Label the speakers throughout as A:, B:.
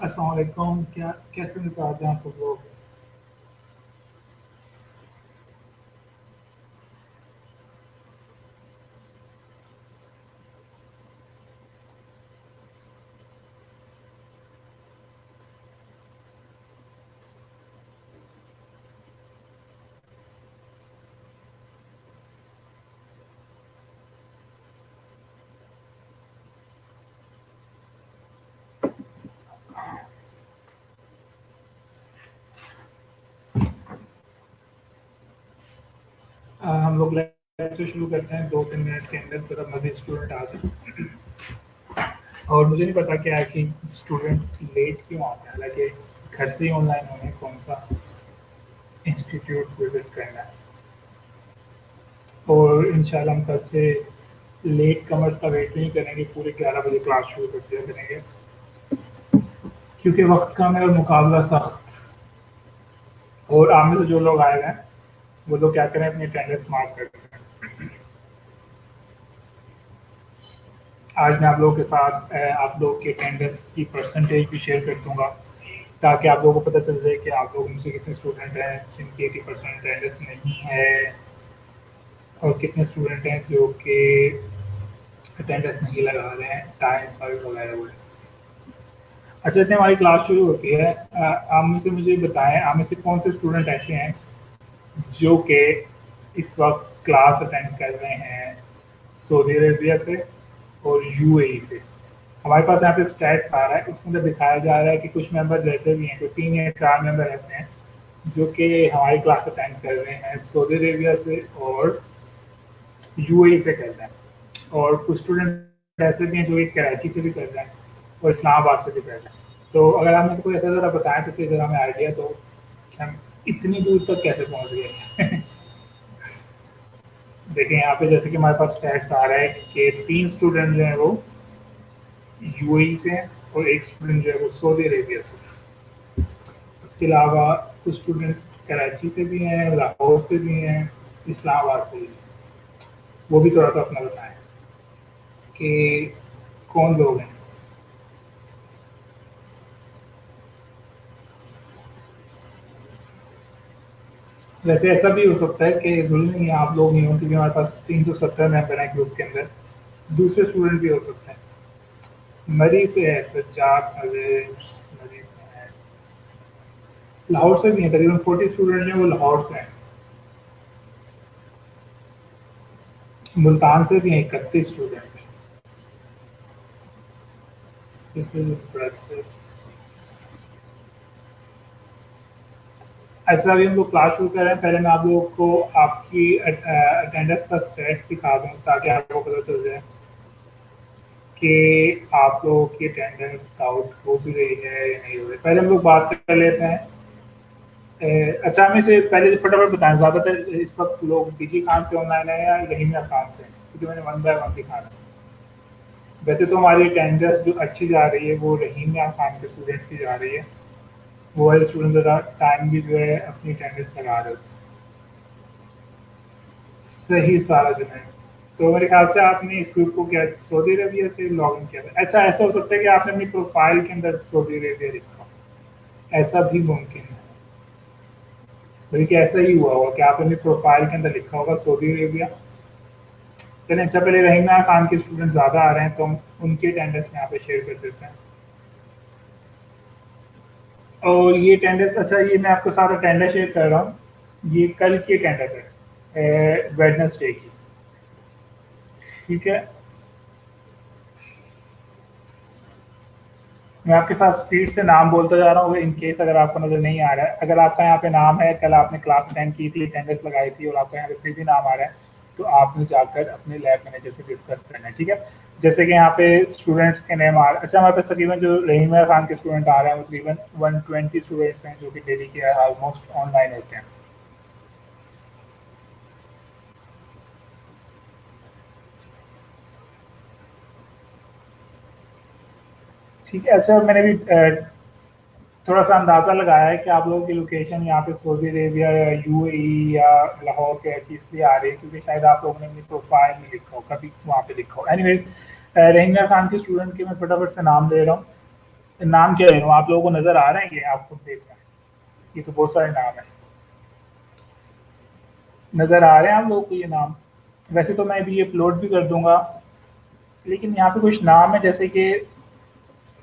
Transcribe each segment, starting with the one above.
A: अस्सलाम वालेकुम। क्या कैसे मिजाज हैं आप सब लोग? हम लोग लेक्चर शुरू करते हैं 2-3 मिनट के अंदर, फिर मज़ीद स्टूडेंट आ जाए। और मुझे नहीं पता क्या है कि स्टूडेंट लेट क्यों आते हैं, हालांकि घर से ही ऑनलाइन होंगे, कौन सा इंस्टीट्यूट विजिट करना है। और इंशाल्लाह हम कल से लेट कमर्स का वेट नहीं करेंगे, पूरे 11 बजे क्लास शुरू कर दिया करेंगे, क्योंकि वक्त कम है और मुकाबला सख्त। और आप में से जो लोग आए हुए हैं वो लोग क्या करें, अपनी अटेंडेंस मार्क कर दें। आज मैं आप लोगों के साथ आप लोगों की अटेंडेंस की परसेंटेज भी शेयर कर दूंगा, ताकि आप लोगों को पता चल जाए कि आप लोग में से कितने स्टूडेंट हैं जिनकी 80% अटेंडेंस नहीं है, और कितने स्टूडेंट हैं जो कि अटेंडेंस नहीं लगा रहे हैं, टाइम पर लगाए हुए हैं। अच्छा, इतने हमारी क्लास शुरू होती है, आप में से मुझे बताएं, आप में से कौन से स्टूडेंट ऐसे हैं जो कि इस वक्त क्लास अटेंड कर रहे हैं सऊदी अरेबिया से और यूएई से। हमारे पास यहाँ पे स्टैट्स आ रहा है, उसमें तो दिखाया जा रहा है कि कुछ मेंबर ऐसे भी हैं, कोई 3 या 4 मेंबर ऐसे हैं जो कि हमारी क्लास अटेंड कर रहे हैं सऊदी अरेबिया से और यूएई से कर रहे हैं। और कुछ स्टूडेंट ऐसे भी हैं जो एक कराची से भी कर रहे हैं और इस्लामाबाद से भी कर रहे हैं। तो अगर आप में से कोई ऐसा ज़रा बताएं तो इससे ज़रा हमें आइडिया, तो कि हम इतनी दूर तक कैसे पहुँच गए। देखिए यहाँ पे जैसे कि हमारे पास स्टैट्स आ रहा है कि 3 स्टूडेंट जो हैं वो यूएई से हैं और एक स्टूडेंट जो है वो सऊदी अरेबिया से। इसके अलावा कुछ स्टूडेंट कराची से भी हैं, लाहौर से भी हैं, इस्लामाबाद से भी हैं। वो भी थोड़ा सा अपना बताएं कि कौन लोग हैं। वैसे ऐसा भी हो सकता है कि जरूरी नहीं है आप लोग नहीं हो, क्योंकि हमारे पास 370 मेंबर हैं ग्रुप के अंदर, दूसरे स्टूडेंट भी हो सकते हैं। मरी से है सज्जाद, मरी से है, लाहौर से भी हैं, तकरीबन 40 स्टूडेंट हैं वो लाहौर से हैं। मुल्तान से भी हैं 31 स्टूडेंट। ऐसा अभी हम लोग क्लास शुरू कर रहे हैं, पहले मैं आप लोगों को आपकी अटेंडेंस का स्टेटस दिखा दूँ, ताकि आपको पता चल जाए कि आप लोगों की अटेंडेंस काउंट हो भी रही है या नहीं हो रही। पहले हम लोग बात कर लेते हैं। अच्छा, हमें से पहले फटाफट बताएं, ज़्यादातर इस वक्त लोग डीजी खान से ऑनलाइन है या रहीमिया खान से, क्योंकि मैंने वन बाय वन दिखाना है। वैसे तो हमारी अटेंडेंस जो अच्छी जा रही है वो रहीमिया खान के स्टूडेंट्स की जा रही है। वो वाले स्टूडेंट ज़रा टाइम भी जो है अपनी अटेंडेंस लगा रहे होते हैं। सही सारा जो है, तो मेरे ख्याल से आपने इस ग्रुप को क्या सऊदी अरेबिया से लॉग इन किया था। अच्छा, ऐसा हो सकता है कि आपने अपनी प्रोफाइल के अंदर सऊदी अरेबिया लिखा हो, ऐसा भी मुमकिन है। बल्कि ऐसा ही हुआ होगा कि आपने अपनी प्रोफाइल के अंदर लिखा होगा सऊदी अरेबिया। चलें, अच्छा पहले रहीना खान के स्टूडेंट ज़्यादा आ रहे हैं तो हम उनकी अटेंडेंस यहाँ पे शेयर कर देते हैं। और ये अटेंडेंस, अच्छा ये मैं आपके साथ अटेंडेंस शेयर कर रहा हूँ, ये कल की अटेंडेंस है, वेडनेसडे की। ठीक है, मैं आपके साथ स्पीड से नाम बोलता जा रहा हूँ, इन केस अगर आपको नज़र नहीं आ रहा है। अगर आपका यहाँ पे नाम है, कल आपने क्लास अटेंड की थी, अटेंडेंस लगाई थी और आपका यहाँ पे फिर भी नाम आ रहा है, तो आपने जाकर अपने लैब मैनेजर से डिस्कस करना है। ठीक है, जैसे कि यहाँ पे स्टूडेंट्स के नेम आ रहे हैं। अच्छा, हमारे पास तकरीबन जो रहीमा खान के स्टूडेंट आ रहे हैं वो तकरीबन 120 स्टूडेंट्स हैं जो कि डेली के ऑलमोस्ट ऑनलाइन होते हैं। ठीक है, अच्छा मैंने भी थोड़ा सा अंदाज़ा लगाया है कि आप लोगों की लोकेशन यहाँ पे सऊदी अरेबिया या यूएई या लाहौर के ऐसी इसलिए आ रही है क्योंकि शायद आप लोगों ने अपनी प्रोफाइल में लिखा हो, कभी वहाँ पे लिखा हो। एनीवेज, रहीना खान के स्टूडेंट के मैं फटाफट से नाम ले रहा हूँ। नाम क्या है आप लोगों को नजर आ रहे हैं? ये आप खुद देख रहे हैं, ये तो बहुत सारे नाम है। नजर आ रहे हैं आप लोगों को ये नाम? वैसे तो मैं अभी ये अपलोड भी कर दूंगा, लेकिन यहाँ पे कुछ नाम है जैसे कि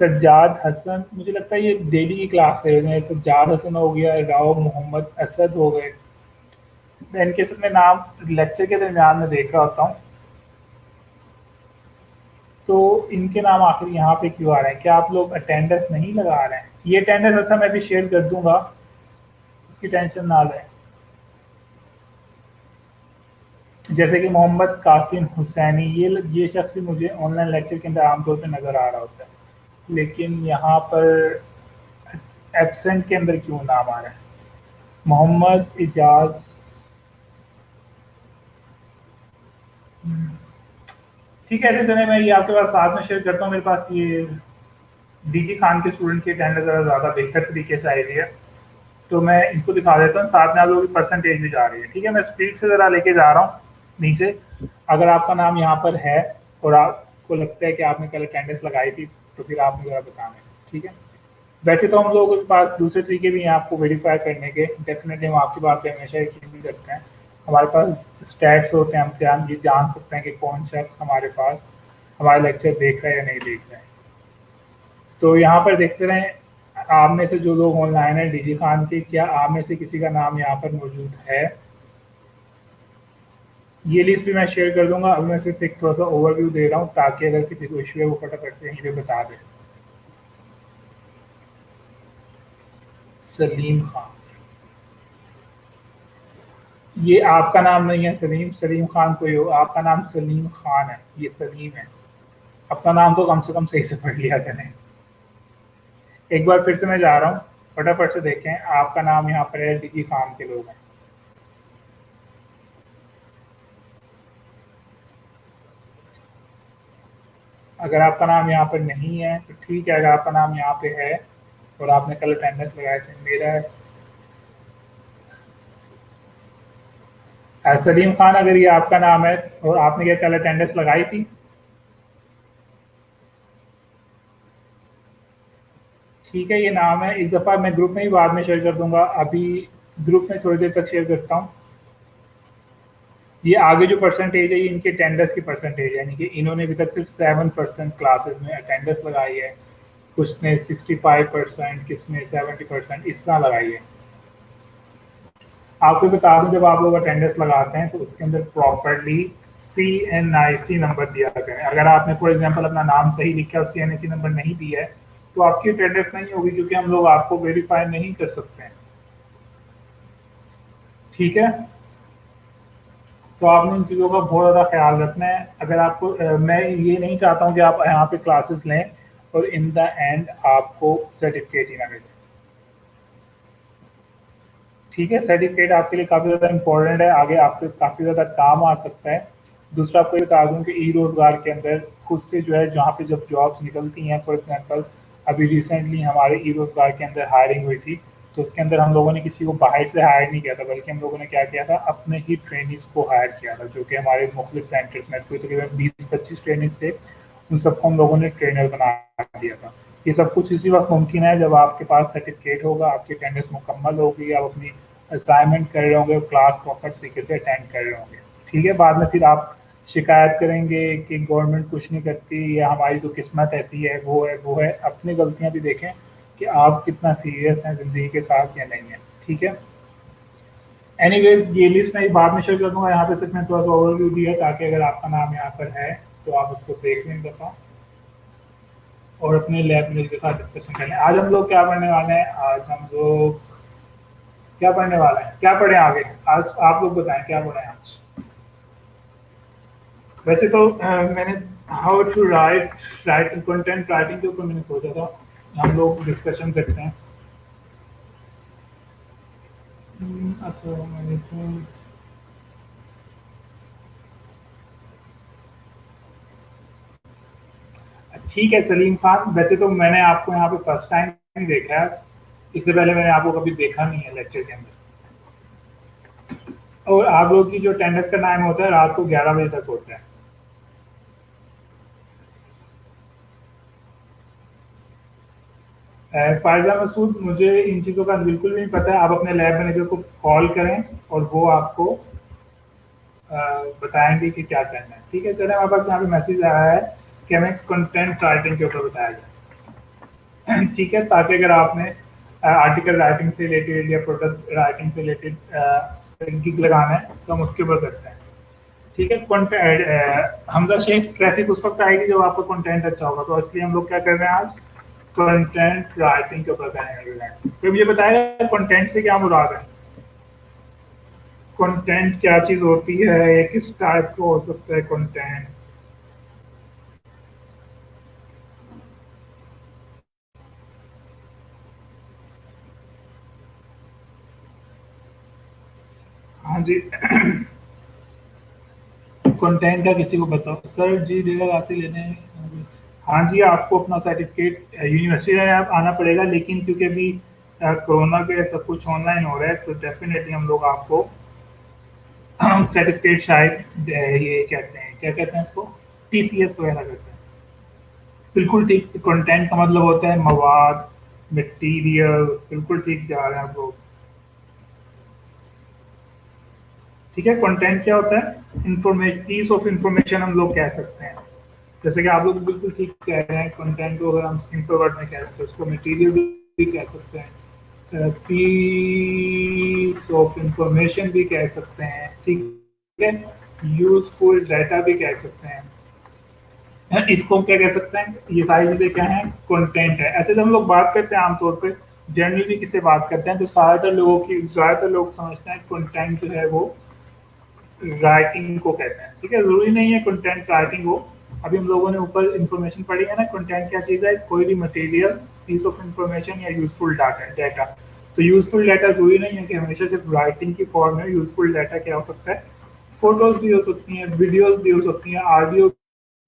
A: सज्जाद हसन, मुझे लगता है ये डेली की क्लास है। सज्जाद हसन हो गया, राव मोहम्मद असद हो गए। मैं इनके सब में नाम लेक्चर के दरमियान में देख रहा होता हूँ, तो इनके नाम आखिर यहाँ पे क्यों आ रहे हैं? क्या आप लोग अटेंडेंस नहीं लगा रहे हैं? ये अटेंडेंस ऐसा मैं भी शेयर कर दूंगा, इसकी टेंशन ना लें। जैसे कि मोहम्मद कासिम हुसैनी, ये शख्स भी मुझे ऑनलाइन लेक्चर के अंदर आमतौर पे नज़र आ रहा होता है, लेकिन यहाँ पर एब्सेंट के अंदर क्यों नाम आ रहा है? मोहम्मद इजाज, ठीक है, चले मैं ये आपके पास साथ में शेयर करता हूँ। मेरे पास ये डीजी खान के स्टूडेंट की अटेंडेंस ज़रा ज़्यादा बेहतर तरीके से आई हुई है, तो मैं इनको दिखा देता हूँ, साथ में आप लोगों की परसेंटेज भी जा रही है। ठीक है, मैं स्पीड से ज़रा लेके जा रहा हूँ नीचे। अगर आपका नाम यहाँ पर है और आपको लगता है कि आपने कल अटेंडेंस लगाई थी, तो फिर आप मुझे ज़रा बताना है। ठीक है, वैसे तो हम लोगों के पास दूसरे तरीके भी हैं आपको वेरीफाई करने के, डेफिनेटली हम आपकी बात पे हमेशा यकीन भी करते हैं। हमारे पास स्टैट्स होते हैं, हम ये जान सकते हैं कि कौन शख्स हमारे पास हमारे लेक्चर देख रहा है या नहीं देख रहा है। तो यहाँ पर देखते रहें, आप में से जो लोग ऑनलाइन है डीजी खान के, क्या आप में से किसी का नाम यहाँ पर मौजूद है? ये लिस्ट भी मैं शेयर कर दूंगा। अभी मैं सिर्फ एक थोड़ा सा ओवरव्यू दे रहा हूँ, ताकि अगर किसी को इशू है वो फटाफट से मुझे बता दे। सलीम खान, ये आपका नाम नहीं है सलीम। सलीम खान कोई हो, आपका नाम सलीम खान है, ये सलीम है। अपना नाम तो कम से कम सही से पढ़ लिया करें। एक बार फिर से मैं जा रहा हूँ, फटाफट से देखें। आपका नाम यहाँ पर है, डीजी खान के लोग हैं। अगर आपका नाम यहाँ पर नहीं है तो ठीक है, अगर आपका नाम यहाँ पे है और आपने कल अटेंडेंस लगाए थे, मेरा सलीम खान, अगर ये आपका नाम है और आपने क्या कल अटेंडेंस लगाई थी? ठीक है, ये नाम है। एक दफ़ा मैं ग्रुप में ही बाद में शेयर कर दूंगा, अभी ग्रुप में थोड़ी देर तक शेयर करता हूँ। ये आगे जो परसेंटेज है, ये इनके अटेंडेंस की परसेंटेज है, यानी कि इन्होंने अभी तक सिर्फ 7% क्लासेस में अटेंडेंस लगाई है। कुछ ने 65%, किसने 70%, इस तरह लगाई है। आपको बता दूं, जब आप लोग अटेंडेंस लगाते हैं तो उसके अंदर प्रॉपरली CNIC नंबर दिया करें। अगर आपने फॉर एग्जांपल अपना नाम सही लिखा है और CNIC नंबर नहीं दिया है, तो आपकी अटेंडेंस नहीं होगी, क्योंकि हम लोग आपको वेरीफाई नहीं कर सकते हैं। ठीक है, तो आपने इन चीज़ों का बहुत ज़्यादा ख्याल रखना है। अगर आपको मैं ये नहीं चाहता हूँ कि आप यहाँ पे क्लासेस लें और इन द एंड आपको सर्टिफिकेट ही ना मिले। ठीक है, सर्टिफिकेट आपके लिए काफ़ी ज़्यादा इंपॉर्टेंट है, आगे आपके काफ़ी ज़्यादा काम आ सकता है। दूसरा आपको ये बता दूँ कि ई रोज़गार के अंदर खुद से जो है, जहाँ पे जब जॉब्स निकलती हैं, फॉर एग्जांपल अभी रिसेंटली हमारे ई रोज़गार के अंदर हायरिंग हुई थी, तो उसके अंदर हम लोगों ने किसी को बाहर से हायर नहीं किया था, बल्कि हम लोगों ने क्या किया था, अपने ही ट्रेनिंग्स को हायर किया था, जो कि हमारे मुख्तलिफ सेंटर्स में कोई तकरीबन 20-25 ट्रेनिंग्स थे। उन सबको हम लोगों ने ट्रेनर बना दिया था। ये सब कुछ इसी वक्त मुमकिन है जब आपके पास सर्टिफिकेट होगा, आपकी अटेंडेंस मुकम्मल होगी, आप अपनी असाइनमेंट कर रहे होंगे, क्लास प्रॉपर तरीके से अटेंड कर रहे होंगे। ठीक है, बाद में फिर आप शिकायत करेंगे कि गवर्नमेंट कुछ नहीं करती, या हमारी तो किस्मत ऐसी है, वो है। अपनी गलतियां भी देखें कि आप कितना सीरियस हैं ज़िंदगी के साथ या नहीं है। ठीक है, एनीवेज ये लिस्ट मैं बाद में शेयर कर दूंगा। यहाँ पे सिर्फ मैं थोड़ा सा ओवरव्यू दिया, ताकि अगर आपका नाम यहाँ पर है तो आप उसको देख लें दफ़ा, और अपने लैब मेल के साथ डिस्कशन कर लें। आज हम लोग क्या पढ़ने वाले हैं? आज हम लोग क्या पढ़ने वाले हैं, क्या पढ़ें आगे? आज आप लोग बताएं क्या पढ़ें आज। वैसे तो मैंने how to write writing content writing के ऊपर मैंने सोचा था हम लोग डिस्कशन करते हैं। अस्सलाम वालेकुम। ठीक है सलीम खान, वैसे तो मैंने आपको यहाँ पे फर्स्ट टाइम देखा है आज, इससे पहले मैंने आपको कभी देखा नहीं है लेक्चर के अंदर। और आप लोगों की जो अटेंडेंस का टाइम होता है रात को 11 बजे तक होता है। फायजा मसूद, मुझे इन चीज़ों का बिल्कुल नहीं पता है। आप अपने लैब मैनेजर को कॉल करें और वो आपको अ, बताएंगे कि क्या करना है। ठीक है, चले, हमारे पास यहाँ पे मैसेज आया है कि हमें कंटेंट राइटिंग के ऊपर बताया जाए। ठीक है, ताकि अगर आपने आर्टिकल राइटिंग से रिलेटेड या प्रोडक्ट राइटिंग से रिलेटेड गिग लगाना है तो हम उसके ऊपर करते हैं। ठीक है, कंटेंट हमजा शेख, ट्रैफिक उस वक्त आएगी जब आपका कंटेंट अच्छा होगा, तो इसलिए हम लोग क्या कर रहे हैं आज कंटेंट राइटिंग के ऊपर करेंगे। तो मुझे बताया कंटेंट से क्या मुराद है, कंटेंट क्या चीज होती है, किस टाइप का हो सकता है कंटेंट। हाँ जी, कंटेंट का किसी को बताओ सर जी, डेरा राशि लेने। हाँ जी, आपको अपना सर्टिफिकेट यूनिवर्सिटी में आप आना पड़ेगा, लेकिन क्योंकि अभी कोरोना के सब कुछ ऑनलाइन हो रहा है तो डेफिनेटली हम लोग आपको सर्टिफिकेट शायद ये कहते हैं, क्या कहते हैं इसको, टीसीएस वगैरह कहते हैं। बिल्कुल ठीक, कंटेंट का मतलब होता है मवाद, मटेरियल, बिल्कुल ठीक जा रहे हैं आप लोग। ठीक है, कंटेंट क्या होता है, इंफॉर्मेशन, पीस ऑफ इंफॉर्मेशन हम लोग कह सकते हैं। जैसे कि आप लोग बिल्कुल ठीक कह रहे हैं, कंटेंट को अगर हम सिंपल वर्ड में कह रहे हैं तो उसको मटेरियल भी कह सकते हैं, पीस ऑफ इंफॉर्मेशन भी कह सकते हैं। ठीक है, यूजफुल डाटा भी कह सकते हैं। इसको हम क्या कह सकते हैं, ये सारी चीजें क्या है, कंटेंट है। ऐसे जब हम लोग बात करते हैं आमतौर पे जनरली किससे बात करते हैं तो ज्यादातर लोग समझते हैं कंटेंट जो है वो राइटिंग को कहते हैं। ठीक है, जरूरी नहीं है कंटेंट राइटिंग हो। अभी हम लोगों ने ऊपर इंफॉर्मेशन पढ़ी है ना, कंटेंट क्या चीज है, कोई भी मटेरियल, पीस ऑफ इंफॉर्मेशन या यूजफुल डाटा। तो यूजफुल डाटा जरूरी नहीं है कि हमेशा सिर्फ राइटिंग की फॉर्म में। यूजफुल डाटा क्या हो सकता है, फोटोज भी हो सकती हैं, वीडियोज भी हो सकती हैं, ऑडियो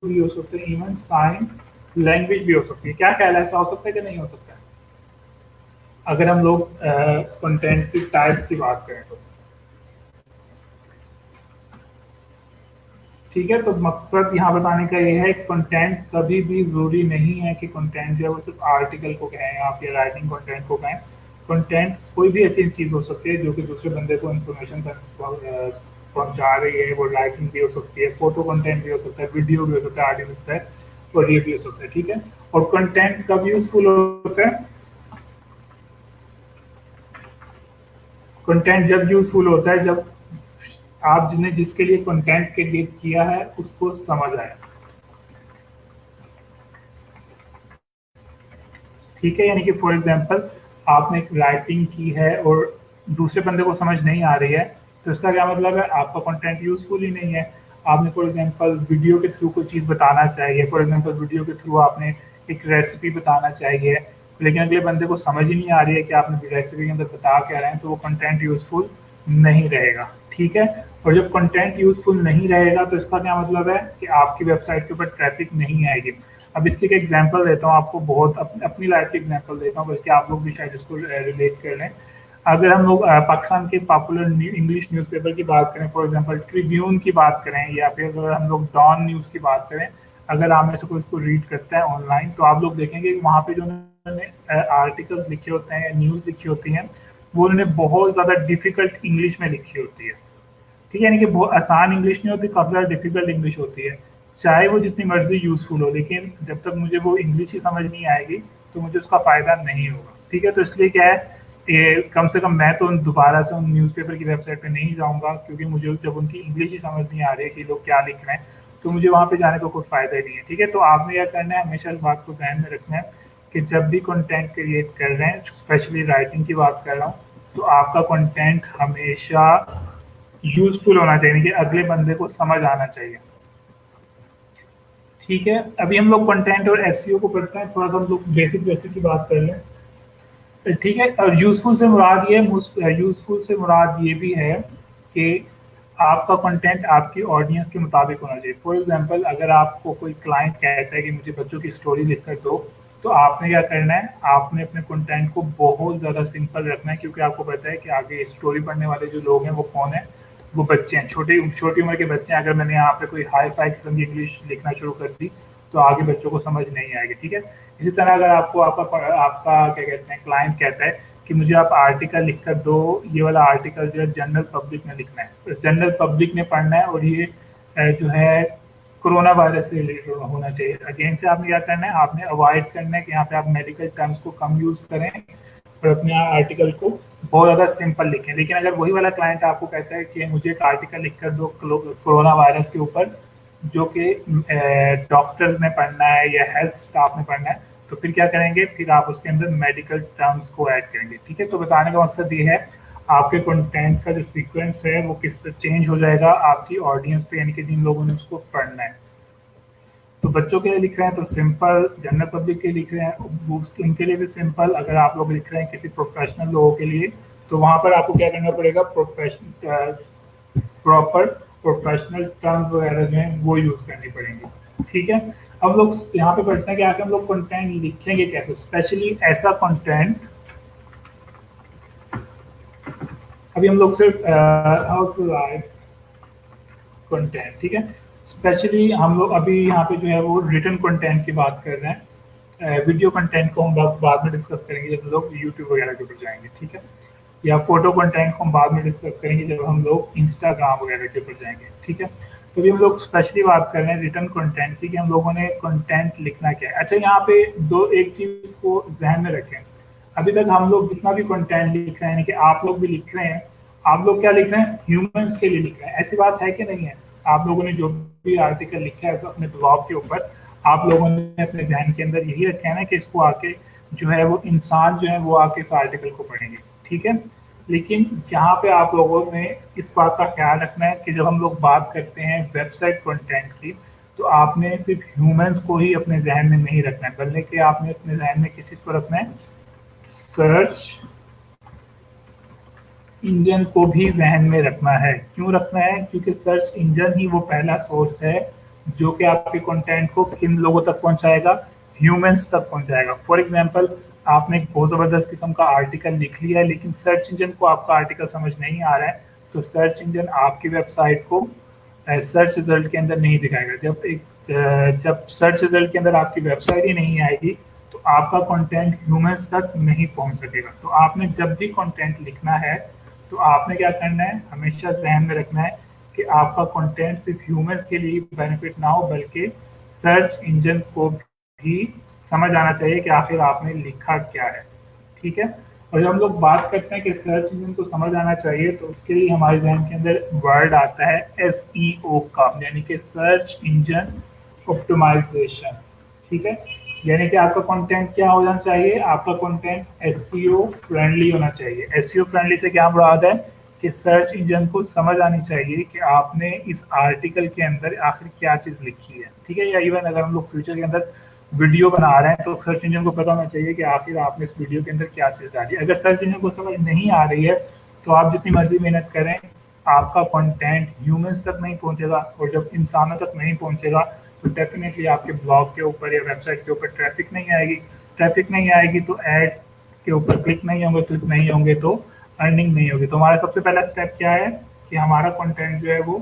A: भी हो सकते हैं, इवन साइन लैंग्वेज भी हो सकती है। क्या ख्याल है, ऐसा हो सकता है कि नहीं हो सकता है? अगर हम लोग कंटेंट की टाइप्स की बात करें तो ठीक है, तो मकसद यहाँ बताने का ये है, कंटेंट कभी भी जरूरी नहीं है कि कंटेंट जो है वो सिर्फ आर्टिकल को कहें या फिर राइटिंग कंटेंट को कहें। कंटेंट कोई भी ऐसी चीज हो सकती है जो कि दूसरे बंदे को इन्फॉर्मेशन पहुंचा रही है। वो राइटिंग भी हो सकती है, फोटो कंटेंट भी हो सकता है, वीडियो भी हो सकता है, ऑडियो भी हो सकता है, ऑडियो भी हो सकता है। ठीक है, और कंटेंट कब यूजफुल होता है, कंटेंट जब यूजफुल होता है जब आप जिसके लिए कंटेंट क्रिएट किया है उसको समझ आए। ठीक है, यानी कि फॉर एग्जांपल आपने एक राइटिंग की है और दूसरे बंदे को समझ नहीं आ रही है, तो इसका क्या मतलब है, आपका कंटेंट यूजफुल ही नहीं है। आपने फॉर एग्जांपल वीडियो के थ्रू कोई चीज़ बताना चाहिए, फॉर एग्जांपल वीडियो के थ्रू आपने एक रेसिपी बताना चाहिए, लेकिन अगले बंदे को समझ ही नहीं आ रही है कि आपने रेसिपी के अंदर बता क्या रहे हैं, तो वो कंटेंट यूजफुल नहीं रहेगा। ठीक है, और जब कंटेंट यूजफुल नहीं रहेगा तो इसका क्या मतलब है कि आपकी वेबसाइट के ऊपर ट्रैफिक नहीं आएगी। अब इससे एक एग्जांपल देता हूँ आपको, बहुत अपनी लाइफ की एग्जांपल देता हूँ, बल्कि आप लोग भी शायद इसको रिलेट कर लें। अगर हम लोग पाकिस्तान के पॉपुलर इंग्लिश न्यूज़पेपर की बात करें, फॉर एग्जांपल ट्रिब्यून की बात करें, या फिर अगर हम लोग डॉन न्यूज़ की बात करें, अगर आप में से कोई इसको रीड करता है ऑनलाइन तो आप लोग देखेंगे कि वहाँ पे जो उन्होंने आर्टिकल्स लिखे होते हैं या न्यूज़ लिखी होती हैं, वो उन्होंने बहुत ज़्यादा डिफिकल्ट इंग्लिश में लिखी होती है। ठीक है, यानी कि बहुत आसान इंग्लिश नहीं होती, काफ़ी ज़्यादा डिफिकल्ट इंग्लिश होती है। चाहे वो जितनी मर्जी यूज़फुल हो, लेकिन जब तक मुझे वो इंग्लिश ही समझ नहीं आएगी तो मुझे उसका फ़ायदा नहीं होगा। ठीक है, तो इसलिए क्या है, कम से कम मैं तो दोबारा से उन न्यूज़पेपर की वेबसाइट पे नहीं जाऊँगा, क्योंकि मुझे जब उनकी इंग्लिश ही समझ नहीं आ रही है कि लोग क्या लिख रहे हैं, तो मुझे वहाँ पे जाने का कोई फ़ायदा ही नहीं है। ठीक है, तो आपने क्या करना है, हमेशा इस बात को ध्यान में रखना है कि जब भी कंटेंट क्रिएट कर रहे हैं, स्पेशली राइटिंग की बात कर रहा हूँ, तो आपका कंटेंट हमेशा यूजफुल होना चाहिए, कि अगले बंदे को समझ आना चाहिए। ठीक है, अभी हम लोग कंटेंट और एसईओ को पढ़ते हैं, थोड़ा सा हम लोग बेसिक बेसिक की बात कर लें। ठीक है, और यूजफुल से मुराद ये भी है कि आपका कंटेंट आपकी ऑडियंस के मुताबिक होना चाहिए। फॉर एग्जांपल अगर आपको कोई क्लाइंट कहता है कि मुझे बच्चों की स्टोरी लिख कर दो, तो आपने क्या करना है, आपने अपने कंटेंट को बहुत ज़्यादा सिंपल रखना है, क्योंकि आपको पता है कि आगे स्टोरी पढ़ने वाले जो लोग हैं वो कौन है, वो बच्चे हैं, छोटी छोटी उम्र के बच्चे हैं। अगर मैंने यहाँ पे कोई हाई फाई किस्म की इंग्लिश लिखना शुरू कर दी तो आगे बच्चों को समझ नहीं आएगी, ठीक है। इसी तरह अगर आपको आपका क्या कहते हैं क्लाइंट कहता है कि मुझे आप आर्टिकल लिख कर दो, ये वाला आर्टिकल जो है जनरल पब्लिक में लिखना है, तो जनरल पब्लिक ने पढ़ना है और ये जो है कोरोना वायरस से रिलेटेड होना चाहिए। अगेन से आपने क्या करना है, आपने अवॉइड करना है कि यहाँ पे आप मेडिकल टर्म्स को कम यूज करें और अपने आर्टिकल को बहुत ज़्यादा सिंपल लिखें। लेकिन अगर वही वाला क्लाइंट आपको कहता है कि मुझे एक आर्टिकल लिख कर दो कोरोना वायरस के ऊपर, जो कि डॉक्टर्स ने पढ़ना है या हेल्थ स्टाफ ने पढ़ना है, तो फिर क्या करेंगे, फिर आप उसके अंदर मेडिकल टर्म्स को ऐड करेंगे, ठीक है। तो बताने का मकसद ये है आपके कंटेंट का जो सीक्वेंस है वो किस चेंज हो जाएगा आपकी ऑडियंस पे, यानी कि जिन लोगों ने उसको पढ़ना है। तो बच्चों के लिए लिख रहे हैं तो सिंपल, जनरल पब्लिक के लिए लिख रहे हैं बुक्स उनके लिए भी सिंपल, अगर आप लोग लिख रहे हैं किसी प्रोफेशनल लोगों के लिए तो वहाँ पर आपको क्या करना पड़ेगा, प्रॉपर प्रोफेशनल टर्म्स वगैरह जो हैं वो यूज़ करनी पड़ेंगी, ठीक है। अब लोग यहाँ पे पढ़ते हैं कि आके हम लोग कंटेंट लिखेंगे कैसे, स्पेशली ऐसा कंटेंट, अभी हम लोग सिर्फ हाउ टू राइट कंटेंट, ठीक है। स्पेशली हम लोग अभी यहाँ पे जो है वो रिटन कंटेंट की बात कर रहे हैं, वीडियो कंटेंट को हम बाद में डिस्कस करेंगे जब हम लोग यूट्यूब वगैरह के ऊपर जाएंगे, ठीक है। या फोटो कंटेंट को हम बाद में डिस्कस करेंगे जब हम लोग इंस्टाग्राम वगैरह के ऊपर जाएंगे, ठीक है। तो अभी हम लोग स्पेशली बात कर रहे हैं रिटन कंटेंट की कि हम लोगों ने कंटेंट लिखना क्या है। अच्छा, यहाँ पे एक चीज को ध्यान में रखें, अभी तक हम लोग जितना भी कंटेंट लिख रहे हैं, यानी कि आप लोग भी लिख रहे हैं, आप लोग क्या लिख रहे हैं, ह्यूमंस के लिए लिख रहे हैं, ऐसी बात है कि नहीं है। आप लोगों ने जो भी आर्टिकल लिखा है तो अपने ब्लॉग के ऊपर आप लोगों ने अपने जहन के अंदर यही रखा है ना कि इसको आके जो है वो इंसान जो है वो आके इस आर्टिकल को पढ़ेंगे, ठीक है। लेकिन यहाँ पे आप लोगों ने इस बात का ख्याल रखना है कि जब हम लोग बात करते हैं वेबसाइट कंटेंट की, तो आपने सिर्फ ह्यूमंस को ही अपने जहन में नहीं रखना है, बल्कि आपने अपने जहन में किस चीज को रखना है, सर्च इंजन को भी जहन में रखना है। क्यों रखना है, क्योंकि सर्च इंजन ही वो पहला सोर्स है जो कि आपके कंटेंट को किन लोगों तक पहुंचाएगा, ह्यूमंस तक पहुंचाएगा। फॉर एग्जांपल, आपने एक बहुत ज़बरदस्त किस्म का आर्टिकल लिख लिया है लेकिन सर्च इंजन को आपका आर्टिकल समझ नहीं आ रहा है, तो सर्च इंजन आपकी वेबसाइट को सर्च रिजल्ट के अंदर नहीं दिखाएगा। जब सर्च रिजल्ट के अंदर आपकी वेबसाइट ही नहीं आएगी तो आपका कंटेंट ह्यूमंस तक नहीं पहुंच सकेगा। तो आपने जब भी कंटेंट लिखना है तो आपने क्या करना है, हमेशा जहन में रखना है कि आपका कंटेंट सिर्फ ह्यूमंस के लिए बेनिफिट ना हो, बल्कि सर्च इंजन को भी समझ आना चाहिए कि आखिर आपने लिखा क्या है, ठीक है। और जब हम लोग बात करते हैं कि सर्च इंजन को समझ आना चाहिए तो उसके लिए हमारे जहन के अंदर वर्ड आता है SEO का, यानी कि सर्च इंजन ऑप्टिमाइजेशन, ठीक है। यानी कि आपका कंटेंट क्या होना चाहिए, आपका कंटेंट SEO फ्रेंडली होना चाहिए। SEO फ्रेंडली से क्या मुराद है कि सर्च इंजन को समझ आनी चाहिए कि आपने इस आर्टिकल के अंदर आखिर क्या चीज़ लिखी है, ठीक है। या इवन अगर हम लोग फ्यूचर के अंदर वीडियो बना रहे हैं तो सर्च इंजन को पता होना चाहिए कि आखिर आपने इस वीडियो के अंदर क्या चीज़ डाली। अगर सर्च इंजन को समझ नहीं आ रही है तो आप जितनी मर्जी मेहनत करें, आपका कंटेंट ह्यूमंस तक नहीं पहुंचेगा, और जब इंसानों तक नहीं पहुंचेगा तो डेफिनेटली आपके ब्लॉग के ऊपर या वेबसाइट के ऊपर ट्रैफिक नहीं आएगी। ट्रैफिक नहीं आएगी तो एड के ऊपर क्लिक नहीं होंगे, क्लिक नहीं होंगे तो अर्निंग नहीं होगी। तो हमारा सबसे पहला स्टेप क्या है कि हमारा कंटेंट जो है वो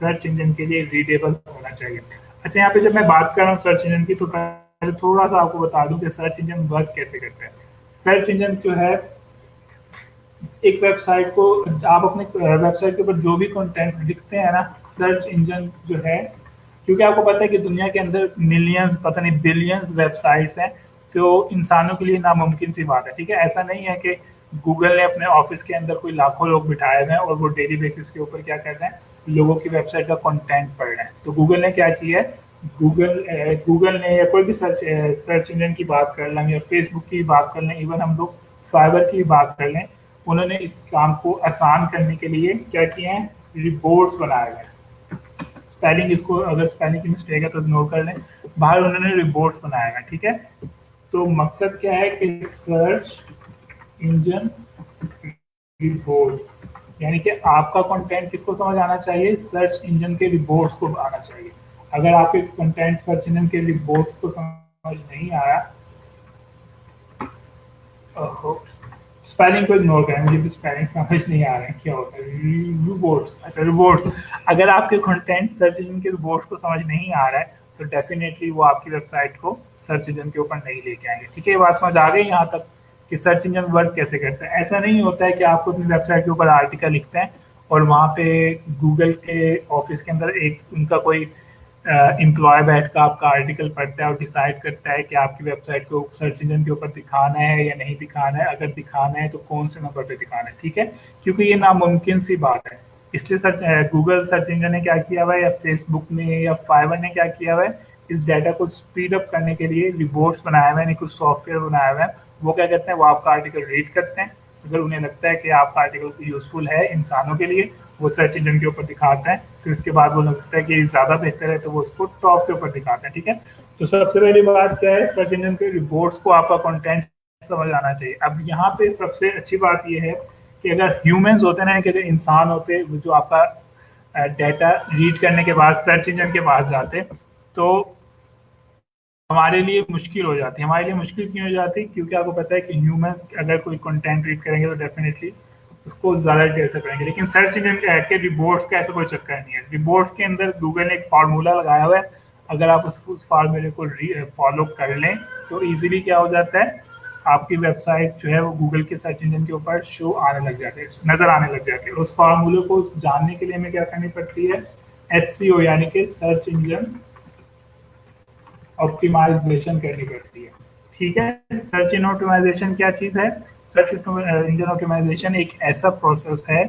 A: सर्च इंजन के लिए रीडेबल होना चाहिए। अच्छा, यहाँ पे जब मैं बात कर रहा हूँ सर्च इंजन की तो पहले थोड़ा सा आपको बता दूं कि सर्च इंजन वर्क कैसे करता है। सर्च इंजन जो है, एक वेबसाइट को आप अपने वेबसाइट के ऊपर जो भी कंटेंट लिखते हैं ना, सर्च इंजन जो है, क्योंकि आपको पता है कि दुनिया के अंदर मिलियंस, पता नहीं बिलियंस वेबसाइट्स हैं, तो इंसानों के लिए नामुमकिन सी बात है, ठीक है। ऐसा नहीं है कि गूगल ने अपने ऑफिस के अंदर कोई लाखों लोग बिठाए हुए हैं और वो डेली बेसिस के ऊपर क्या कर रहे हैं, लोगों की वेबसाइट का कंटेंट पढ़ रहे हैं। तो गूगल ने क्या किया है, गूगल ने या कोई भी सर्च इंजन की बात कर लें या फेसबुक की बात कर लें, इवन हम लोग फाइवर की बात कर लें, उन्होंने इस काम को आसान करने के लिए क्या किए हैं, रिपोर्ट्स बनाए गए। स्पेलिंग, इसको अगर स्पेलिंग की मिस्टेक है तो इग्नोर कर लें, बाहर उन्होंने रिपोर्ट्स बनाया है, ठीक है। तो मकसद क्या है कि सर्च इंजन रिपोर्ट्स, यानी कि आपका कंटेंट किसको समझ आना चाहिए, सर्च इंजन के रिपोर्ट्स को आना चाहिए। अगर आपके कंटेंट सर्च इंजन के रिपोर्ट्स को समझ नहीं आया, स्पेलिंग को इग्नोर करें, मुझे भी स्पेलिंग समझ नहीं आ रहा है क्या होता है, रिपोर्ट्स। अच्छा, रिपोर्ट्स, अगर आपके कंटेंट सर्च इंजन के रिपोर्ट्स को समझ नहीं आ रहा है तो डेफिनेटली वो आपकी वेबसाइट को सर्च इंजन के ऊपर नहीं लेके आएंगे। ठीक है, ये बात समझ आ गई यहाँ तक कि सर्च इंजन वर्क कैसे करता है। ऐसा नहीं होता है कि आपको अपनी वेबसाइट के ऊपर आर्टिकल लिखते हैं और वहाँ पे गूगल के ऑफिस के अंदर एक उनका कोई एम्प्लॉय बैठ कर आपका आर्टिकल पढ़ता है और डिसाइड करता है कि आपकी वेबसाइट को सर्च इंजन के ऊपर दिखाना है या नहीं दिखाना है, अगर दिखाना है तो कौन से नंबर पे दिखाना है। ठीक है, क्योंकि ये नामुमकिन सी बात है। इसलिए गूगल सर्च इंजन ने क्या किया हुआ है या फेसबुक ने या फाइवर ने क्या किया हुआ है, इस डाटा को स्पीड अप करने के लिए रिपोर्ट्स बनाया हुआ है, यानी कुछ सॉफ्टवेयर बनाया हुआ है। वो क्या करते हैं, वो आपका आर्टिकल रीड करते हैं, अगर उन्हें लगता है कि आपका आर्टिकल यूजफुल है इंसानों के लिए, वो सर्च इंजन के ऊपर दिखाते हैं। फिर उसके बाद वो लगता है कि ज़्यादा बेहतर है तो वो उसको टॉप के ऊपर दिखाते हैं। ठीक है, तो सबसे पहली बात क्या है, सर्च इंजन के रिपोर्ट्स को आपका कंटेंट समझ आना चाहिए। अब यहाँ पे सबसे अच्छी बात ये है कि अगर ह्यूमंस होते ना, कि अगर इंसान होते जो आपका डाटा रीड करने के बाद सर्च इंजन के पास जाते, तो हमारे लिए मुश्किल हो जाती है। हमारे लिए मुश्किल क्यों हो जाती है, क्योंकि आपको पता है कि ह्यूमंस अगर कोई कंटेंट रीड करेंगे तो डेफिनेटली उसको ज़्यादा डिटेल से पढ़ेंगे, लेकिन सर्च इंजन के रिपोर्ट्स का ऐसा कोई चक्कर नहीं है। रिपोर्ट्स के अंदर गूगल ने एक फार्मूला लगाया हुआ है, अगर आप उस फार्मूले को फॉलो कर लें तो ईजिली क्या हो जाता है, आपकी वेबसाइट जो है वो गूगल के सर्च इंजन के ऊपर शो आने लग जाते हैं, नज़र आने लग जाते हैं। उस फार्मूले को जानने के लिए हमें क्या करनी पड़ती है, SEO यानी कि सर्च इंजन ऑप्टिमाइजेशन करनी पड़ती है। ठीक है, सर्च इंजन ऑप्टिमाइजेशन क्या चीज़ है, सर्च इंजन ऑप्टिमाइजेशन एक ऐसा प्रोसेस है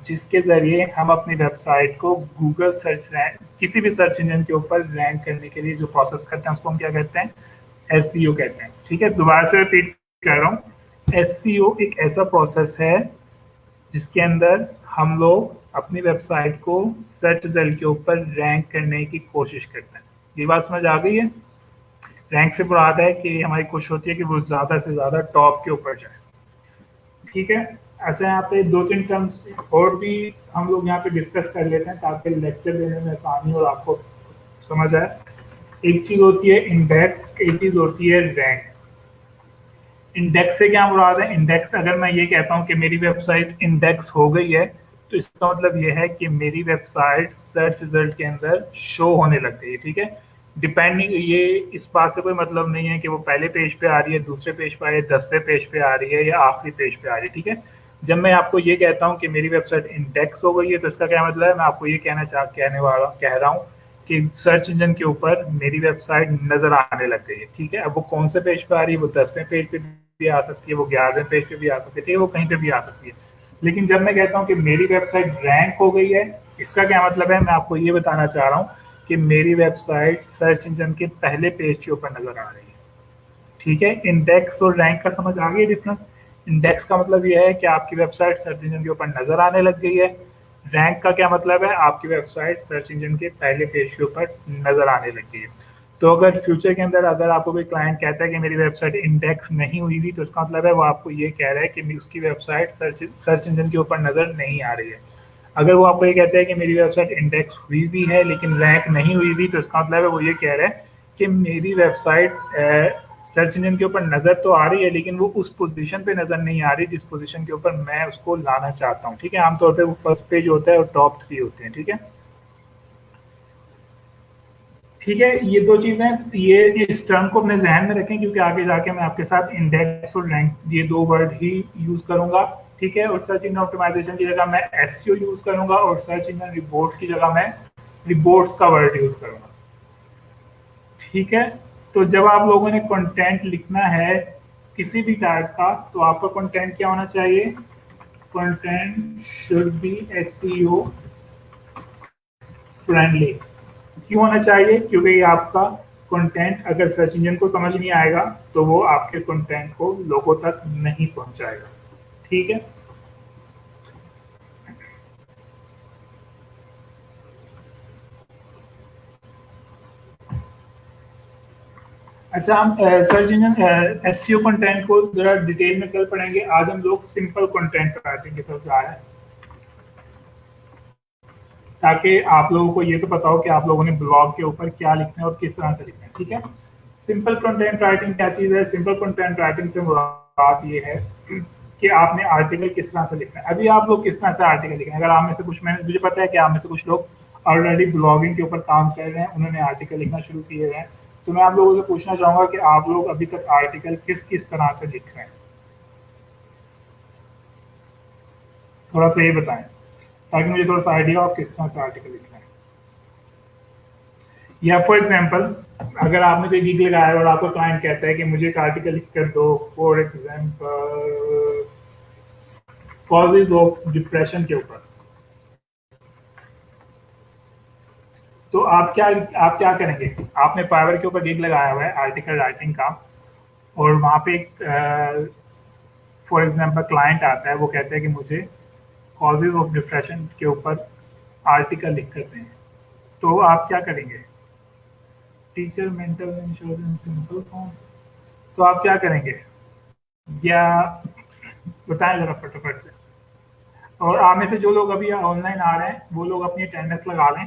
A: जिसके ज़रिए हम अपनी वेबसाइट को गूगल सर्च रैंक, किसी भी सर्च इंजन के ऊपर रैंक करने के लिए जो प्रोसेस करते हैं उसको हम क्या कहते हैं, SEO कहते हैं। ठीक है, दोबारा से रिपीट कर रहा हूँ, SEO एक ऐसा प्रोसेस है जिसके अंदर हम लोग अपनी वेबसाइट को सर्च रिजल्ट के ऊपर रैंक करने की कोशिश करते हैं। ये बात समझ आ गई है। रैंक से मुराद है कि हमारी कोशिश होती है कि वो ज़्यादा से ज़्यादा टॉप के ऊपर जाए। ठीक है, अच्छा यहाँ पे 2-3 टर्म्स और भी हम लोग यहाँ पे डिस्कस कर लेते हैं ताकि लेक्चर देने में आसानी और आपको समझ आए। एक चीज़ होती है इंडेक्स, एक चीज़ होती है रैंक। इंडेक्स से क्या मुराद है, इंडेक्स अगर मैं ये कहता हूँ कि मेरी वेबसाइट इंडेक्स हो गई है तो इसका मतलब ये है कि मेरी वेबसाइट सर्च रिजल्ट के अंदर शो होने लग गई है। ठीक है, डिपेंडिंग, ये इस बात से कोई मतलब नहीं है कि वो पहले पेज पे आ रही है, दूसरे पेज पे आ रही है, 10वें पेज पे आ रही है या आखिरी पेज पे आ रही है। ठीक है, जब मैं आपको ये कहता हूँ कि मेरी वेबसाइट इंडेक्स हो गई है तो इसका क्या मतलब है, मैं आपको ये कह रहा हूँ कि सर्च इंजन के ऊपर मेरी वेबसाइट नजर आने लग गई है। ठीक है, अब वो कौन से पेज पे आ रही है, वो 10वें पेज पे भी आ सकती है, वो 11वें पेज पे भी आ सकती है, वो कहीं पे भी आ सकती है। लेकिन जब मैं कहता हूँ कि मेरी वेबसाइट रैंक हो गई है, इसका क्या मतलब है, मैं आपको ये बताना चाह रहा हूँ कि मेरी वेबसाइट सर्च इंजन के पहले पेज के ऊपर नजर आ रही है। ठीक है, इंडेक्स और रैंक का समझ आ गई डिफरेंस। इंडेक्स का मतलब यह है कि आपकी वेबसाइट सर्च इंजन के ऊपर नजर आने लग गई है। रैंक का क्या मतलब है, आपकी वेबसाइट सर्च इंजन के पहले पेज के ऊपर नजर आने लग गई है। तो अगर फ्यूचर के अंदर अगर आपको कोई क्लाइंट कहता है कि मेरी वेबसाइट इंडेक्स नहीं हुई थी, तो इसका मतलब है वो आपको ये कह रहा है कि उसकी वेबसाइट सर्च इंजन के ऊपर नजर नहीं आ रही है। अगर वो आपको ये कहता है कि मेरी वेबसाइट इंडेक्स हुई भी है लेकिन रैंक नहीं हुई भी, तो इसका मतलब है वो ये कह रहा है कि मेरी वेबसाइट सर्च इंजन के ऊपर नज़र तो आ रही है लेकिन वो उस पोजीशन पे नज़र नहीं आ रही जिस पोजीशन के ऊपर मैं उसको लाना चाहता हूँ। ठीक है, आमतौर पे वो फर्स्ट पेज होता है और टॉप 3 होते हैं। ठीक है, ठीक है, ये दो चीज़ें, ये इस टर्म को अपने जहन में रखें क्योंकि आगे जाके मैं आपके साथ इंडेक्स और रैंक ये दो वर्ड ही यूज़ करूंगा। ठीक है, और सर्च इंजन ऑप्टिमाइजेशन की जगह मैं SEO यूज़ करूंगा और सर्च इंजन रिपोर्ट्स की जगह मैं रिपोर्ट्स का वर्ड यूज़ करूंगा। ठीक है, तो जब आप लोगों ने कंटेंट लिखना है किसी भी टाइप का, तो आपका कंटेंट क्या होना चाहिए, content should be SEO friendly. क्यों होना चाहिए, क्योंकि ये आपका कंटेंट अगर सर्च इंजन को समझ नहीं आएगा तो वो आपके कंटेंट को लोगों तक नहीं पहुंचाएगा। ठीक है, अच्छा हम सर्च इंजन SEO कंटेंट को जरा डिटेल में कल पढ़ेंगे। आज हम लोग सिंपल कंटेंट राइटिंग की तरफ जा रहे हैं ताकि आप लोगों को ये तो पता हो कि आप लोगों ने ब्लॉग के ऊपर क्या लिखना है और किस तरह से लिखना है। ठीक है, सिंपल कंटेंट राइटिंग क्या चीज़ है, सिंपल कंटेंट राइटिंग से मुराद ये है कि आपने आर्टिकल किस तरह से लिखना है। अभी आप लोग किस तरह से आर्टिकल लिखें, अगर आप में से कुछ, मैंने मुझे पता है कि आप में से कुछ लोग ऑलरेडी ब्लॉगिंग के ऊपर काम कर रहे हैं, उन्होंने आर्टिकल लिखना शुरू किए हैं। तो मैं आप लोगों से पूछना चाहूँगा कि आप लोग अभी तक आर्टिकल किस-किस तरह से लिख रहे हैं? थोड़ा-सा ये बताएँ, ताकि मुझे थोड़ा-सा आइडिया हो आप किस तरह से आर्टिकल लिख रहे हैं। या फॉर एग्ज़ाम्पल अगर आपने कोई गिग लगाया है और आपको क्लाइंट कहता है कि मुझे एक आर्टिकल लिख कर दो, for example causes of depression के ऊपर। तो आप क्या करेंगे? आपने फाइवर के ऊपर गिग लगाया हुआ है आर्टिकल राइटिंग का, और वहाँ पे एक फॉर एग्ज़ाम्पल क्लाइंट आता है, वो कहता है कि मुझे कॉजेज़ ऑफ डिप्रेशन के ऊपर आर्टिकल लिख कर दें। तो आप क्या करेंगे? Teacher mental insurance simple form. तो आप क्या करेंगे? या बताएँ ज़रा फटाफट से। और आप में से जो लोग अभी ऑनलाइन आ रहे हैं, वो लोग अपनी अटेंडेंस लगा लें।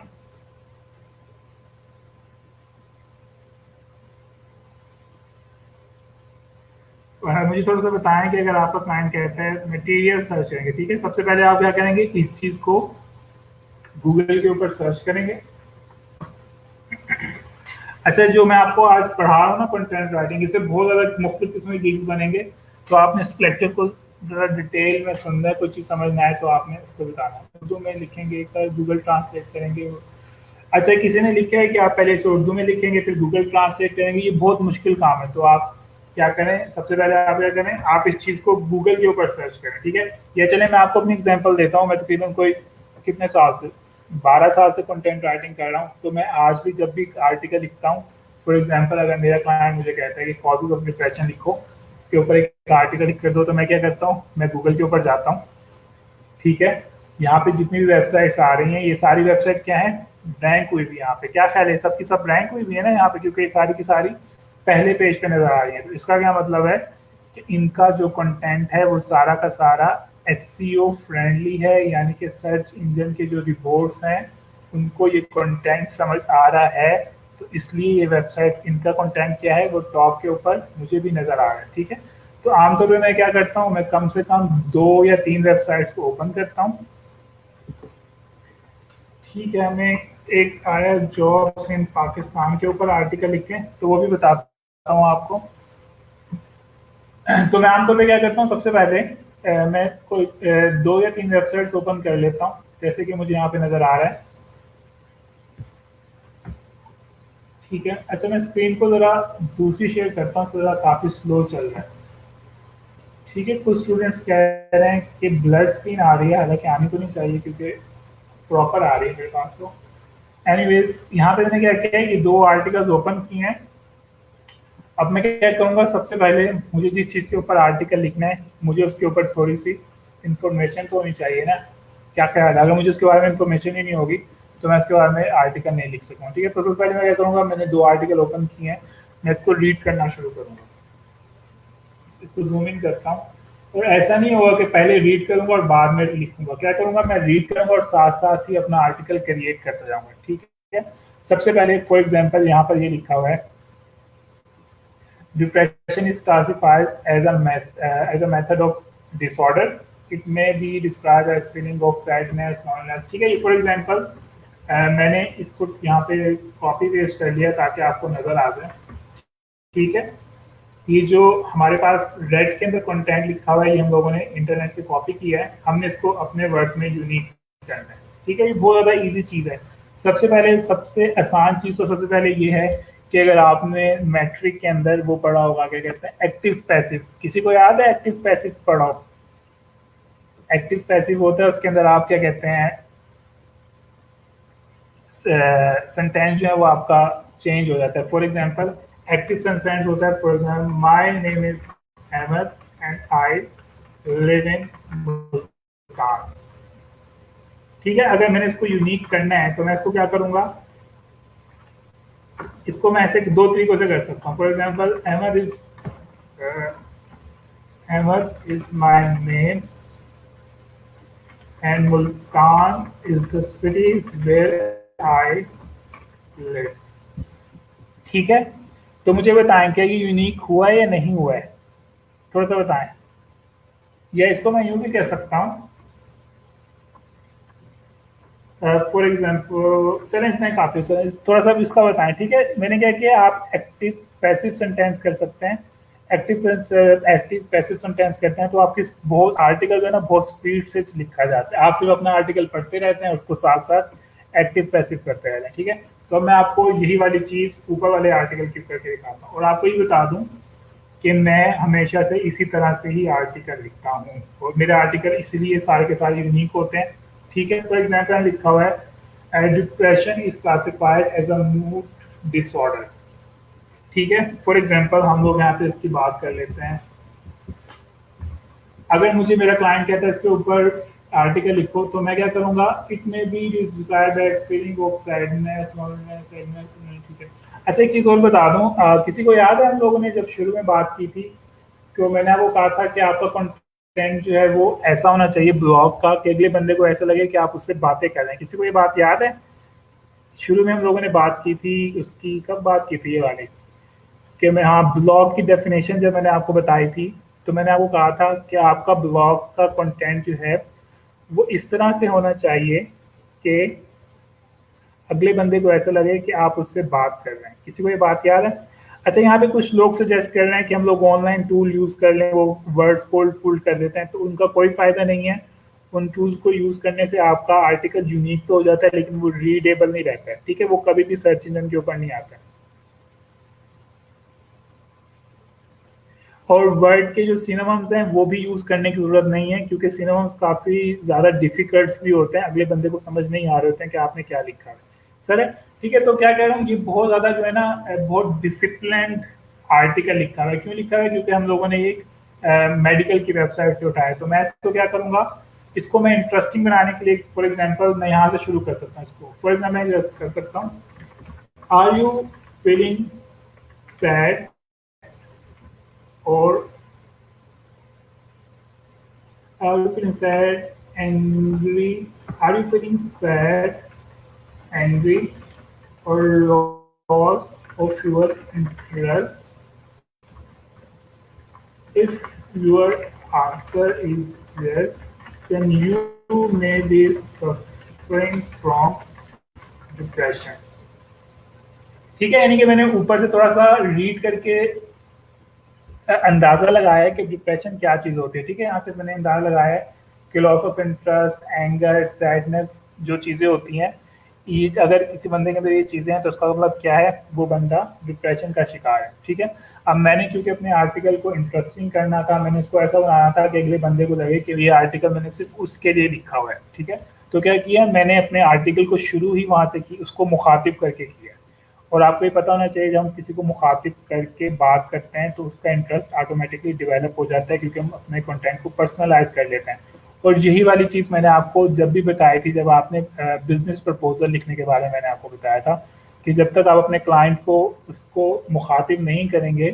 A: मुझे थोड़ा-सा बताएँ कि अगर आपका क्लाइंट कहता है मटीरियल सर्च करेंगे, ठीक है? सबसे पहले आप क्या करेंगे कि इस चीज़ को गूगल के ऊपर सर्च करेंगे। अच्छा, जो मैं आपको आज पढ़ा रहा हूँ ना कंटेंट राइटिंग, इससे बहुत ज़्यादा मुख्तलिफ किस्म के गिग्स बनेंगे। तो आपने इस लेक्चर को ज़रा डिटेल में सुनना है, कोई चीज़ समझ ना आए तो आपने उसको बताना है। उर्दू में लिखेंगे, एक गूगल ट्रांसलेट करेंगे। अच्छा, किसी ने लिखा है कि आप पहले इसे उर्दू में लिखेंगे, फिर गूगल ट्रांसलेट करेंगे, ये बहुत मुश्किल काम है। तो आप क्या करें, सबसे पहले आप क्या करें, आप इस चीज़ को गूगल के ऊपर सर्च करें, ठीक है? या चलें मैं आपको अपनी एग्जांपल देता हूँ। मैं तकरीबन कोई कितने साल से 12 साल से कंटेंट राइटिंग कर रहा हूँ। तो मैं आज भी जब भी आर्टिकल लिखता हूँ, फॉर एग्जांपल अगर मेरा क्लाइंट मुझे कहता है कि कॉजेज ऑफ डिप्रेशन लिखो, उसके ऊपर एक आर्टिकल लिख कर दो, तो मैं क्या करता हूँ, मैं गूगल के ऊपर जाता हूँ, ठीक है? यहाँ पे जितनी भी वेबसाइट्स आ रही हैं, ये सारी वेबसाइट क्या है, रैंक हुई हुई है। यहाँ पे क्या ख्याल है, सबकी सब रैंक हुई हुई है ना यहाँ पे, क्योंकि ये सारी की सारी पहले पेज पे नजर आ रही है। तो इसका क्या मतलब है कि इनका जो कंटेंट है वो सारा का सारा एसईओ फ्रेंडली है, यानी कि सर्च इंजन के जो रिपोर्ट्स हैं उनको ये कंटेंट समझ आ रहा है। तो इसलिए ये वेबसाइट, इनका कंटेंट क्या है वो टॉप के ऊपर मुझे भी नजर आ रहा है, ठीक है? तो आमतौर पे मैं क्या करता हूँ, मैं कम से कम 2 या 3 वेबसाइट्स को ओपन करता हूँ, ठीक है? हमें एक आया जॉब्स इन पाकिस्तान के ऊपर आर्टिकल लिखें, तो वो भी बताता हूँ आपको। तो मैं आमतौर पे क्या करता हूँ, सबसे पहले मैं कोई 2 या 3 वेबसाइट्स ओपन कर लेता हूँ, जैसे कि मुझे यहाँ पे नज़र आ रहा है, ठीक है? अच्छा, मैं स्क्रीन को ज़रा दूसरी शेयर करता हूँ, ज़रा काफ़ी स्लो चल रहा है, ठीक है? कुछ स्टूडेंट्स कह रहे हैं कि ब्लर स्क्रीन आ रही है, हालांकि आनी तो नहीं चाहिए क्योंकि प्रॉपर आ रही है मेरे पास। तो एनीवेज, यहाँ पे मैंने क्या किया है कि 2 आर्टिकल्स ओपन किए हैं। अब मैं क्या करूँगा, सबसे पहले मुझे जिस चीज़ के ऊपर आर्टिकल लिखना है, मुझे उसके ऊपर थोड़ी सी इन्फॉर्मेशन तो होनी चाहिए ना। क्या ख्याल है, अगर मुझे उसके बारे में इन्फॉर्मेशन ही नहीं होगी तो मैं उसके बारे में आर्टिकल नहीं लिख सकूँगा, ठीक है? तो सबसे पहले मैं क्या करूँगा, मैंने 2 आर्टिकल ओपन किए हैं, मैं इसको रीड करना शुरू करूँगा। इसको जूम इन करता हूँ, और ऐसा नहीं होगा कि पहले रीड करूँगा और बाद में लिखूँगा। क्या करूँगा, मैं रीड करूँगा और साथ-साथ ही अपना आर्टिकल क्रिएट करता जाऊँगा, ठीक है? सबसे पहले फॉर एग्ज़ाम्पल यहाँ पर ये लिखा हुआ है, depression is classified as a method of disorder. It may be described as feeling of sadness, loneliness, ठीक है? ये फॉर एग्ज़ाम्पल मैंने इसको यहाँ पे कॉपी पेस्ट कर लिया ताकि आपको नज़र आ जाए, ठीक है? ये जो हमारे पास रेड के अंदर कंटेंट लिखा हुआ है, ये हम लोगों ने इंटरनेट से कॉपी किया है, हमने इसको अपने वर्ड्स में यूनिक करना है, ठीक है? ये बहुत ज़्यादा ईजी चीज़ है। सबसे पहले सबसे आसान चीज़ तो सबसे पहले ये है कि अगर आपने मैट्रिक के अंदर वो पढ़ा होगा, क्या कहते हैं, एक्टिव पैसिव। किसी को याद है एक्टिव पैसिव पढ़ा हो? एक्टिव पैसिव होता है, उसके अंदर आप क्या कहते हैं, सेंटेंस जो है वो आपका चेंज हो जाता है। फॉर एग्जांपल एक्टिव सेंटेंस होता है, for example my name is Ahmad and I live in Multan, ठीक है? अगर मैंने इसको यूनिक करना है तो मैं इसको क्या करूंगा, इसको मैं ऐसे 2 तरीकों से कर सकता हूँ। For example Ahmad is my name and Multan is the city where I live, ठीक है? तो मुझे बताएं क्या ये यूनिक हुआ है या नहीं हुआ है, थोड़ा सा बताएं। या इसको मैं यूं भी कह सकता हूँ, फॉर एग्जाम्पल चलें इतना ही काफ़ी, थोड़ा सा इसका बताएं, ठीक है। मैंने क्या किया, आप एक्टिव पैसिव सेंटेंस कर सकते हैं। एक्टिव पैसिव सेंटेंस करते हैं तो आपकी बहुत आर्टिकल जो है ना बहुत स्पीड से लिखा जाता है, आप सिर्फ अपना आर्टिकल पढ़ते रहते हैं, उसको साथ साथ एक्टिव पैसिव करते रहते हैं, ठीक है। तो मैं आपको यही वाली चीज़ ऊपर वाले आर्टिकल की करके दिखाता हूँ, और आपको ये बता दूँ कि मैं हमेशा से इसी तरह से ही आर्टिकल लिखता हूँ, और मेरे आर्टिकल इसलिए सारे के सारे यूनिक होते हैं, ठीक है। फॉर एग्जाम्पल लिखा हुआ है depression is classified as a mood disorder, ठीक है। फॉर एग्जाम्पल हम लोग यहाँ पे इसकी बात कर लेते हैं। अगर मुझे मेरा क्लाइंट कहता है इसके ऊपर आर्टिकल लिखो, तो मैं क्या करूँगा, it may be describe that feeling of sadness, sadness, ठीक है। अच्छा एक चीज़ और बता दूँ, किसी को याद है हम लोगों ने जब शुरू में बात की थी, तो मैंने आपको कहा था कि आपका कंटेंट जो है वो ऐसा होना चाहिए ब्लॉग का कि अगले बंदे को ऐसा लगे कि आप उससे बातें कर रहे हैं। किसी को ये बात याद है? शुरू में हम लोगों ने बात की थी, उसकी कब बात की थी ये वाली, कि मैं, हाँ, ब्लॉग की डेफिनेशन जब मैंने आपको बताई थी, तो मैंने आपको कहा था कि आपका ब्लॉग का कंटेंट जो है वो इस तरह से होना चाहिए कि अगले बंदे को ऐसा लगे कि आप उससे बात कर रहे हैं। किसी को ये बात याद है? अच्छा यहाँ पे कुछ लोग सजेस्ट कर रहे हैं कि हम लोग ऑनलाइन टूल यूज़ कर लें, वो वर्ड्स कोल्ड पुल कर देते हैं, तो उनका कोई फ़ायदा नहीं है। उन टूल्स को यूज़ करने से आपका आर्टिकल यूनिक तो हो जाता है, लेकिन वो रीडेबल नहीं रहता है, ठीक है। वो कभी भी सर्च इंजन के ऊपर नहीं आता है। और वर्ड के जो सिनोनिम्स हैं वो भी यूज़ करने की ज़रूरत नहीं है, क्योंकि सिनोनिम्स काफ़ी ज़्यादा डिफ़िकल्ट भी होते हैं, अगले बंदे को समझ नहीं आ रहे होते हैं कि आपने क्या लिखा है। सर, ठीक है, तो क्या कह रहा हूँ, ये बहुत ज़्यादा जो है ना बहुत डिसिप्लिन्ड आर्टिकल लिखा हुआ है। क्यों लिखा है? क्योंकि हम लोगों ने एक मेडिकल की वेबसाइट से उठाया है। तो मैं इसको क्या करूँगा, इसको मैं इंटरेस्टिंग बनाने के लिए फॉर एग्जाम्पल मैं यहाँ से शुरू कर सकता हूँ इसको। फॉर एग्जाम्पल मैं कर सकता हूँ, आर यू फीलिंग सैड और are you feeling sad, angry? Are you feeling sad, angry, or loss of your interest? If your answer is yes, then you may be suffering from depression. ठीक है, यानी कि मैंने ऊपर से थोड़ा सा रीड करके अंदाजा लगाया है कि डिप्रेशन क्या चीज़ होती है, ठीक है। यहाँ से मैंने अंदाजा लगाया है कि loss of interest, anger, sadness जो चीज़ें होती हैं, ये अगर किसी बंदे के अंदर ये चीज़ें हैं तो उसका मतलब क्या है, वो बंदा डिप्रेशन का शिकार है, ठीक है। अब मैंने क्योंकि अपने आर्टिकल को इंटरेस्टिंग करना था, मैंने इसको ऐसा बनाया था कि अगले बंदे को लगे कि ये आर्टिकल मैंने सिर्फ उसके लिए लिखा हुआ है, ठीक है। तो क्या किया मैंने, अपने आर्टिकल को शुरू ही वहाँ से की, उसको मुखातिब करके किया। और आपको ये पता होना चाहिए, जब हम किसी को मुखातिब करके बात करते हैं तो उसका इंटरेस्ट ऑटोमेटिकली डेवलप हो जाता है, क्योंकि हम अपने कंटेंट को पर्सनलाइज कर लेते हैं। और यही वाली चीज़ मैंने आपको जब भी बताई थी, जब आपने बिजनेस प्रपोजल लिखने के बारे में मैंने आपको बताया था कि जब तक आप अपने क्लाइंट को उसको मुखातिब नहीं करेंगे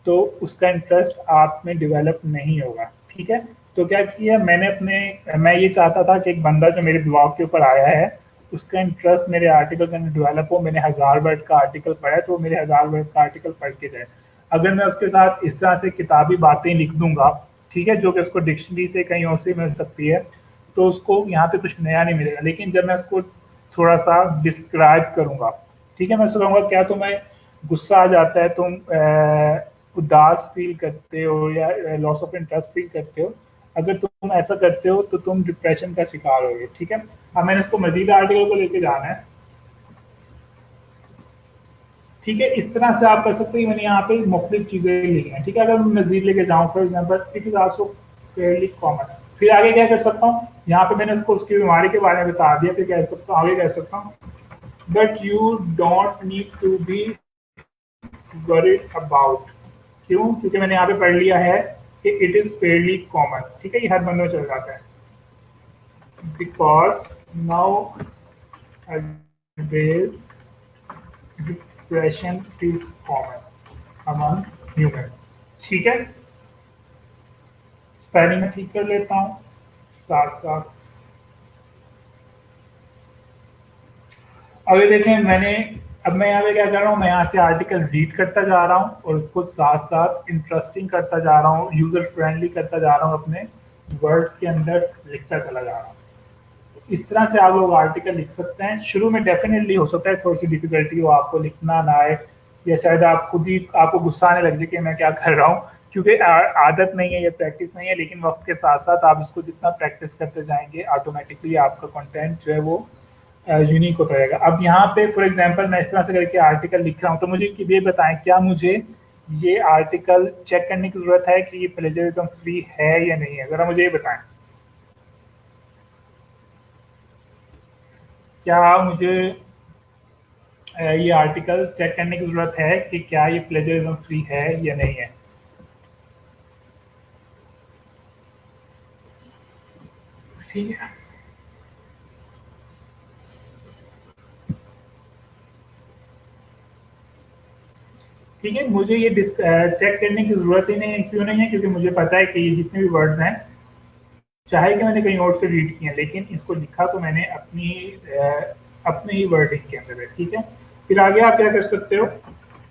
A: तो उसका इंटरेस्ट आप में डेवलप नहीं होगा, ठीक है। तो क्या किया मैंने, अपने मैं ये चाहता था कि एक बंदा जो मेरे ब्लॉग के ऊपर आया है उसका इंटरेस्ट मेरे आर्टिकल के अंदर डेवलप हो। मैंने 1000 वर्ड का आर्टिकल पढ़ा है तो वो मेरे 1000 वर्ड का आर्टिकल पढ़ के जाए। अगर मैं उसके साथ इस तरह से किताबी बातें लिख दूंगा, ठीक है, जो कि उसको डिक्शनरी से कहीं और से मिल सकती है, तो उसको यहाँ पे कुछ नया नहीं मिलेगा। लेकिन जब मैं उसको थोड़ा सा डिस्क्राइब करूंगा, ठीक है, मैं उसको कहूँगा क्या तुम्हें गुस्सा आ जाता है, तुम उदास फील करते हो या लॉस ऑफ इंटरेस्ट फील करते हो, अगर तुम ऐसा करते हो तो तुम डिप्रेशन का शिकार होगे, ठीक है। अब मैंने इसको मजीद आर्टिकल को लेके जाना है, ठीक है। इस तरह से आप कर सकते हैं। मैंने यहाँ पे मुख्तलिफ चीज़ें लिखी हैं, ठीक है। अगर मैं मजीद लेके जाऊँ, for example it is also Fairlie common. फिर आगे क्या कर सकता हूँ, यहाँ पे मैंने उसको उसकी बीमारी के बारे में बता दिया, फिर कह सकता हूँ, आगे कह सकता हूँ, but you don't need to be worried about. क्यों? क्योंकि मैंने यहाँ पे पढ़ लिया है कि इट इज़ फेयरली कॉमन, ठीक है, ये हर बंदे में चल जाता है। Because now days depression is common among humans, ठीक है। स्पेलिंग में ठीक कर लेता हूँ साथ साथ। अभी देखें मैंने, अब मैं यहाँ पे क्या कर रहा हूँ, मैं यहाँ से आर्टिकल रीड करता जा रहा हूँ और उसको साथ साथ इंटरेस्टिंग करता जा रहा हूँ, यूजर फ्रेंडली करता जा रहा हूँ, अपने वर्ड्स के अंदर लिखता चला जा रहा हूँ। इस तरह से आप लोग आर्टिकल लिख सकते हैं। शुरू में डेफिनेटली हो सकता है थोड़ी सी डिफिकल्टी हो, आपको लिखना ना आए, या शायद आप खुद ही आपको गुस्सा आने लग जाए कि मैं क्या कर रहा हूँ, क्योंकि आदत नहीं है या प्रैक्टिस नहीं है। लेकिन वक्त के साथ साथ आप इसको जितना प्रैक्टिस करते जाएंगे ऑटोमेटिकली आपका कंटेंट जो है वो यूनिक होता रहेगा। अब यहाँ पे फॉर एग्जांपल मैं इस तरह से करके आर्टिकल लिख रहा हूँ, तो मुझे ये बताएं क्या मुझे ये आर्टिकल चेक करने की जरूरत है कि ये प्लेजरिज्म फ्री है या नहीं है? जरा मुझे ये बताएं, क्या मुझे ये आर्टिकल चेक करने की जरूरत है कि क्या ये प्लेजरिज्म फ्री है या नहीं है? ठीक है, ठीक है, मुझे ये चेक करने की जरूरत ही नहीं है। क्यों नहीं है? क्योंकि मुझे पता है कि ये जितने भी वर्ड्स हैं, चाहे कि मैंने कहीं और से रीड किए हैं, लेकिन इसको लिखा तो मैंने अपने ही वर्डिंग के अंदर है। ठीक है, फिर आगे आप क्या कर सकते हो?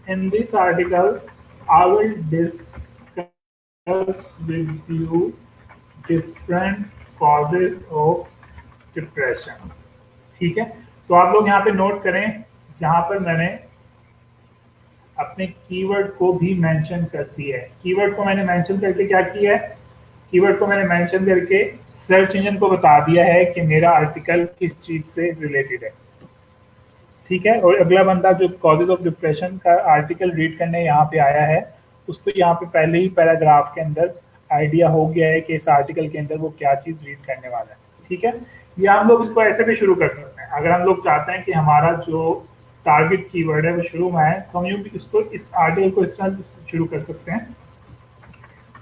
A: In this article I will discuss with you different causes of depression. ठीक है, तो आप लोग यहाँ पे नोट करें, यहाँ पर मैंने अपने कीवर्ड को भी मेंशन कर दिया है। कीवर्ड को मैंने मेंशन करके क्या किया है? कीवर्ड को मैंने मेंशन करके सर्च इंजन को बता दिया है कि मेरा आर्टिकल किस चीज से रिलेटेड है। ठीक है, और अगला बंदा जो कॉजेज ऑफ डिप्रेशन का आर्टिकल रीड करने यहाँ पे आया है, उसको यहाँ पे पहले ही पैराग्राफ के अंदर आइडिया हो गया है कि इस आर्टिकल के अंदर वो क्या चीज रीड करने वाला है। ठीक है, या हम लोग इसको ऐसे भी शुरू कर सकते हैं। अगर हम लोग चाहते हैं कि हमारा जो टारगेट कीवर्ड है वो शुरू में आए, तो हम यूँ भी इसको इस आर्टिकल को इस तरह से शुरू कर सकते हैं।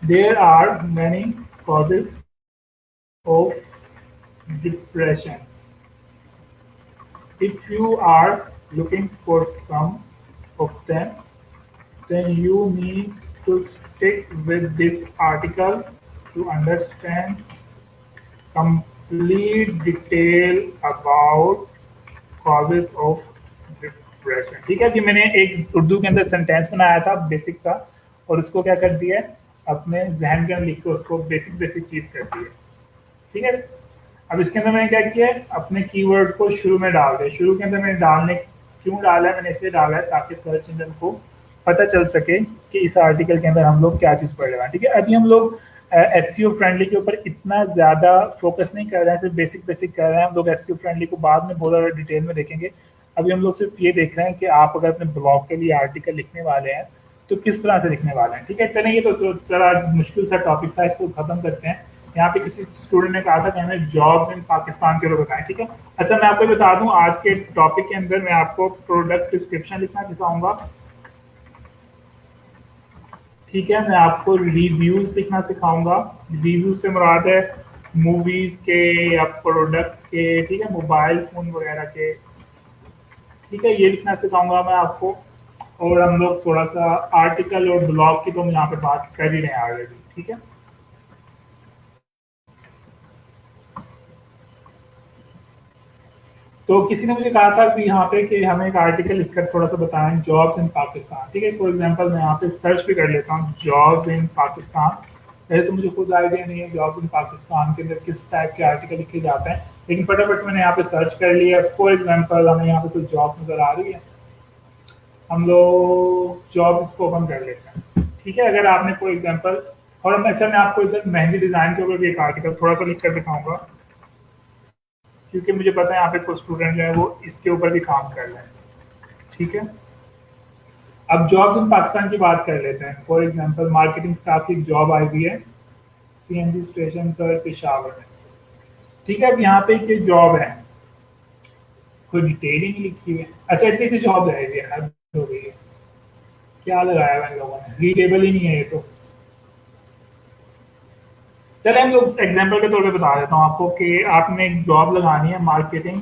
A: There are many causes of depression, if you are looking for some of them, then you need to stick with this article to understand complete detail about causes of depression। ठीक है जी, मैंने एक उर्दू के अंदर सेंटेंस बनाया था basic सा, और उसको क्या कर दिया है, अपने जहन के अंदर लिख के उसको बेसिक बेसिक चीज कर दी है। ठीक है, अब इसके अंदर मैंने क्या किया है, अपने कीवर्ड को शुरू में डाल दिया। शुरू के अंदर मैंने क्यों डाला है? मैंने इसलिए डाला है ताकि सर्च इंजन को पता चल सके कि इस आर्टिकल के अंदर हम लोग क्या चीज़ पढ़ रहे हैं। ठीक है, अभी हम लोग एसईओ फ्रेंडली के ऊपर इतना ज़्यादा फोकस नहीं कर रहे हैं, सिर्फ बेसिक बेसिक कर रहे हैं। हम लोग एसईओ फ्रेंडली को बाद में बहुत ज़्यादा डिटेल में देखेंगे। अभी हम लोग सिर्फ ये देख रहे हैं कि आप अगर अपने ब्लॉग के लिए आर्टिकल लिखने वाले हैं तो किस तरह से लिखने वाले हैं। ठीक है, चलें, ये तो थोड़ा मुश्किल सा टॉपिक था, इसको खत्म करते हैं। यहाँ पे किसी स्टूडेंट ने कहा था कि हमें जॉब्स इन पाकिस्तान के ऊपर बताएं। ठीक है, अच्छा मैं आपको बता दूं, आज के टॉपिक के अंदर मैं आपको प्रोडक्ट डिस्क्रिप्शन लिखना सिखाऊंगा। ठीक है, मैं आपको रिव्यूज लिखना सिखाऊंगा। रिव्यूज से मुराद है मूवीज के या प्रोडक्ट के, ठीक है, मोबाइल फोन वगैरह के। ठीक है, ये लिखना सिखाऊंगा मैं आपको। और हम लोग थोड़ा सा आर्टिकल और ब्लॉग की तो हम यहाँ पे बात कर ही रहे हैं ऑलरेडी। ठीक है, तो किसी ने मुझे कहा था कि यहाँ पे कि हमें एक आर्टिकल लिखकर थोड़ा सा बताएं जॉब्स इन पाकिस्तान। ठीक है, फॉर एग्जांपल मैं यहाँ पे सर्च भी कर लेता हूँ जॉब्स इन पाकिस्तान। पहले तो मुझे खुद आइडिया नहीं है जॉब्स इन पाकिस्तान के अंदर किस टाइप के आर्टिकल लिखे जाते हैं, लेकिन फटाफट मैंने यहाँ पे सर्च कर लिया। फॉर एग्जाम्पल हमें यहाँ पे कोई जॉब नजर आ रही है, हम लोग जॉब इसको ओपन कर लेते हैं। ठीक है, अगर आपने फॉर एग्जाम्पल, और अच्छा मैं आपको इधर मेहंदी डिजाइन के ऊपर भी एक आर्टिकल थोड़ा सा लिख कर दिखाऊंगा, क्योंकि मुझे पता है यहाँ पे कुछ स्टूडेंट जो है वो इसके ऊपर भी काम कर रहे हैं। ठीक है, अब जॉब्स इन पाकिस्तान की बात कर लेते हैं। फॉर एग्जांपल मार्केटिंग स्टाफ की जॉब आई हुई है सीएनजी स्टेशन पर पेशावर में। ठीक है, अब यहाँ पे ये जॉब है, कोई डिटेल ही नहीं लिखी हुई है। अच्छा इतनी सी जॉब है, ये हद हो गई है, क्या लगाया हुआ इन लोगों ने, रीडेबल ही नहीं है ये तो। चले हम लोग एग्जाम्पल के तौर पे बता देता हूँ आपको कि आपने एक जॉब लगानी है, मार्केटिंग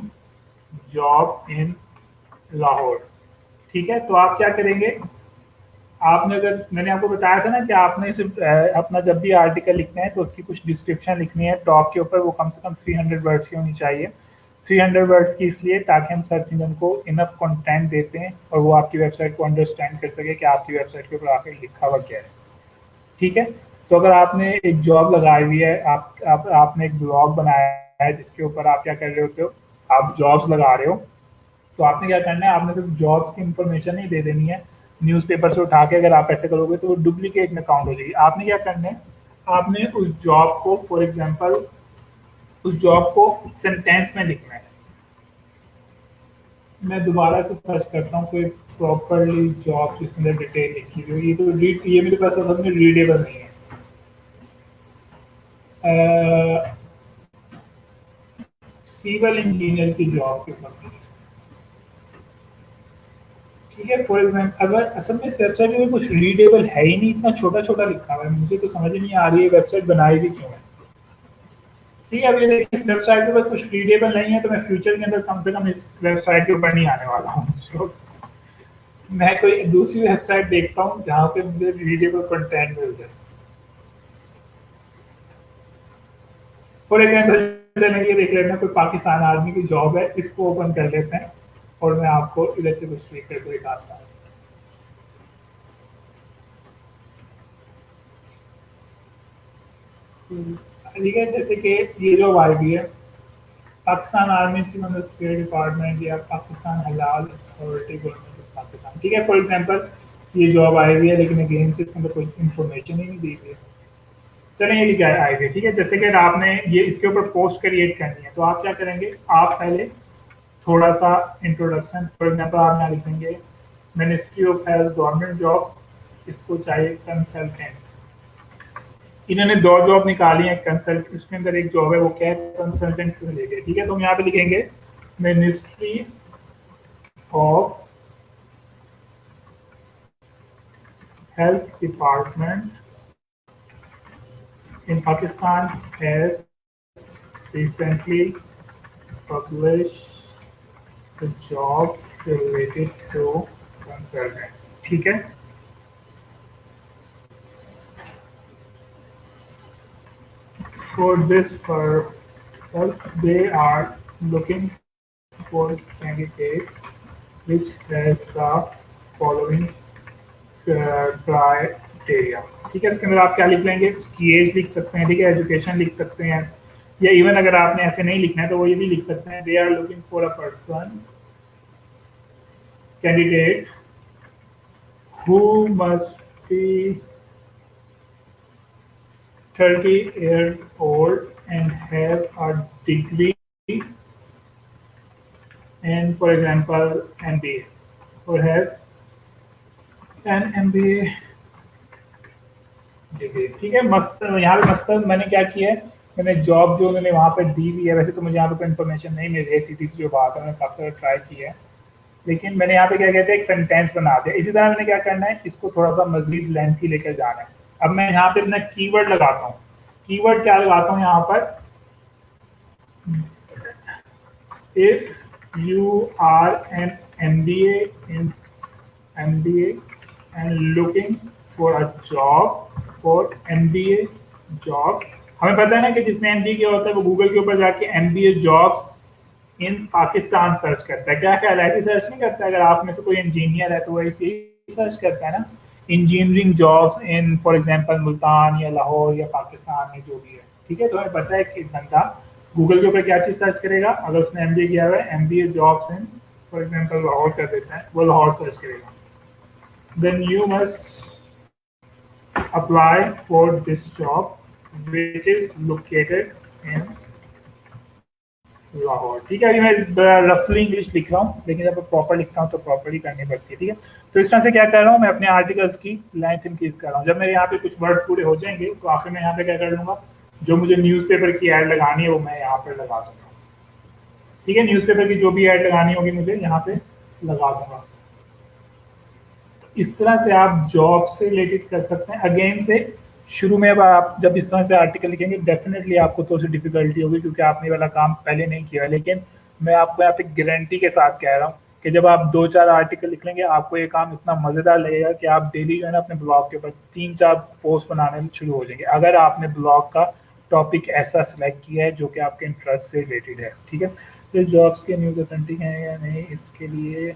A: जॉब इन लाहौर। ठीक है, तो आप क्या करेंगे, आपने अगर, मैंने आपको बताया था ना कि आपने सिर्फ अपना जब भी आर्टिकल लिखना है तो उसकी कुछ डिस्क्रिप्शन लिखनी है टॉप के ऊपर, वो कम से कम 300 वर्ड्स की होनी चाहिए। 300 वर्ड्स की इसलिए ताकि हम सर्च इंजन को इनफ कंटेंट देते हैं और वो आपकी वेबसाइट को अंडरस्टैंड कर सके कि आपकी वेबसाइट के ऊपर आकर लिखा हुआ क्या है। ठीक है, तो अगर आपने एक जॉब लगाई हुई है, आपने एक ब्लॉग बनाया है जिसके ऊपर आप क्या कर रहे होते हो, आप जॉब्स लगा रहे हो, तो आपने क्या करना है, आपने सिर्फ जॉब्स की इंफॉर्मेशन नहीं दे देनी है। न्यूज़पेपर से उठा के अगर आप ऐसे करोगे तो वो डुप्लीकेट में काउंट हो जाएगी। आपने क्या करना है, आपने उस जॉब को फॉर एग्जांपल उस जॉब को सेंटेंस में लिखना है। मैं दोबारा से सर्च करता हूँ कोई प्रॉपरली जॉब जिसके अंदर डिटेल लिखी हुई है। ये तो ये मेरे पास असल में रीडेबल नहीं है। सिविल इंजीनियर की जॉब के ऊपर, ठीक है। फॉर एग्जाम्पल अगर असल में इस वेबसाइट में कुछ रीडेबल है ही नहीं, इतना छोटा छोटा लिखा हुआ है, मुझे तो समझ नहीं आ रही है वेबसाइट बनाई भी क्यों है। ठीक है, अब ये देखिए इस वेबसाइट के ऊपर कुछ रीडेबल नहीं है, तो मैं फ्यूचर के अंदर कम से कम इस वेबसाइट के ऊपर नहीं आने वाला हूँ। So, मैं कोई दूसरी वेबसाइट देखता हूँ जहाँ पे मुझे रीडेबल कंटेंट मिल जाए। फॉर एग्जाम्पल चलिए ये देख लेते हैं, कोई पाकिस्तान आर्मी की जॉब है, इसको ओपन कर लेते हैं और मैं आपको इधर से कुछ क्लिक करके दिखाता हूँ। ठीक है, जैसे कि ये जो आई भी है, पाकिस्तान आर्मी स्पेयर डिपार्टमेंट या पाकिस्तान हलाल अथॉरिटी गवर्नमेंट ऑफ पाकिस्तान, ठीक है। फॉर एग्जांपल ये जॉब आई हुई है, लेकिन अगेन से इसके अंदर कोई इन्फॉर्मेशन ही नहीं दी गई है। चलें ये क्या आई हुई है, ठीक है। जैसे कि आपने ये इसके ऊपर पोस्ट क्रिएट करनी है, तो आप क्या करेंगे, आप पहले थोड़ा सा इंट्रोडक्शन, फॉर एग्जांपल आप यहाँ लिखेंगे ministry of health government job, इसको चाहिए कंसल्टेंट। इन्होंने दो जॉब निकाली है, कंसल्ट इसके अंदर एक जॉब है वो क्या है, कंसल्टेंट से रिलेटेड, ठीक है। तो हम यहाँ पे लिखेंगे ministry of health department in Pakistan has recently published the jobs related to consultant, ठीक है। For this purpose they are looking for candidate which has the following criteria, ठीक है। इसके अंदर आप क्या लिख लेंगे, उसकी एज लिख सकते हैं, ठीक है, एजुकेशन लिख सकते हैं, या इवन अगर आपने ऐसे नहीं लिखना है तो वो ये भी लिख सकते हैं, they are looking for a person candidate who must be 30 years old and have a degree in, for example, MBA or have an MBA degree, ठीक है। मस्त, यहाँ पे मस्त मैंने क्या किया है, मैंने जॉब जो उन्होंने वहाँ पे दी हुई है, वैसे तो मुझे यहाँ पे कोई इन्फॉर्मेशन नहीं मिल रही है, सीधी सी जो बात है, मैंने काफ़ी सारा ट्राई किया है, लेकिन मैंने यहाँ पे क्या कहते हैं एक सेंटेंस बना दिया। इसी तरह मैंने क्या करना है, इसको थोड़ा सा मजीद लेंथी लेकर जाना है। अब मैं यहाँ पे अपना कीवर्ड लगाता हूँ। कीवर्ड क्या लगाता हूँ यहाँ पर, if you are an MBA and looking for a job for MBA job, हमें पता है ना कि जिसने MBA किया होता है वो गूगल के ऊपर जाके MBA jobs in Pakistan search करता है। क्या ख्याल है, ऐसे सर्च नहीं करता? अगर आप में से कोई इंजीनियर है तो वो ऐसे ही सर्च करता है ना, engineering jobs in for example Multan या लाहौर या पाकिस्तान में जो भी है, ठीक है। तो हमें पता है कि बंदा गूगल के ऊपर क्या चीज़ सर्च करेगा, अगर उसने MBA किया हुआ है MBA jobs in for example Lahore कर देता है, वो लाहौर सर्च करेगा। then you must apply for this job which is located in Lahore, ठीक है। अभी मैं रफली इंग्लिश लिख रहा हूँ, लेकिन जब मैं प्रॉपर लिखता हूँ तो प्रॉपरली करनी पड़ती है, ठीक है। तो इस तरह से क्या कर रहा हूँ, मैं अपने आर्टिकल्स की लेंथ इंक्रीज कर रहा हूँ। जब मेरे यहाँ पे कुछ वर्ड्स पूरे हो जाएंगे तो आखिर में यहाँ पे क्या कर लूँगा, जो मुझे न्यूज़पेपर की ऐड लगानी है वो मैं यहाँ पर लगा दूँगा, ठीक है। न्यूज़पेपर की जो भी ऐड लगानी होगी मुझे यहाँ पे लगा दूँगा। इस तरह से आप जॉब से रिलेटेड कर सकते हैं। अगेन से शुरू में अब आप जब इस तरह से आर्टिकल लिखेंगे डेफिनेटली आपको थोड़ी सी डिफिकल्टी होगी, क्योंकि आपने वाला काम पहले नहीं किया है। लेकिन मैं आपको यहाँ पे गारंटी के साथ कह रहा हूँ कि जब आप 2-4 आर्टिकल लिख लेंगे आपको ये काम इतना मज़ेदार लगेगा कि आप डेली जो है ना अपने ब्लॉग के ऊपर 3-4 पोस्ट बनाने शुरू हो जाएंगे, अगर आपने ब्लॉग का टॉपिक ऐसा सेलेक्ट किया है जो कि आपके इंटरेस्ट से रिलेटेड है, ठीक है। तो जॉब्स के न्यूज़ ऑथेंटिक हैं या नहीं, इसके लिए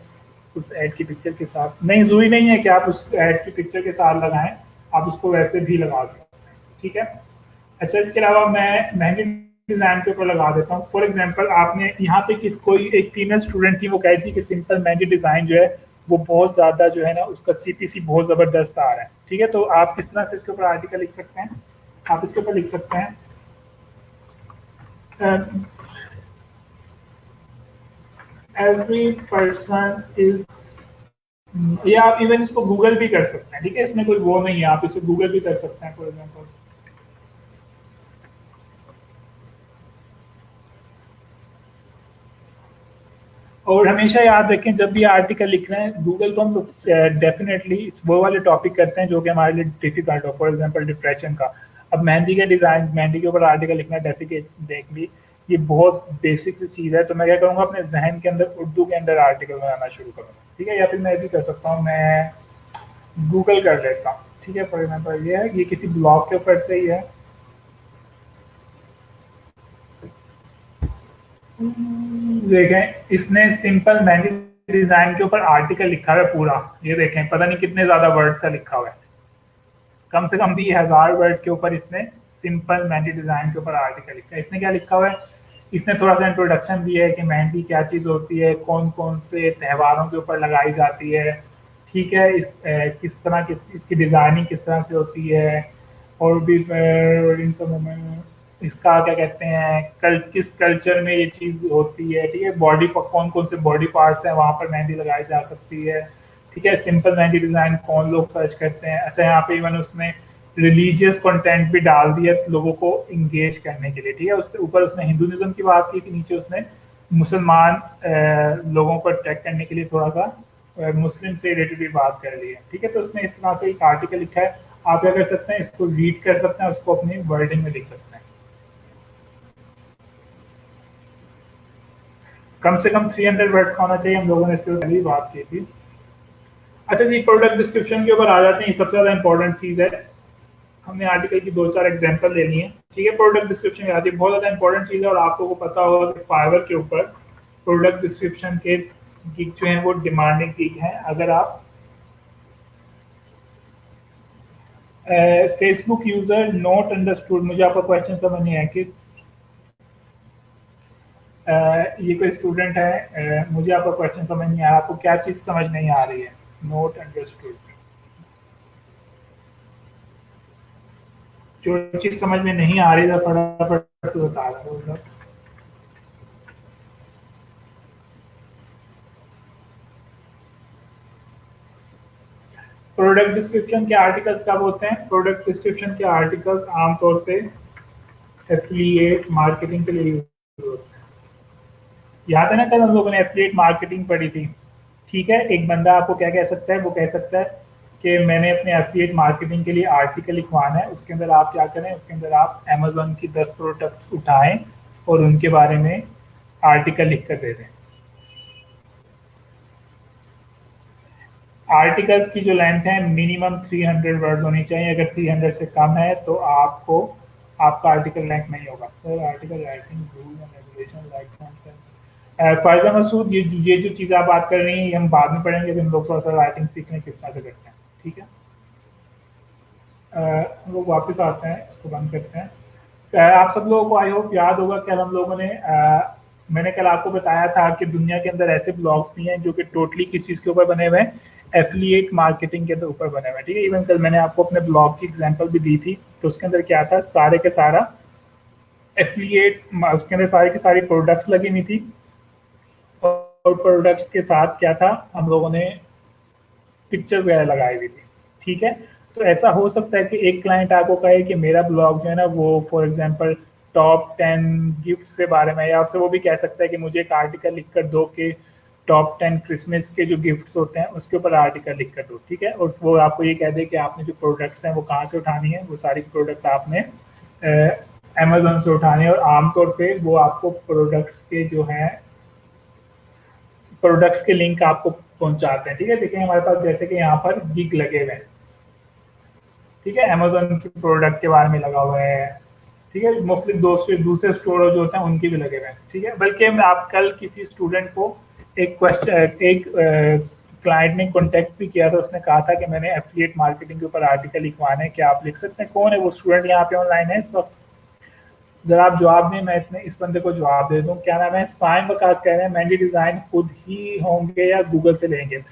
A: उस ऐड की पिक्चर के साथ नहीं, ज़रूरी नहीं है कि आप उस ऐड की पिक्चर के साथ लगाएं, आप उसको वैसे भी लगा सकते हैं, ठीक है। अच्छा, इसके अलावा मैं महंगी डिज़ाइन के ऊपर लगा देता हूँ। फॉर एग्जांपल आपने यहाँ पे किस कोई एक फीमेल स्टूडेंट थी, वो कह रही थी कि सिंपल मेहंदी डिज़ाइन जो है वो बहुत ज़्यादा जो है ना उसका सीपीसी बहुत ज़बरदस्त आ रहा है। ठीक है, तो आप किस तरह से इसके ऊपर आर्टिकल लिख सकते हैं, आप इसके ऊपर लिख सकते हैं एवरी पर्सन इज, या आप इवन इसको गूगल भी कर सकते हैं। ठीक है, इसमें कोई वो नहीं है, आप इसे गूगल भी कर सकते हैं फॉर एग्जांपल। और हमेशा याद रखें जब भी आर्टिकल लिख रहे हैं गूगल को हम लोग डेफिनेटली वो वाले टॉपिक करते हैं जो कि हमारे लिए डिफिकल्ट हो, फॉर एग्जांपल डिप्रेशन का। अब मेहंदी के डिज़ाइन, मेहंदी के ऊपर आर्टिकल लिखना डेफिनेटली ये बहुत बेसिक सी चीज़ है, तो मैं क्या करूँगा अपने जहन के अंदर उर्दू के अंदर आर्टिकल बनाना शुरू करूँगा। ठीक है, या फिर मैं भी कर सकता हूँ, मैं गूगल कर लेता हूँ। ठीक है, फॉर एग्जाम्पल ये है, ये किसी ब्लॉग के ऊपर से ही है। देखें इसने सिंपल मेहंदी डिजाइन के ऊपर आर्टिकल लिखा है पूरा, ये देखें पता नहीं कितने ज्यादा वर्ड्स का लिखा हुआ है, कम से कम भी 1000 वर्ड के ऊपर इसने सिंपल मेहंदी डिजाइन के ऊपर आर्टिकल लिखा है। इसने क्या लिखा हुआ है, इसने थोड़ा सा इंट्रोडक्शन दिया है कि मेहंदी क्या चीज़ होती है, कौन कौन से त्योहारों के ऊपर लगाई जाती है। ठीक है, किस तरह इसकी डिज़ाइनिंग किस तरह से होती है, और भी इन सब में इसका क्या कहते हैं किस कल्चर में ये चीज़ होती है। ठीक है, बॉडी कौन कौन से बॉडी पार्ट्स हैं वहाँ पर मेहंदी लगाई जा सकती है। ठीक है, सिंपल मेहंदी डिज़ाइन कौन लोग सर्च करते हैं। अच्छा, यहाँ पे इवन उसने रिलीजियस कंटेंट भी डाल दिया लोगों को इंगेज करने के लिए। ठीक है, उसके ऊपर उसने हिंदुइज्म की बात की थी, नीचे उसने मुसलमान लोगों को अट्रैक्ट करने के लिए थोड़ा सा मुस्लिम से रिलेटेड भी बात कर ली है। ठीक है, तो उसने इस तरह से एक आर्टिकल लिखा है, आप क्या कर सकते हैं इसको रीड कर सकते हैं, उसको अपनी वर्डिंग में लिख सकते हैं। कम से कम 300 वर्ड्स का होना चाहिए, हम लोगों ने इसके ऊपर पहले ही बात की थी। अच्छा जी, प्रोडक्ट डिस्क्रिप्शन के ऊपर आ जाते हैं, ये सबसे ज़्यादा इंपॉर्टेंट चीज़ है। हमने आर्टिकल की 2-4 एग्जांपल ले लिए हैं। ठीक है, प्रोडक्ट डिस्क्रिप्शन आती है, बहुत ज़्यादा इंपॉर्टेंट चीज़ है, और आप लोगों को पता होगा कि फाइवर के ऊपर प्रोडक्ट डिस्क्रिप्शन के गिग जो हैं वो डिमांडिंग गिग हैं। अगर आप फेसबुक यूज़र नॉट अंडरस्टूड, मुझे आपका क्वेश्चन समझ नहीं आया कि ये कोई स्टूडेंट है, मुझे आपका क्वेश्चन समझ नहीं आया, आपको क्या चीज़ समझ नहीं आ रही है, नॉट अंडरस्टूड। जो चीज़ समझ में नहीं आ रही है फटाफट से बता दो। प्रोडक्ट डिस्क्रिप्शन के आर्टिकल्स कब होते हैं, प्रोडक्ट डिस्क्रिप्शन के आर्टिकल्स आमतौर पे एफिलिएट मार्केटिंग के लिए यूज होते हैं। याद है ना कल हम लोगों ने एफिलिएट मार्केटिंग पढ़ी थी। ठीक है, एक बंदा आपको क्या कह सकता है, वो कह सकता है कि मैंने अपने एफिलिएट मार्केटिंग के लिए आर्टिकल लिखवाना है, उसके अंदर आप क्या करें, उसके अंदर आप अमेजोन की 10 प्रोडक्ट उठाएं और उनके बारे में आर्टिकल लिख कर दे दें। आर्टिकल की जो लेंथ है मिनिमम 300 वर्ड्स होनी चाहिए, अगर 300 से कम है तो आपको आपका आर्टिकल रैंक नहीं होगा। Sir article writing rule and regulation like Faiza Masood, ये जो चीज़ आप बात कर रही हैं ये हम बाद में पढ़ेंगे, हम लोग थोड़ा सा राइटिंग सीखने किस तरह से करते हैं। ठीक है, हम लोग वापस आते हैं, इसको बंद करते हैं। आप सब लोगों को आई होप याद होगा कल हम लोगों ने मैंने कल आपको बताया था कि दुनिया के अंदर ऐसे ब्लॉग्स नहीं हैं जो कि टोटली किस चीज़ के ऊपर बने हुए हैं, एफिलिएट मार्केटिंग के ऊपर बने हुए हैं। ठीक है, इवन कल मैंने आपको अपने ब्लॉग की एग्जांपल भी दी थी, तो उसके अंदर क्या था, सारे के सारा एफिलिएट, उसके अंदर सारी की सारी प्रोडक्ट्स लगी हुई थी, और प्रोडक्ट्स के साथ क्या था, हम लोगों ने पिक्चर्स वगैरह लगाई हुई थी। ठीक है, तो ऐसा हो सकता है कि एक क्लाइंट आपको कहे कि मेरा ब्लॉग जो है ना वो फॉर एग्जांपल टॉप 10 गिफ्ट से बारे में, या आपसे वो भी कह सकता है कि मुझे एक आर्टिकल लिख कर दो कि टॉप 10 क्रिसमस के जो गिफ्ट्स होते हैं उसके ऊपर आर्टिकल लिख कर दो। ठीक है, और वो आपको ये कह दे कि आपने जो प्रोडक्ट्स हैं वो कहाँ से उठानी है, वो सारी प्रोडक्ट आपने अमेजोन से उठानी है, और आमतौर पर वो आपको प्रोडक्ट्स के जो हैं प्रोडक्ट्स के लिंक आपको पहुंचाते हैं। ठीक है, देखिए हमारे पास जैसे कि यहाँ पर गिग लगे हुए हैं। ठीक है, अमेजोन के प्रोडक्ट के बारे में लगा हुआ है। ठीक है, मुख्तलिफ दूसरे स्टोर जो होते हैं उनके भी लगे हुए हैं। ठीक है, बल्कि आप कल किसी स्टूडेंट को एक क्वेश्चन, एक क्लाइंट ने कॉन्टेक्ट भी किया था, उसने कहा था कि मैंने एफिलिएट मार्केटिंग के ऊपर आर्टिकल लिखवाना है, क्या आप लिख सकते हैं, कौन है वो स्टूडेंट यहाँ पे ऑनलाइन है इस वक्त? जरा आप जवाब दें, मैं इतने इस बंदे को जवाब दे दूं। क्या नाम है? साइम वकास कह रहे हैं मेहंदी डिजाइन खुद ही होंगे या गूगल से लेंगे?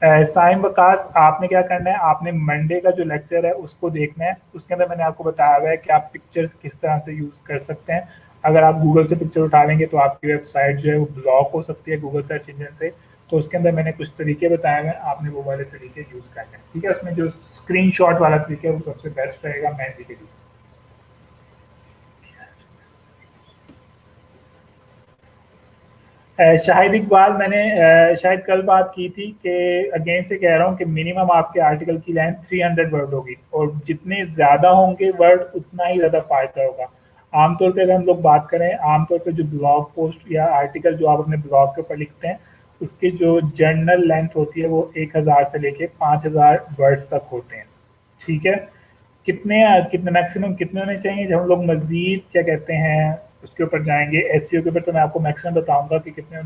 A: साइम वकास, आपने क्या करना है, आपने मंडे का जो लेक्चर है उसको देखना है। उसके अंदर मैंने आपको बताया हुआ है कि आप पिक्चर्स किस तरह से यूज कर सकते हैं। अगर आप गूगल से पिक्चर उठा लेंगे तो आपकी वेबसाइट जो है वो ब्लॉक हो सकती है गूगल सर्च इंजन से। तो उसके अंदर मैंने कुछ तरीके बताए हुए हैं, आपने वो वाले तरीके यूज करने हैं, ठीक है। उसमें जो स्क्रीनशॉट वाला तरीका है वो सबसे बेस्ट रहेगा मेहंदी के लिए। शाहिद इकबाल, मैंने शायद कल बात की थी कि अगेन से कह रहा हूँ कि मिनिमम आपके आर्टिकल की लेंथ 300 वर्ड होगी, और जितने ज़्यादा होंगे वर्ड उतना ही ज़्यादा फायदा होगा। आमतौर पे अगर हम लोग बात करें, आमतौर पे जो ब्लॉग पोस्ट या आर्टिकल जो आप अपने ब्लॉग के ऊपर लिखते हैं, उसकी जो जर्नल लेंथ होती है वो 1000 से लेके 5000 वर्ड्स तक होते हैं, ठीक है। कितने कितने मैक्सिमम कितने होने चाहिए? जब हम लोग मज़ीद क्या कहते हैं उसके ऊपर जाएँगे, एसईओ के ऊपर, तो मैं आपको मैक्सिमम बताऊँगा कि कितने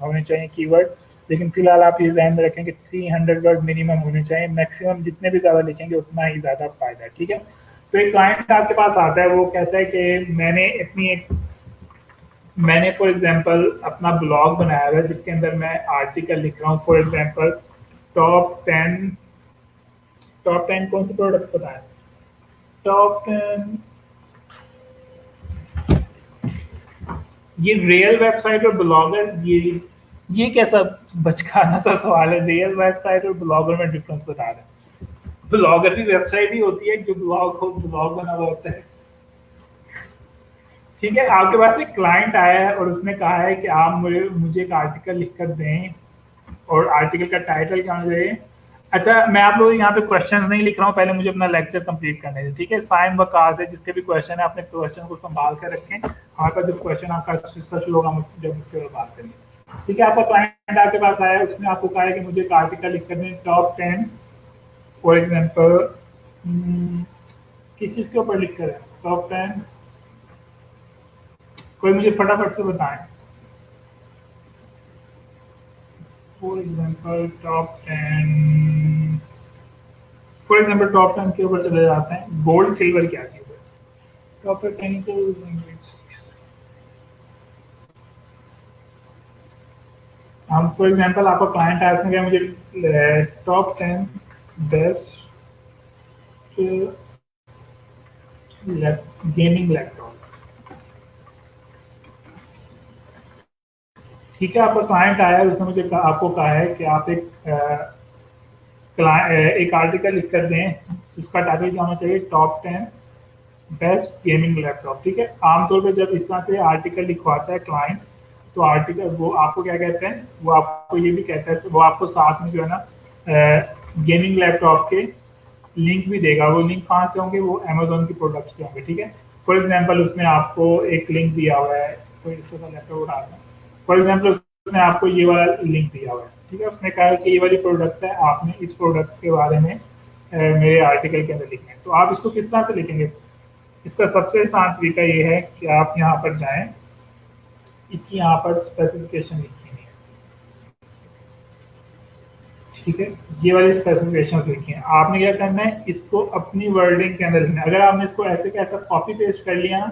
A: होने चाहिए कीवर्ड। लेकिन फिलहाल आप ये ज़हन में रखें कि 300 वर्ड मिनिमम होने चाहिए। मैक्सिमम जितने भी ज़्यादा लिखेंगे उतना ही ज़्यादा फ़ायदा है, ठीक है। तो एक क्लाइंट आपके पास आता है, वो कहता है कि मैंने फॉर एग्जांपल अपना ब्लॉग बनाया हुआ है जिसके अंदर मैं आर्टिकल लिख रहा हूँ। फॉर एग्जांपल टॉप 10, टॉप 10 कौन से प्रोडक्ट बताएं? टॉप 10, ये रियल वेबसाइट और ब्लॉगर, ये कैसा बचकाना सा सवाल है? रियल वेबसाइट और ब्लॉगर में डिफरेंस बता रहे हैं। ब्लॉगर भी वेबसाइट ही होती है, जो ब्लॉग बना हुआ होता है, ठीक है। आपके पास एक क्लाइंट आया है और उसने कहा है कि आप मुझे एक आर्टिकल लिख कर दें, और आर्टिकल का टाइटल क्या होना चाहिए? अच्छा, मैं आप लोग यहाँ पे क्वेश्चंस नहीं लिख रहा हूँ, पहले मुझे अपना लेक्चर कंप्लीट करने दें, ठीक है। साइम वकास है, जिसके भी क्वेश्चन है अपने क्वेश्चन को संभाल कर रखें। आपका जब क्वेश्चन आपका सिलसिला शुरू होगा जब उसके बाद बात करेंगे, ठीक है। आपका क्लाइंट आपके पास आया है, उसने आपको कहा है कि मुझे एक आर्टिकल लिख कर दें टॉप 10, फॉर एग्जाम्पल किस चीज़ के ऊपर लिख कर है टॉप 10? कोई मुझे फटाफट से बताएं। For example top 10, for example top 10 के ऊपर चले जाते हैं। गोल्ड सिल्वर क्या चीज़ है? टॉप 10 को हम फॉर एग्जांपल आपका क्लाइंट है, उसने कहा मुझे टॉप 10 बेस्ट गेमिंग लैपटॉप, ठीक है। आपका क्लाइंट आया है, उसने आपको कहा है कि आप एक आर्टिकल लिख कर दें, उसका टाइटल क्या होना चाहिए? टॉप 10 बेस्ट गेमिंग लैपटॉप, ठीक है। आमतौर पर जब इस तरह से आर्टिकल लिखवाता है क्लाइंट, तो आर्टिकल वो आपको क्या कहते हैं, वो आपको ये भी कहता है, वो आपको साथ में जो है ना गेमिंग लैपटॉप के लिंक भी देगा। वो लिंक कहाँ से होंगे? वो अमेजोन की प्रोडक्ट से होंगे, ठीक है। फॉर एग्जाम्पल उसने आपको एक लिंक दिया हुआ है, कोई छोटा लैपटॉप उठा रहा है, फॉर एग्जाम्पल उसने आपको ये वाला लिंक दिया हुआ है, ठीक है। उसने कहा है कि ये वाली प्रोडक्ट है, आपने इस प्रोडक्ट के बारे में मेरे आर्टिकल के अंदर लिखना है। तो आप इसको किस तरह से लिखेंगे? इसका सबसे आसान तरीका ये है कि आप यहाँ पर जाएं, इसकी यहाँ पर स्पेसिफिकेशन लिखी है, ठीक है। ये वाली स्पेसिफिकेशन लिखी है, आपने क्या करना है, इसको अपनी वर्डिंग के अंदर लिखना है। अगर आपने इसको ऐसे कैसा कॉपी पेस्ट कर लिया ना,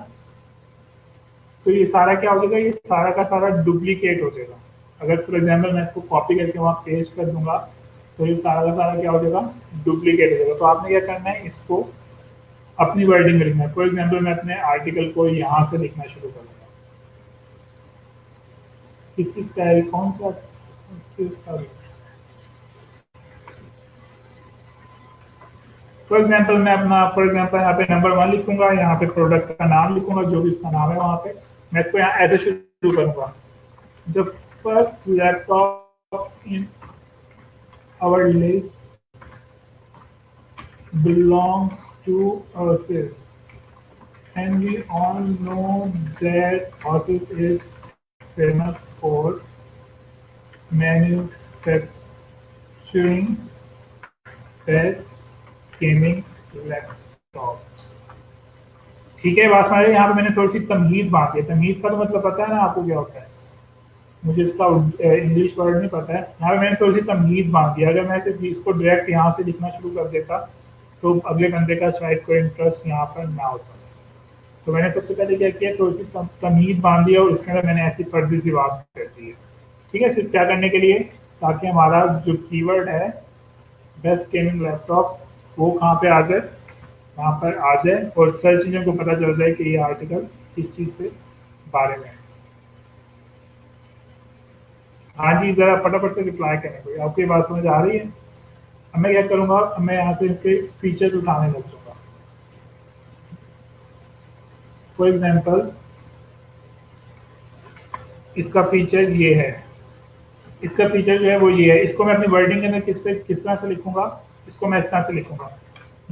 A: तो ये सारा क्या हो जाएगा, ये सारा का सारा डुप्लीकेट हो जाएगा। अगर फॉर एग्जाम्पल मैं इसको कॉपी करके वहाँ पेस्ट कर दूंगा, तो ये सारा का सारा क्या हो जाएगा? डुप्लीकेट हो जाएगा। तो आपने क्या करना है, इसको अपनी वर्डिंग में लिखना है। फॉर एग्जाम्पल मैं अपने आर्टिकल को यहाँ से लिखना शुरू करूँगा, किस चीज़ का है, कौन सा चीज़ का? फॉर एग्जाम्पल मैं अपना फॉर एग्जाम्पल यहाँ पे नंबर 1 लिखूंगा, यहाँ पे प्रोडक्ट का नाम लिखूंगा, जो भी उसका नाम है वहाँ पे मैं इसको यहाँ ऐसे शुरू करूंगा। The first laptop in our list belongs to Asus, and we all know that Asus is famous for manufacturing best gaming laptops, ठीक है। बात समझ रहे हैं? यहाँ पे मैंने थोड़ी सी तमहीद बांधी है। तमहीद का तो मतलब पता है ना आपको क्या होता है? मुझे इसका इंग्लिश वर्ड नहीं पता है। यहाँ पे मैंने थोड़ी सी तमहीद बांधी है। अगर मैं सिर्फ इसको डायरेक्ट यहाँ से लिखना शुरू कर देता, तो अगले बंदे का शायद कोई इंटरेस्ट यहाँ पर ना होता। तो मैंने सबसे पहले क्या किया, थोड़ी सी तमीज बांधी और उसके अंदर मैंने ऐसी फर्जी सी बात कर दी है। ठीक है, सिर्फ क्या करने के लिए, ताकि हमारा जो कीवर्ड है बेस्ट गेमिंग लैपटॉप वो कहाँ पे आ जाए, वहाँ पर आ जाए और सर्च इंजन को पता चल जाए कि ये आर्टिकल किस चीज़ से बारे में है। हाँ जी, ज़रा फटाफट से रिप्लाई करें, कोई आपकी बात समझ आ रही है। अब मैं क्या करूँगा, अब मैं यहाँ से इसके फीचर्स उठाने लग जाऊँगा। फॉर एग्जाम्पल इसका फीचर ये है, इसका फीचर जो है वो ये है, इसको मैं अपनी वर्डिंग के अंदर किस तरह से लिखूंगा, इसको मैं इस तरह से लिखूंगा,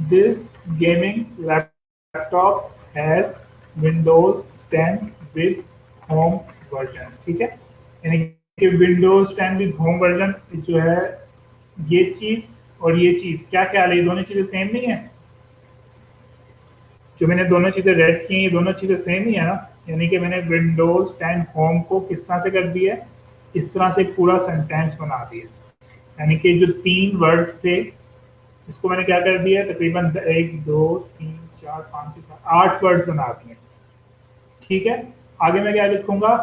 A: this gaming laptop has Windows 10 with home version. ठीक है, यानी कि विंडोज 10 विद होम वर्जन जो है, ये चीज और ये चीज क्या ख्याल है, ये दोनों चीजें सेम नहीं है। जो मैंने दोनों चीजें रेड की, ये दोनों चीजें सेम ही है ना, यानी कि मैंने विंडोज 10 होम को किस तरह से कर दिया है, इस तरह से पूरा सेंटेंस बना दिया, यानी कि जो 3 वर्ड्स थे इसको मैंने क्या कर दिया, तकरीबन 1 2 3 4 5 6 7 8 वर्ड्स बना दिए। ठीक है, आगे मैं क्या लिखूंगा,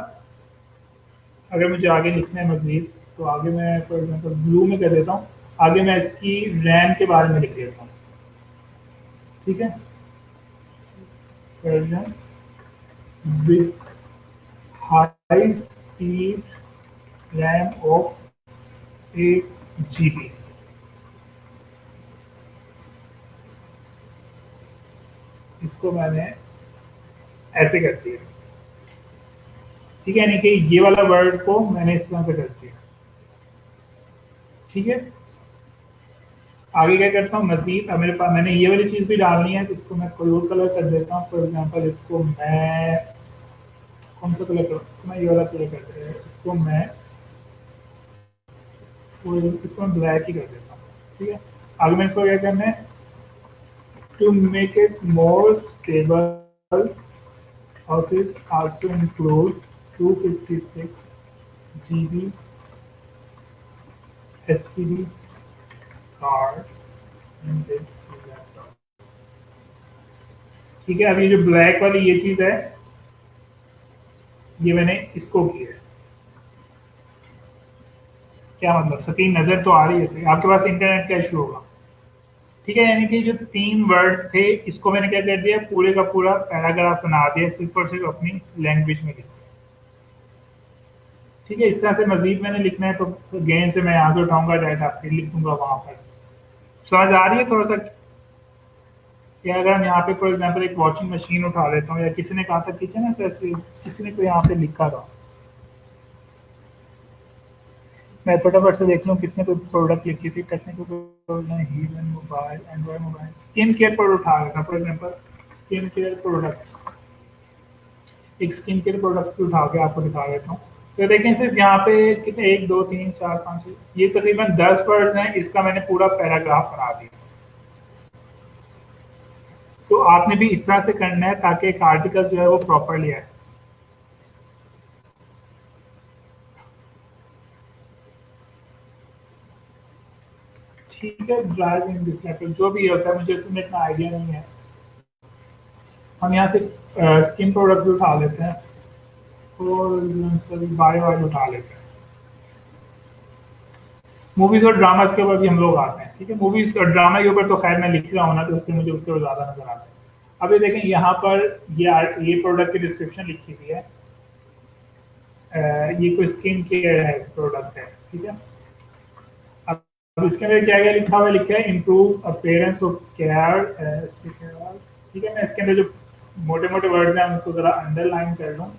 A: अगर मुझे आगे लिखना है मजीद, तो आगे मैं फॉर एग्जाम्पल ब्लू में कर देता हूँ, आगे मैं इसकी रैम के बारे में लिख देता हूँ। ठीक है, version with high speed RAM of 8 GB। इसको मैंने ऐसे कर दिया। ठीक है, यानी कि ये वाला वर्ड को मैंने इस तरह से कर दिया। ठीक है, आगे क्या करता हूँ मजीद, अब मेरे पास मैंने ये वाली चीज़ भी डालनी है, तो इसको मैं कोई और कलर कर देता हूँ। फॉर एग्जांपल इसको मैं कौन सा कलर करूँ, इसको मैं ये वाला कलर कर देता हूँ, इसको मैं ब्लैक ही कर देता हूँ। ठीक है, आगे मैं इसको क्या करना है, to make it more stable houses also include 256 GB SSD card in this laptop। ठीक है, अब ये जो ब्लैक वाली ये चीज है, ये मैंने इसको किया है। क्या मतलब, स्क्रीन नजर तो आ रही है सही, आपके पास इंटरनेट का इशू होगा। ठीक है, यानी कि जो 3 वर्ड्स थे इसको मैंने क्या कर दिया, पूरे का पूरा पैराग्राफ बना दिया, सिर्फ और सिर्फ अपनी लैंग्वेज में लिखा। ठीक है, इस तरह से मजीद मैंने लिखना है, तो गेम से मैं यहाँ से उठाऊंगा डाटा, फिर लिख दूंगा वहां पर। समझ आ रही है थोड़ा सा, या अगर हम यहाँ पे फॉर एग्जांपल एक वॉशिंग मशीन उठा लेता हूँ, या किसी ने कहा था किचन एक्सेसरीज, किसी ने तो यहाँ पे लिखा था, मैं फटाफट से देख लूँ किसने कोई प्रोडक्ट लिखी थी, technical mobile, Android mobile, skin care product उठा रहा था। For example skin care products, एक स्किन केयर प्रोडक्ट्स भी उठा के आपको दिखा देता हूँ। तो देखें सिर्फ यहाँ पे कितने, 1 2 3 4 5 ये तकरीबन 10 वर्ड हैं, इसका मैंने पूरा पैराग्राफ बना दिया। तो आपने भी इस तरह से करना है ताकि एक आर्टिकल जो है वो प्रॉपरली आए। ठीक है, ड्राइव इन दिस लैपटॉप जो भी होता है, मुझे इसमें इतना आइडिया नहीं है। हम यहाँ से स्किन प्रोडक्ट उठा लेते हैं और बायो वाले उठा लेते हैं। मूवीज और ड्रामा के ऊपर भी हम लोग आते हैं। ठीक है, मूवीज और ड्रामा के ऊपर तो खैर मैं लिख रहा हूँ ना, तो उससे मुझे उससे ज़्यादा नजर आता है। अब ये देखें, यहाँ पर ये प्रोडक्ट की डिस्क्रिप्शन लिखी हुई है, ये कोई स्किन केयर है प्रोडक्ट है। ठीक है, अब इसके अंदर क्या क्या लिखा हुआ है, लिखा है इम्प्रूव अपीयरेंस ऑफ स्कैर। ठीक है, मैं इसके अंदर जो मोटे मोटे वर्ड हैं उनको जरा अंडरलाइन कर लूँ।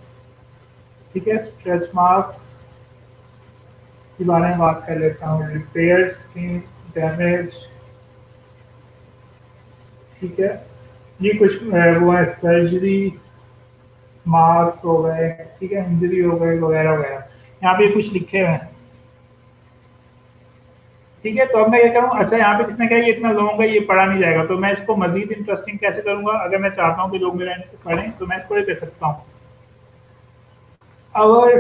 A: ठीक है, स्ट्रेच मार्क्स के बारे में बात कर लेता हूँ, रिपेयर स्किन डैमेज। ठीक है, ये कुछ वो है, सर्जरी मार्क्स हो गए, ठीक है, इंजरी हो गए वगैरह वगैरह, यहाँ पे कुछ लिखे हुए हैं। ठीक है, तो अब मैं ये करूँ, अच्छा यहाँ पे किसने कहा ये इतना लॉन्ग है, ये पढ़ा नहीं जाएगा, तो मैं इसको मजीद इंटरेस्टिंग कैसे करूंगा, अगर मैं चाहता हूँ कि लोग मेरा पढ़ें, तो मैं इसको ये कह सकता हूँ, our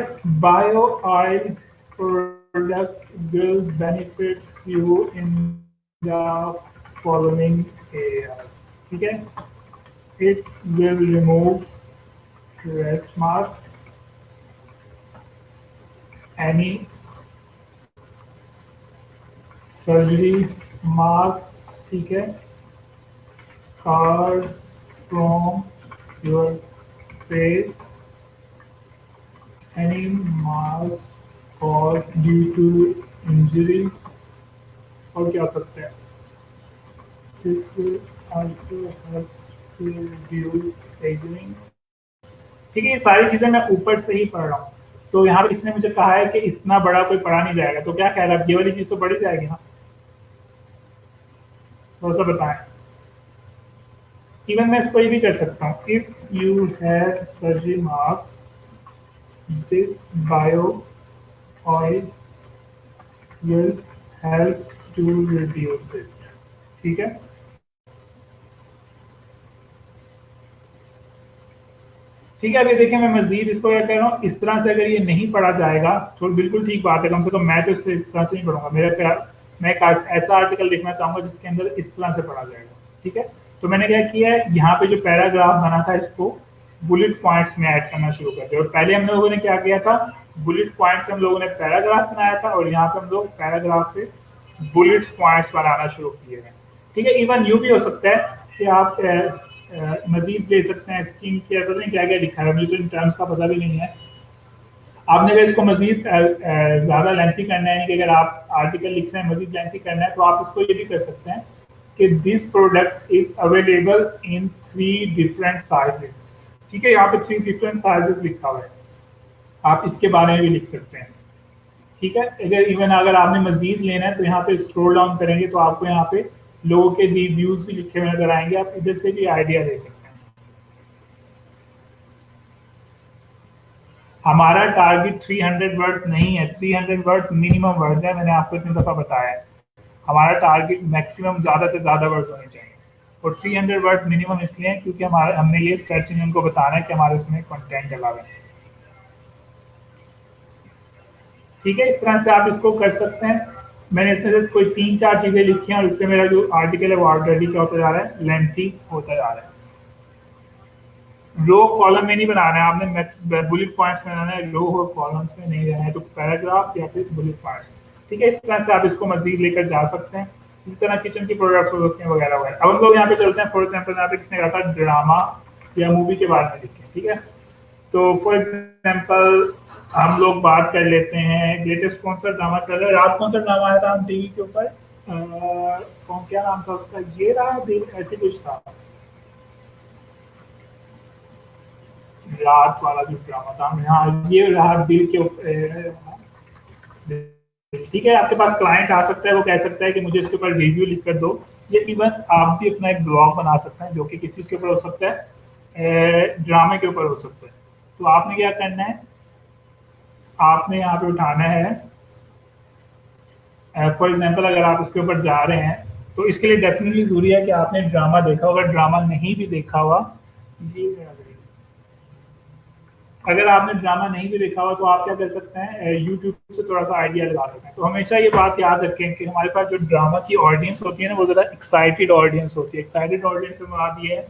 A: bio oil product will benefit you in the following areas। ठीक है, It will remove stretch marks, any surgery marks, ठीक है, scars from your face, any marks caused due to injury, और क्या हो सकता है? This will also help to reduce aging. ठीक है, ये सारी चीजें मैं ऊपर से ही पढ़ रहा हूँ। तो यहाँ पे इसने मुझे कहा है कि इतना बड़ा कोई पढ़ा नहीं जाएगा, तो क्या कह रहा है, ये वाली चीज तो बढ़ी जाएगी ना, तो सा बताएं। इवन मैं इसको ये भी कर सकता हूँ, if you have surgery marks, this bio oil will help to reduce it. ठीक है, ठीक है। अभी देखिए मैं मजीद इसको क्या कह रहा हूँ, इस तरह से अगर ये नहीं पढ़ा जाएगा तो बिल्कुल ठीक बात है, कम से कम मैं तो इससे इस तरह से नहीं पढ़ूंगा। मेरा ख्याल, मैं एक ऐसा आर्टिकल लिखना चाहूंगा जिसके अंदर इस तरह से पढ़ा जाएगा। ठीक है, तो मैंने क्या किया है, यहाँ पे जो पैराग्राफ बना था इसको बुलेट पॉइंट्स में ऐड करना शुरू कर दिया। और पहले हम लोगों ने क्या किया था, बुलेट पॉइंट से हम लोगों ने पैराग्राफ बनाया था, और यहाँ पे हम लोग पैराग्राफ से बुलेट पॉइंट्स बनाना शुरू किए हैं। ठीक है, इवन यूँ भी हो सकता है कि आप मजीद ले सकते हैं, स्किन केयर, पता नहीं क्या क्या लिखा है, मुझे तो इन टर्म्स का पता भी नहीं है। आपने अगर इसको मजीद ज़्यादा लेंथी करना है, कि अगर आप आर्टिकल लिख रहे हैं मजीद लेंथी करना है, तो आप इसको ये भी कर सकते हैं कि this product is available in 3 different sizes. ठीक है, यहाँ पे 3 डिफरेंट साइजेस लिखा हुआ है, आप इसके बारे में भी लिख सकते हैं। ठीक है, अगर इवन अगर आपने मजीद लेना है तो यहाँ पे स्क्रॉल डाउन करेंगे तो आपको यहाँ पे लोगों के रिव्यूज भी लिखे हुए नजर आएंगे, आप इधर से भी आइडिया ले सकते हैं। हमारा टारगेट 300 वर्ड नहीं है, 300 वर्ड मिनिमम वर्ड है, मैंने आपको इतनी दफा बताया है। हमारा टारगेट मैक्सिमम ज्यादा से ज्यादा वर्ड होने चाहिए, और 300 वर्ड मिनिमम इसलिए है क्योंकि हमारे हमने ये सर्च इंजन को बताना है कि हमारे इसमें कंटेंट डला हुआ है। ठीक है, इस तरह से आप इसको कर सकते हैं। मैंने इसमें से कोई 3-4 चीजें लिखी हैं, और इससे मेरा जो आर्टिकल है वो ऑलरेडी क्या होता जा रहा है, लेंथी होता जा रहा है। रो कॉलम में नहीं बनाना है आपने, मैक्स बुलेट पॉइंट्स में बनाना है, रो और कॉलम्स में नहीं रहना है, तो पैराग्राफ या फिर बुलेट पॉइंट्स। ठीक है, इस तरह से आप इसको मजीद लेकर जा सकते हैं। इसी तरह किचन की प्रोडक्ट्स हो सकते हैं वगैरह वगैरह। अब हम लोग यहाँ पे चलते हैं, फॉर एग्जाम्पल यहाँ पे किसने कहा था ड्रामा या मूवी के बारे में लिखें। ठीक है, तो फॉर एग्जाम्पल हम लोग बात कर लेते हैं, लेटेस्ट कौन सा ड्रामा चल रहा है, रात कौन सा ड्रामा आया था हम टीवी के ऊपर, कौन, क्या नाम था उसका, ये रहा दिल, ऐसे कुछ था, रात वाला जो ड्रामा था। हाँ, ये रहा दिल के ऊपर। ठीक है, आपके पास क्लाइंट आ सकता है, वो कह सकता है कि मुझे इसके ऊपर रिव्यू लिख कर दो। ये इवन आप भी अपना एक ब्लॉग बना सकते हैं, जो कि किस चीज़ के ऊपर हो सकता है, ड्रामे के ऊपर हो सकता है। तो आपने क्या करना है, आपने यहाँ पे उठाना है, फॉर एग्जाम्पल अगर आप इसके ऊपर जा रहे हैं तो इसके लिए डेफिनेटली जरूरी है कि आपने ड्रामा देखा होगा। ड्रामा नहीं भी देखा हुआ, ये अगर आपने ड्रामा नहीं भी देखा हुआ तो आप क्या कर सकते हैं, यूट्यूब से थोड़ा सा आइडिया लगा सकते हैं। तो हमेशा ये बात याद रखें कि हमारे पास जो ड्रामा की ऑडियंस होती है ना, वो ज़्यादा एक्साइटेड ऑडियंस होती है। एक्साइटेड ऑडियंस से मुराद ये है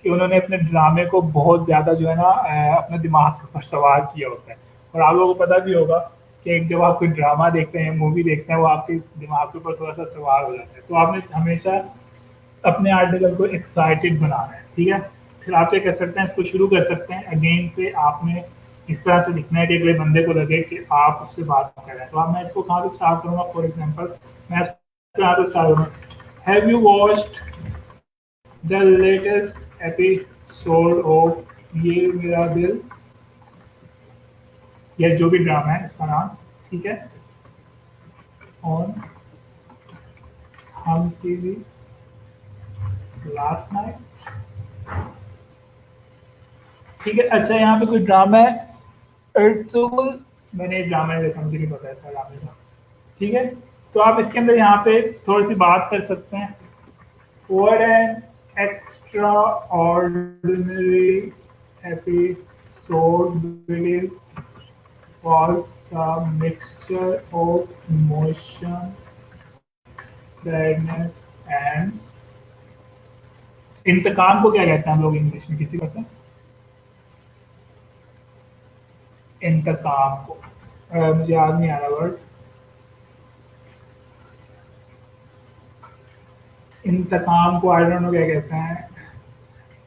A: कि उन्होंने अपने ड्रामे को बहुत ज़्यादा जो है ना अपने दिमाग के ऊपर सवार किया होता है। और आप लोगों को पता भी होगा कि जब आप कोई ड्रामा देखते हैं, मूवी देखते हैं, वो आपके दिमाग के ऊपर थोड़ा सा सवार हो जाता है। तो आपने हमेशा अपने आर्टिकल को एक्साइटेड बनाना है। ठीक है, फिर आप क्या कर सकते हैं, इसको शुरू कर सकते हैं अगेन से। आपने इस तरह से लिखना है कि अगले बंदे को लगे कि आप उससे बात कर रहे हैं। तो अब मैं इसको कहाँ से स्टार्ट करूँगा, फॉर एग्जाम्पल मैं इसको यहाँ से स्टार्ट करूँगा, have you watched the latest episode of ये मेरा दिल, या जो भी ड्रामा है इसका नाम। ठीक है, ऑन हम टीवी लास्ट नाइट। ठीक है, अच्छा यहाँ पे कोई ड्रामा है, मैंने ड्रामा देखा, मुझे नहीं पता ऐसा ड्रामे का। ठीक है, तो आप इसके अंदर यहाँ पे थोड़ी सी बात कर सकते हैं। What an extraordinary episode Will was the mixture of emotion, sadness, and इंतकाम को क्या कहते हैं हम लोग इंग्लिश में, किसी को पता है? इंतकाम को मुझे याद नहीं आ रहा वर्ड। इंतकाम को आई डोंट नो क्या कहते हैं।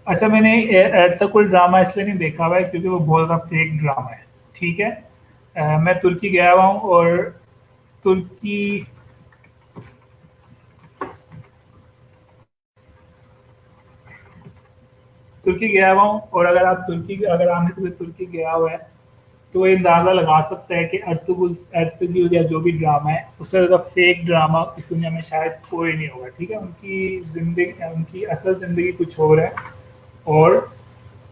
A: अच्छा, मैंने एट द कोई ड्रामा इसलिए नहीं देखा हुआ है क्योंकि वो बहुत ज़्यादा फेक ड्रामा है। ठीक है। मैं तुर्की गया हुआ हूँ और तुर्की तुर्की गया हुआ हूँ, और अगर आप में से कोई तुर्की गया हुआ है तो ये अंदाज़ा लगा सकता है कि अर्तुगरुल या जो भी ड्रामा है उससे ज़्यादा फेक ड्रामा इस दुनिया में शायद कोई नहीं होगा। ठीक है, उनकी असल ज़िंदगी कुछ और है, और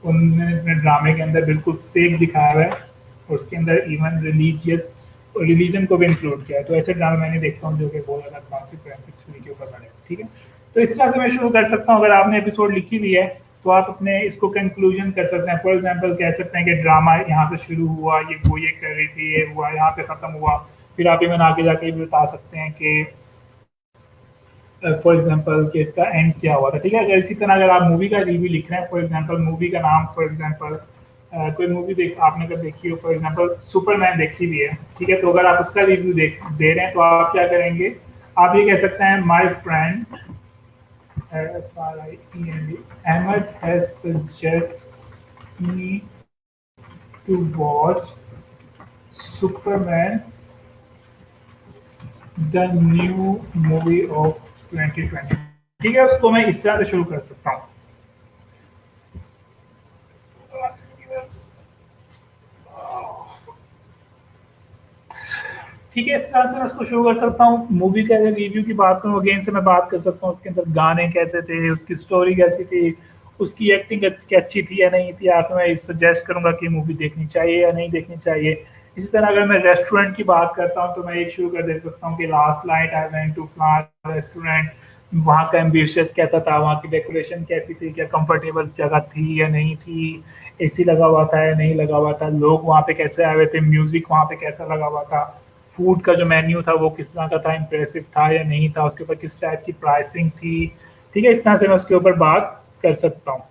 A: उन्होंने अपने ड्रामे के अंदर बिल्कुल फेक दिखाया हुआ है, और उसके अंदर इवन रिलीजन को भी इंक्लूड किया है। तो ऐसे ड्रामे मैंने देखता हूँ जो कि बहुत ज़्यादा कॉन्सिक्वेंसेस के ऊपर बने। ठीक है, तो इस तरह से मैं शुरू कर सकता हूँ। अगर आपने एपिसोड लिखी हुई है तो आप अपने इसको कंक्लूजन कर सकते हैं। फॉर एग्जांपल कह सकते हैं कि ड्रामा यहाँ से शुरू हुआ, ये कर रही थी, ये हुआ, यहाँ पे ख़त्म हुआ। फिर आप इवन आगे जाके भी बता सकते हैं कि फॉर एग्जांपल कि इसका एंड क्या हुआ था। ठीक है, अगर इसी तरह अगर आप मूवी का रिव्यू लिख रहे हैं, फॉर एग्जांपल मूवी का नाम, फॉर एग्जांपल कोई मूवी आपने अगर देखी हो, फॉर एग्जांपल सुपरमैन देखी हुई है। ठीक है, तो अगर आप उसका रिव्यू दे रहे हैं तो आप क्या करेंगे, आप ये कह सकते हैं my friend Ahmed has suggested me to watch Superman, the new movie of 2020। ठीक है, उसको मैं इस तरह से शुरू कर सकता हूँ। ठीक है, इस तरह से मैं उसको शुरू कर सकता हूँ। मूवी के अगर रिव्यू की बात करूँ, अगेन से मैं बात कर सकता हूँ उसके अंदर गाने कैसे थे, उसकी स्टोरी कैसी थी, उसकी एक्टिंग अच्छी थी या नहीं थी, या फिर मैं सजेस्ट करूंगा कि मूवी देखनी चाहिए या नहीं देखनी चाहिए। इसी तरह अगर मैं रेस्टोरेंट की बात करता हूँ तो मैं एक शुरू कर दे सकता हूँ कि last night I went to flower restaurant. वहाँ का एम्बिशियस कैसा था, वहाँ की डेकोरेशन कैसी थी, क्या कंफर्टेबल जगह थी या नहीं थी, एसी लगा हुआ था या नहीं लगा हुआ था, लोग वहाँ पे कैसे आए हुए थे, म्यूजिक वहाँ पे कैसा लगा हुआ था, फूड का जो मेन्यू था वो किस तरह का था, इम्प्रेसिव था या नहीं था, उसके ऊपर किस टाइप की प्राइसिंग थी। ठीक है, इस तरह से मैं उसके ऊपर बात कर सकता हूँ।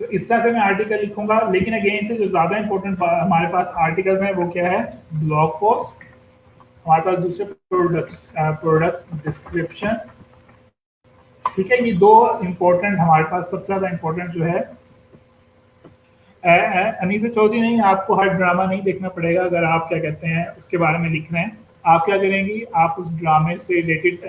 A: तो इस तरह से मैं आर्टिकल लिखूंगा। लेकिन अगेन से जो ज़्यादा इंपॉर्टेंट हमारे पास आर्टिकल्स हैं वो क्या है, ब्लॉग पोस्ट, हमारे पास दूसरे प्रोडक्ट डिस्क्रिप्शन। ठीक है, ये दो इम्पोर्टेंट हमारे पास, सबसे ज़्यादा इम्पोर्टेंट जो है। अनीसा चौधरी, नहीं, आपको हर ड्रामा नहीं देखना पड़ेगा। अगर आप क्या कहते हैं उसके बारे में लिख रहे हैं, आप क्या करेंगी, आप उस ड्रामे से रिलेटेड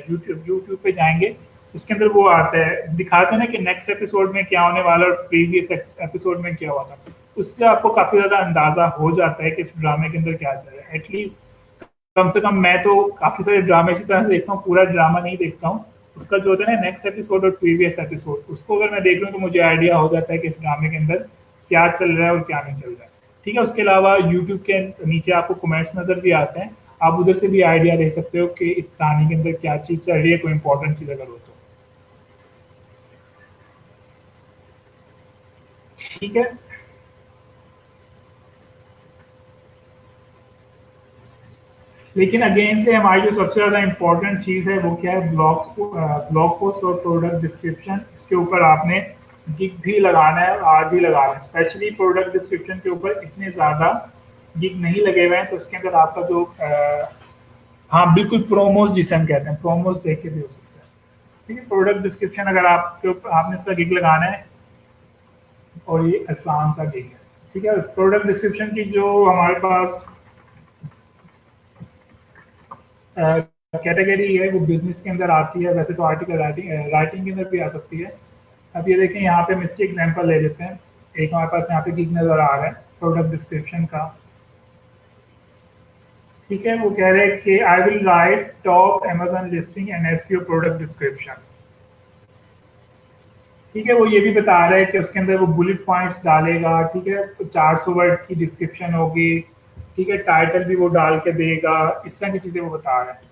A: यूट्यूब पे जाएंगे, उसके अंदर वो आता है, दिखाते हैं ना कि नेक्स्ट एपिसोड में क्या होने वाला और प्रीवियस एपिसोड में क्या हुआ था। उससे आपको काफ़ी ज़्यादा अंदाज़ा हो जाता है कि इस ड्रामे के अंदर क्या चल रहा है। एटलीस्ट कम से कम मैं तो काफ़ी सारे ड्रामे इसी तरह से देखता हूँ, पूरा ड्रामा नहीं देखता हूँ। उसका जो होता है ना नेक्स्ट एपिसोड और प्रीवियस एपिसोड, उसको अगर मैं देख लूँ तो मुझे आइडिया हो जाता है कि इस ड्रामे के अंदर क्या चल रहा है और क्या नहीं चल रहा है। ठीक है, उसके अलावा यूट्यूब के नीचे आपको कमेंट्स नज़र भी आते हैं, आप उधर से भी आइडिया ले सकते हो कि इस कहानी के अंदर क्या चीज़ चल रही है, कोई इंपॉर्टेंट चीज़ अगर हो तो। ठीक है, लेकिन अगेन से हमारी जो सबसे ज़्यादा इम्पोर्टेंट चीज़ है वो क्या है, ब्लॉग पोस्ट और प्रोडक्ट डिस्क्रिप्शन। इसके ऊपर आपने गिग भी लगाना है और आज ही लगाना है। स्पेशली प्रोडक्ट डिस्क्रिप्शन के ऊपर इतने ज़्यादा गिग नहीं लगे हुए हैं, तो इसके अंदर आपका जो हाँ बिल्कुल प्रोमोज जिसे हम कहते हैं, प्रोमोज देख के भी हो सकता है। ठीक है, प्रोडक्ट डिस्क्रिप्शन अगर आपके ऊपर आपने इसका गिग लगाना है, और ये आसान सा गिग है। ठीक है, प्रोडक्ट डिस्क्रिप्शन की जो हमारे पास कैटेगरी है वो बिजनेस के अंदर आती है। वैसे तो आर्टिकल राइटिंग के अंदर भी आ सकती है। अब ये देखें, यहाँ पे हम इसकी एग्जांपल ले लेते हैं। एक हमारे पास यहाँ पे गिग नज़र आ रहा है प्रोडक्ट डिस्क्रिप्शन का। ठीक है, वो कह रहे हैं कि आई will right top Amazon listing and SEO product description. ठीक है, वो ये भी बता रहे हैं कि उसके अंदर वो बुलेट पॉइंट्स डालेगा। ठीक है, तो 400 वर्ड की डिस्क्रिप्शन होगी। ठीक है, टाइटल भी वो डाल के देगा, इस तरह की चीज़ें वो बता रहे हैं।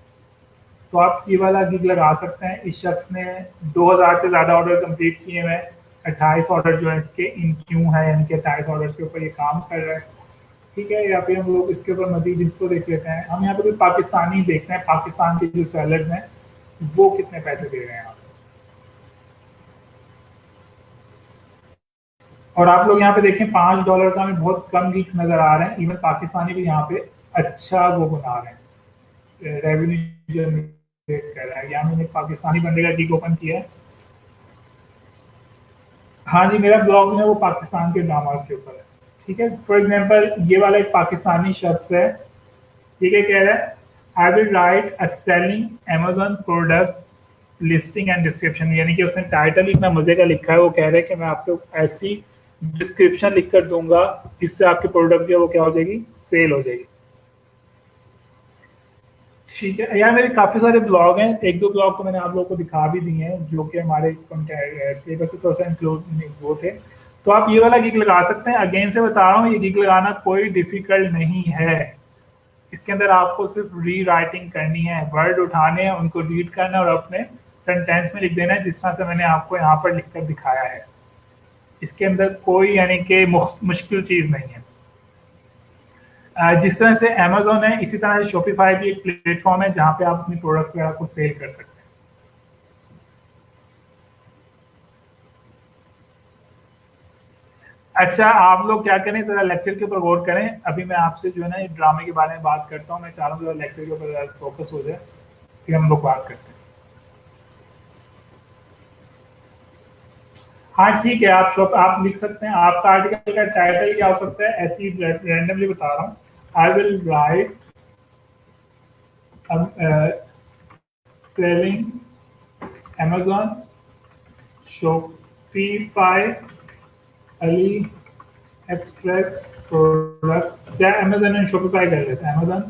A: तो आप ये वाला गिग लगा सकते हैं। इस शख्स ने 2000 से ज़्यादा ऑर्डर कंप्लीट किए हुए हैं। 28 ऑर्डर जो है इसके इन क्यों है, यानी कि 28 ऑर्डर्स के ऊपर ये काम कर रहा है। ठीक है, या फिर हम लोग इसके ऊपर मजीद इसको देख लेते हैं। हम यहाँ पे कोई पाकिस्तानी देखते हैं, पाकिस्तान के जो सेलर्स हैं वो कितने पैसे दे रहे हैं आप। और आप लोग यहाँ पे देखें $5 का हमें बहुत कम गिग्स नजर आ रहे हैं, इवन पाकिस्तानी भी यहाँ पे अच्छा वो बना रहे हैं, रेवेन्यू जनरेट कर रहा है। यहाँ मैंने एक पाकिस्तानी बंदे का गिग ओपन किया है। हाँ जी, मेरा ब्लॉग में वो पाकिस्तान के ड्रामा के ऊपर है। ठीक है, फॉर एग्जाम्पल ये वाला एक पाकिस्तानी शख्स है, ठीक है, कह रहा है आई will right a selling Amazon product listing and description, यानी कि उसने टाइटल इतना मजे का लिखा है, वो कह रहे हैं कि मैं आपको ऐसी डिस्क्रिप्शन लिख कर दूंगा जिससे आपकी प्रोडक्ट जो है वो क्या हो जाएगी, सेल हो जाएगी। ठीक है यार, मेरे काफी सारे ब्लॉग हैं, एक दो ब्लॉग तो मैंने आप लोगों को दिखा भी दिए हैं जो कि हमारे सिलेबस से थोड़ा सा इंक्लूड वो थे। तो आप ये वाला गिग लगा सकते हैं। अगेन से बता रहा हूँ, ये गिग लगाना कोई डिफिकल्ट नहीं है। इसके अंदर आपको सिर्फ री राइटिंग करनी है, वर्ड उठाने हैं, उनको रीड करना है और अपने सेंटेंस में लिख देना है, जिस तरह से मैंने आपको यहाँ पर लिखकर दिखाया है। इसके अंदर कोई यानी कि मुश्किल चीज़ नहीं है। जिस तरह से अमेजोन है, इसी तरह से शॉपिफाई भी एक प्लेटफॉर्म है जहाँ पे आप अपनी प्रोडक्ट वगैरह को सेल कर सकते हैं। अच्छा, आप लोग क्या करें, जरा लेक्चर के ऊपर गौर करें। अभी मैं आपसे जो है ना ये ड्रामे के बारे में बात करता हूँ, मैं चाह रहा हूँ जरा लेक्चर के ऊपर फोकस हो जाए, फिर हम लोग बात करते हैं। हाँ ठीक है, आप लिख सकते हैं। आपका आर्टिकल का टाइटल क्या हो सकता है, ऐसी रैंडमली बता रहा हूँ। आई will right selling Amazon, Shopify, AliExpress product, या Amazon एंड Shopify कर लेते हैं, Amazon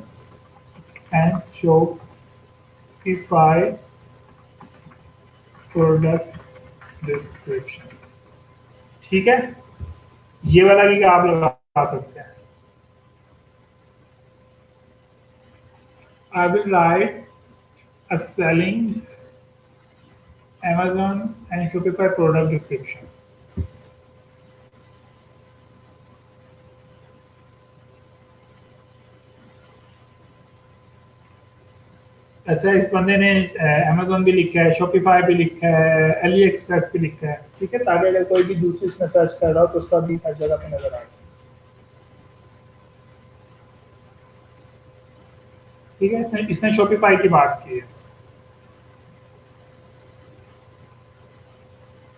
A: and Shopify product description. ठीक है, ये वाला भी आप लगा सकते हैं। आई will right a selling Amazon and Shopify product description. अच्छा, इस बंदे ने Amazon भी लिखा है, Shopify भी लिखा है, AliExpress भी लिखा है। ठीक है, ताकि अगर कोई भी दूसरी इसमें सर्च कर रहा हो तो उसका भी हर जगह पे नजर आए। ठीक है, इसने Shopify की बात की है,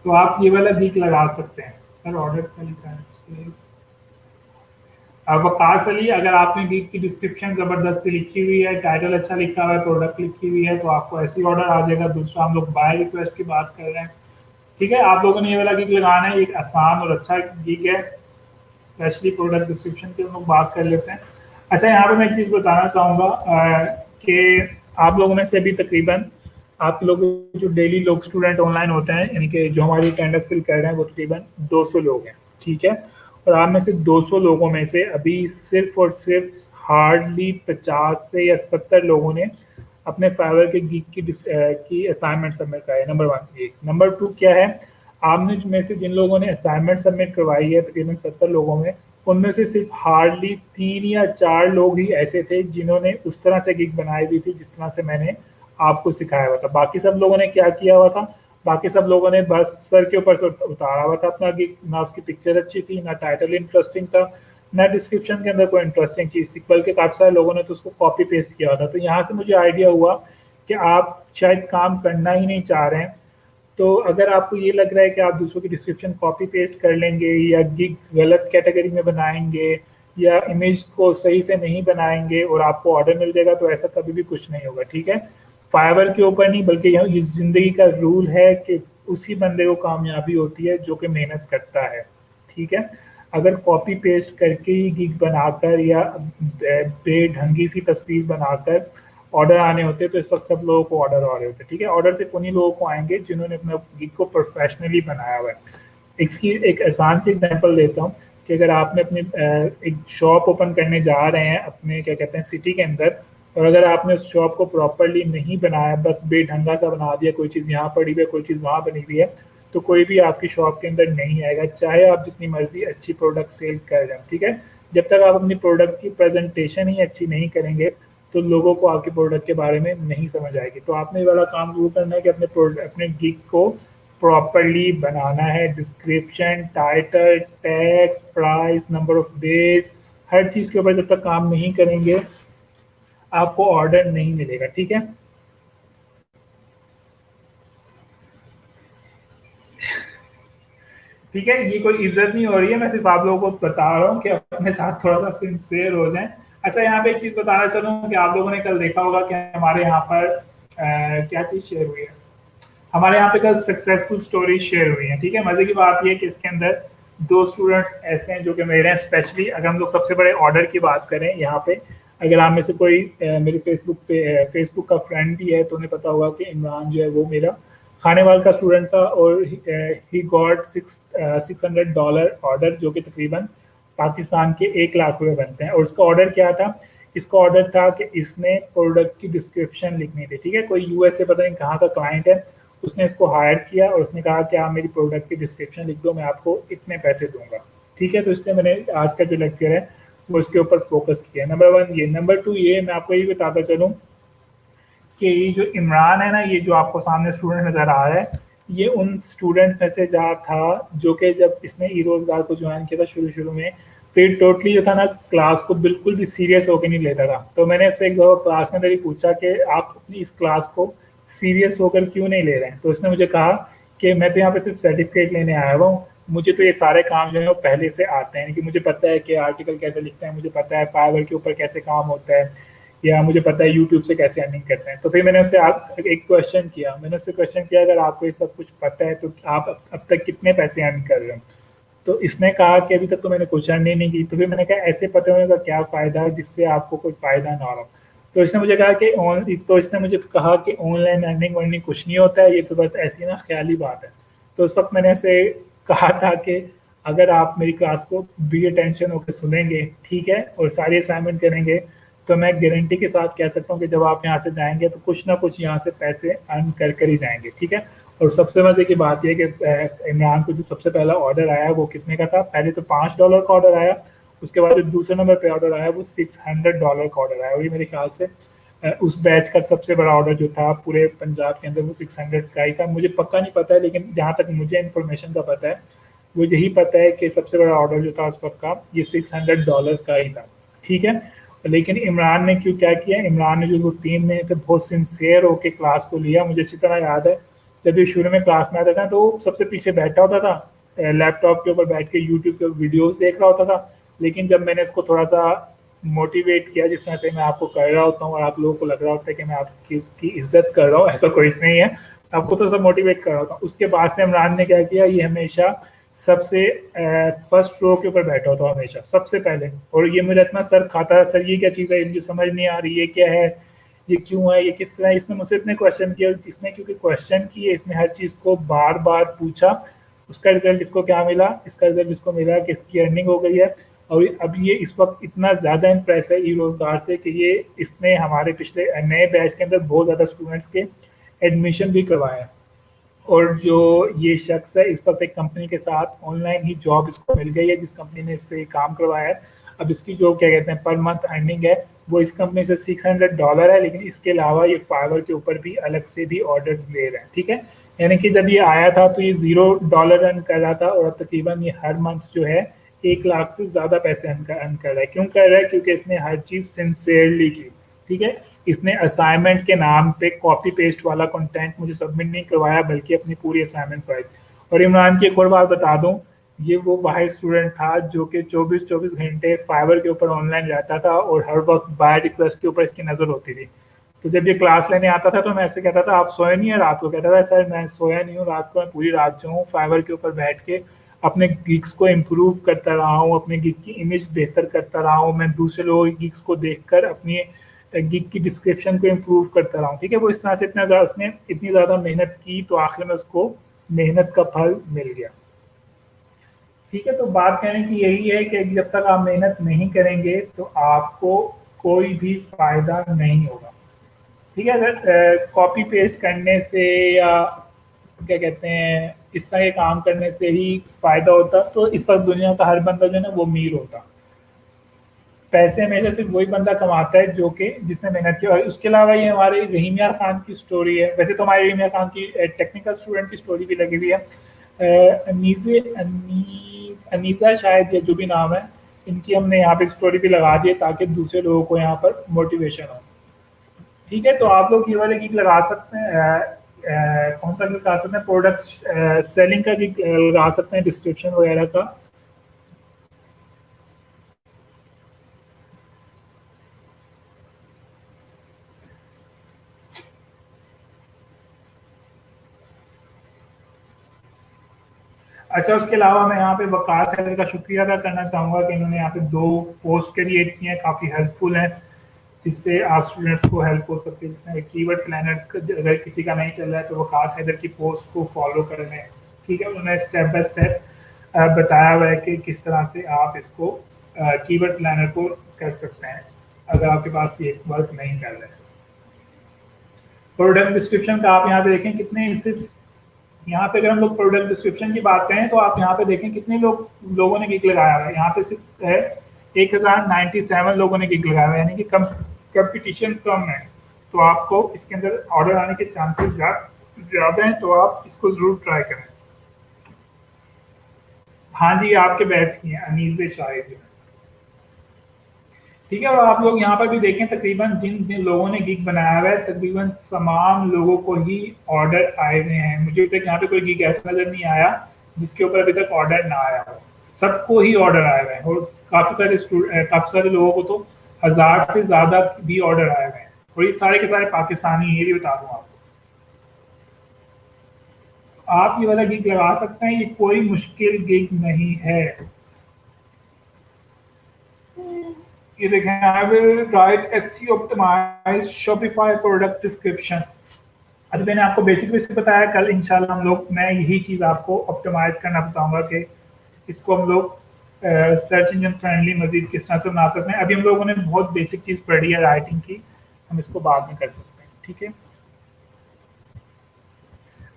A: तो आप ये वाला वीक लगा सकते हैं। सर ऑर्डर का लिखा है। अब वकास अली, अगर आपने वीक की डिस्क्रिप्शन जबरदस्त से लिखी हुई है, टाइटल अच्छा लिखा हुआ है, प्रोडक्ट लिखी हुई है, तो आपको ऐसी ऑर्डर आ जाएगा। दूसरा, हम लोग बाय रिक्वेस्ट की बात कर रहे हैं। ठीक है, आप लोगों ने ये वाला गिग लगाना है, एक आसान और अच्छा गिग है, स्पेशली प्रोडक्ट डिस्क्रिप्शन की हम लोग बात कर लेते हैं। अच्छा, यहाँ पे मैं एक चीज़ बताना चाहूँगा कि आप लोगों में से भी तकरीबन आप लोग जो डेली लोग स्टूडेंट ऑनलाइन होते हैं, यानी कि जो हमारी अटेंडेंस फिल कर रहे हैं, वो तकरीबन 200 लोग हैं। ठीक है, और आप में से 200 लोगों में से अभी सिर्फ और सिर्फ हार्डली 50 से या 70 लोगों ने अपने फाइवर के गिग की असाइनमेंट सबमिट कराई है। नंबर 1 ये। नंबर 2 क्या है, आपने में से जिन लोगों ने असाइनमेंट सबमिट करवाई है, तकरीबन 70 लोगों में, उनमें से सिर्फ हार्डली 3 या 4 लोग ही ऐसे थे जिन्होंने उस तरह से गिग बनाई हुई थी जिस तरह से मैंने आपको सिखाया हुआ था। बाकी सब लोगों ने क्या किया हुआ था, बाकी सब लोगों ने बस सर के ऊपर से उतारा हुआ था अपना गिग। ना उसकी पिक्चर अच्छी थी, ना टाइटल इंटरेस्टिंग था, ना डिस्क्रिप्शन के अंदर कोई इंटरेस्टिंग चीज़ थी, बल्कि काफ़ी सारे लोगों ने तो उसको कॉपी पेस्ट किया था। तो यहाँ से मुझे आइडिया हुआ कि आप शायद काम करना ही नहीं चाह रहे हैं। तो अगर आपको ये लग रहा है कि आप दूसरों की डिस्क्रिप्शन कॉपी पेस्ट कर लेंगे, या गिग गलत कैटेगरी में बनाएंगे, या इमेज को सही से नहीं बनाएंगे और आपको ऑर्डर मिल जाएगा, तो ऐसा कभी भी कुछ नहीं होगा। ठीक है, फाइवर के ऊपर नहीं, बल्कि ये जिंदगी का रूल है कि उसी बंदे को कामयाबी होती है जो कि मेहनत करता है। ठीक है, अगर कॉपी पेस्ट करके ही गिग बनाकर या बेढंगी सी तस्वीर बनाकर ऑर्डर आने होते, तो इस वक्त सब लोगों को ऑर्डर आ रहे होते। ठीक है, ऑर्डर सिर्फ उन्हीं लोगों को आएंगे जिन्होंने अपने गिग को प्रोफेशनली बनाया हुआ है। इसकी एक आसान सी एग्जांपल देता हूँ कि अगर आपने अपनी एक शॉप ओपन करने जा रहे हैं अपने क्या कहते हैं सिटी के अंदर, और अगर आपने उस शॉप को प्रॉपरली नहीं बनाया, बस बेढंगा सा बना दिया, कोई चीज़ यहाँ पड़ी हुई है, कोई चीज़ वहाँ बनी हुई है, तो कोई भी आपकी शॉप के अंदर नहीं आएगा, चाहे आप जितनी मर्जी अच्छी प्रोडक्ट सेल कर रहे हैं। ठीक है, जब तक आप अपनी प्रोडक्ट की प्रेजेंटेशन ही अच्छी नहीं करेंगे, तो लोगों को आपके प्रोडक्ट के बारे में नहीं समझ आएगी। तो आपने ये वाला काम ज़रूर करना है कि अपने गिग को प्रॉपरली बनाना है। Description, title, tags, price, number of days, हर चीज़ के ऊपर जब तक काम नहीं करेंगे आपको ऑर्डर नहीं मिलेगा। ठीक है, ठीक है, ये कोई इज्जत नहीं हो रही है, मैं सिर्फ आप लोगों को बता रहा हूँ कि अपने साथ थोड़ा सा सिंसियर हो जाएं। अच्छा, यहाँ पे एक चीज़ बताना चाहूँ कि आप लोगों ने कल देखा होगा कि हमारे यहाँ पर क्या चीज़ शेयर हुई है। हमारे यहाँ पे कल सक्सेसफुल स्टोरी शेयर हुई है। ठीक है, मजे की बात यह है कि इसके अंदर दो स्टूडेंट्स ऐसे हैं जो कि मेरे हैं। स्पेशली अगर हम लोग सबसे बड़े ऑर्डर की बात करें, यहाँ पे अगर आप में से कोई मेरे फेसबुक का फ्रेंड भी है तो उन्हें पता होगा कि इमरान जो है वो मेरा खानेवाल का स्टूडेंट था और ही गॉट $600 ऑर्डर, जो कि तकरीबन पाकिस्तान के 1 लाख रुपए बनते हैं। और इसका ऑर्डर क्या था? इसका ऑर्डर था कि इसने प्रोडक्ट की डिस्क्रिप्शन लिखनी थी। ठीक है, कोई यूएस से पता नहीं कहाँ का क्लाइंट है, उसने इसको हायर किया और उसने कहा कि आप मेरी प्रोडक्ट की डिस्क्रिप्शन लिख दो, मैं आपको इतने पैसे दूंगा। ठीक है, तो इसलिए मैंने आज का जो लेक्चर है वो इसके ऊपर फोकस किया। नंबर 1 ये। नंबर 2 ये, मैं आपको ये बताता चलूँ कि ये जो इमरान है ना, ये जो आपको सामने स्टूडेंट नज़र आ रहा है, ये उन स्टूडेंट में से जा था जो कि जब इसने ई रोज़गार को ज्वाइन किया था शुरू में, फिर टोटली जो था ना क्लास को बिल्कुल भी सीरियस होकर नहीं लेता था। तो मैंने उससे एक दो क्लास में अंदर ही पूछा कि आप अपनी इस क्लास को सीरियस होकर क्यों नहीं ले रहे हैं? तो उसने मुझे कहा कि मैं तो यहाँ पे सिर्फ सर्टिफिकेट लेने आया हुआ हूँ, मुझे तो ये सारे काम जो है वो पहले से आते हैं, कि मुझे पता है कि आर्टिकल कैसे लिखते हैं, मुझे पता है फाइवर के ऊपर कैसे काम होता है, या मुझे पता है यूट्यूब से कैसे अर्निंग करते हैं। तो फिर मैंने उससे एक क्वेश्चन किया, अगर आपको ये सब कुछ पता है तो आप अब तक कितने पैसे अर्न कर रहे हो? तो इसने कहा कि अभी तक तो मैंने कुछ अर्निंग नहीं की। तो फिर मैंने कहा ऐसे पते होने का क्या फ़ायदा है जिससे आपको कोई फ़ायदा ना हो? तो इसने मुझे कहा कि इसने मुझे कहा कि ऑनलाइन अर्निंग वर्निंग कुछ नहीं होता है, ये तो बस ऐसी ना ख्याली बात है। तो उस वक्त मैंने उसे कहा था कि अगर आप मेरी क्लास को बी अटेंशन होकर सुनेंगे, ठीक है, और सारी असाइनमेंट करेंगे, तो मैं गारंटी के साथ कह सकता हूँ कि जब आप यहाँ से जाएंगे तो कुछ ना कुछ यहाँ से पैसे अर्न कर ही जाएंगे। ठीक है, और सबसे मजे की बात यह कि इमरान को जो सबसे पहला ऑर्डर आया वो कितने का था? पहले तो $5 का ऑर्डर आया, उसके बाद जो दूसरे नंबर पे ऑर्डर आया वो $600 का ऑर्डर आया। और ये मेरे ख्याल से उस बैच का सबसे बड़ा ऑर्डर जो था पूरे पंजाब के अंदर वो 600 का ही था। मुझे पक्का नहीं पता है, लेकिन जहाँ तक मुझे इन्फॉर्मेशन का पता है वो यही पता है कि सबसे बड़ा ऑर्डर जो था उस वक्त का ये $600 का ही था। ठीक है, लेकिन इमरान ने क्यों क्या किया? इमरान ने जो वो टीम में थे बहुत सिंसियर होकर क्लास को लिया। मुझे अच्छी तरह याद है जब ये शुरू में क्लास में आता था तो सबसे पीछे बैठा होता था, लैपटॉप के ऊपर बैठ के यूट्यूब के वीडियोस देख रहा होता था। लेकिन जब मैंने इसको थोड़ा सा मोटिवेट किया, जिस तरह से मैं आपको कर रहा होता हूँ और आप लोगों को लग रहा होता है कि मैं आपकी की इज्जत कर रहा हूँ, ऐसा कोई नहीं है, आपको थोड़ा सा मोटिवेट कर रहा होता हूँ। उसके बाद से इमरान ने क्या किया, ये हमेशा सबसे फर्स्ट रो के ऊपर बैठा होता हमेशा सबसे पहले। और ये मेरा इतना सर खाता है, सर ये क्या चीज़ है, मुझे समझ नहीं आ रही, ये क्या है, ये क्यों है, ये किस तरह। इसने मुझसे इतने क्वेश्चन किए, इसने क्योंकि क्वेश्चन किए, इसने हर चीज़ को बार बार पूछा, उसका रिजल्ट इसको क्या मिला? इसका रिजल्ट इसको मिला कि इसकी अर्निंग हो गई है। और अब ये इस वक्त इतना ज़्यादा इम्प्रेस है ई रोज़गार से कि ये इसने हमारे पिछले नए बैच के अंदर बहुत ज़्यादा स्टूडेंट्स के एडमिशन भी करवाए हैं। और जो ये शख्स है इस वक्त एक कंपनी के साथ ऑनलाइन ही जॉब इसको मिल गई है, जिस कंपनी ने इससे काम करवाया है। अब इसकी जो क्या कहते हैं पर मंथ अर्निंग है वो इस कंपनी से $600 है, लेकिन इसके अलावा ये फाइवर के ऊपर भी अलग से भी ऑर्डर्स ले रहे हैं। ठीक है, यानी कि जब ये आया था तो ये $0 अर्न कर रहा था और अब तकरीबन ये हर मंथ जो है 1 लाख से ज़्यादा पैसे अर्न कर रहा है। क्यों कर रहा है? क्योंकि इसने हर चीज़ सिंसियरली की। ठीक है, इसने असाइनमेंट के नाम पे कॉपी पेस्ट वाला कंटेंट मुझे सबमिट नहीं करवाया, बल्कि अपनी पूरी असाइनमेंट कराई। और इमरान की एक और बात बता दूं, ये वो वाहिद स्टूडेंट था जो कि 24-24 घंटे फाइवर के ऊपर ऑनलाइन रहता था और हर वक्त बाय रिक्वेस्ट के ऊपर इसकी नज़र होती थी। तो जब ये क्लास लेने आता था तो मैं ऐसे कहता था आप सोए नहीं है रात को? कहता था सर मैं सोया नहीं हूँ रात को, मैं पूरी रात जो हूँ फाइवर के ऊपर बैठ के अपने गिग्स को इम्प्रूव करता रहा हूँ, अपने गिग की इमेज बेहतर करता रहा हूँ, मैं दूसरे लोगों की गिग्स को देखकर अपनी गिग की डिस्क्रिप्शन को इम्प्रूव करता रहा हूँ। ठीक है, वो इस तरह से उसने इतनी ज़्यादा मेहनत की तो आखिर में उसको मेहनत का फल मिल गया। ठीक है, तो बात कहने की यही है कि जब तक आप मेहनत नहीं करेंगे तो आपको कोई भी फ़ायदा नहीं होगा। ठीक है, अगर कॉपी पेस्ट करने से या क्या कहते हैं इस तरह के काम करने से ही फ़ायदा होता तो इस वक्त दुनिया का हर बंदा जो है ना वो अमीर होता। पैसे हमेशा सिर्फ वही बंदा कमाता है जो कि जिसने मेहनत की। और उसके अलावा ये हमारे रहीम यार खान की स्टोरी है। वैसे तो हमारे रहीम यार खान की टेक्निकल स्टूडेंट की स्टोरी भी लगी हुई है। अनीसा शायद, ये जो भी नाम है, इनकी हमने यहाँ पे स्टोरी भी लगा दी है ताकि दूसरे लोगों को यहाँ पर मोटिवेशन हो। ठीक है, तो आप लोग ये वाले गिग लगा सकते हैं। कौन सा गिग लगा सकते हैं? प्रोडक्ट सेलिंग का गिग लगा सकते हैं, डिस्क्रिप्शन वगैरह का। अच्छा, उसके अलावा मैं यहाँ पे वकार सैदर का शुक्रिया अदा करना चाहूँगा कि इन्होंने यहाँ पे 2 पोस्ट क्रिएट किए हैं, काफ़ी हेल्पफुल हैं, जिससे आप स्टूडेंट्स को हेल्प हो सकती है। जिसमें कीवर्ड प्लानर अगर किसी का नहीं चल रहा है तो वकार सैदर की पोस्ट को फॉलो कर लें। ठीक है, उन्होंने स्टेप बाय स्टेप बताया हुआ है कि किस तरह से आप इसको कीवर्ड प्लानर को कर सकते हैं अगर आपके पास ये वर्क नहीं कर रहा है। प्रोडक्ट डिस्क्रिप्शन का आप यहाँ पे देखें कितने, सिर्फ यहाँ पे अगर हम लोग प्रोडक्ट डिस्क्रिप्शन की बात करें तो आप यहाँ पे देखें कितने लोगों ने गिग लगाया हुआ है। यहाँ पे सिर्फ है 1097 लोगों ने गिग लगाया हुआ है, यानी कि कंपटीशन कम है। तो आपको इसके अंदर ऑर्डर आने के चांसेस ज़्यादा हैं, तो आप इसको ज़रूर ट्राई करें। हाँ जी, आपके बैच की हैं, अनीज़े शाहिद। ठीक है, और आप लोग यहाँ पर भी देखें तकरीबन जिन जिन लोगों ने गिग बनाया हुआ है तकरीबन तमाम लोगों को ही ऑर्डर आए हुए हैं। मुझे तक यहाँ पे कोई गिग ऐसा नजर नहीं आया जिसके ऊपर अभी तक ऑर्डर ना आया हो। सबको ही ऑर्डर आए हुए हैं, और काफी सारे लोगों को तो 1000 से ज्यादा भी ऑर्डर आए हुए हैं, और ये सारे के सारे पाकिस्तानी, ये भी बता दूं आपको। आप ये वाला गिग लगा सकते हैं, ये कोई मुश्किल गिग नहीं है। ये देखें, I will write SEO optimize Shopify product description. अभी मैंने आपको बेसिक बताया, कल इंशाल्लाह हम लोग, मैं यही चीज़ आपको ऑप्टिमाइज करना बताऊंगा कि इसको हम लोग सर्च इंजन फ्रेंडली मजीद किस तरह से बना सकते हैं। अभी हम लोगों ने बहुत बेसिक चीज़ पढ़ी है राइटिंग की, हम इसको बाद में कर सकते हैं। ठीक है,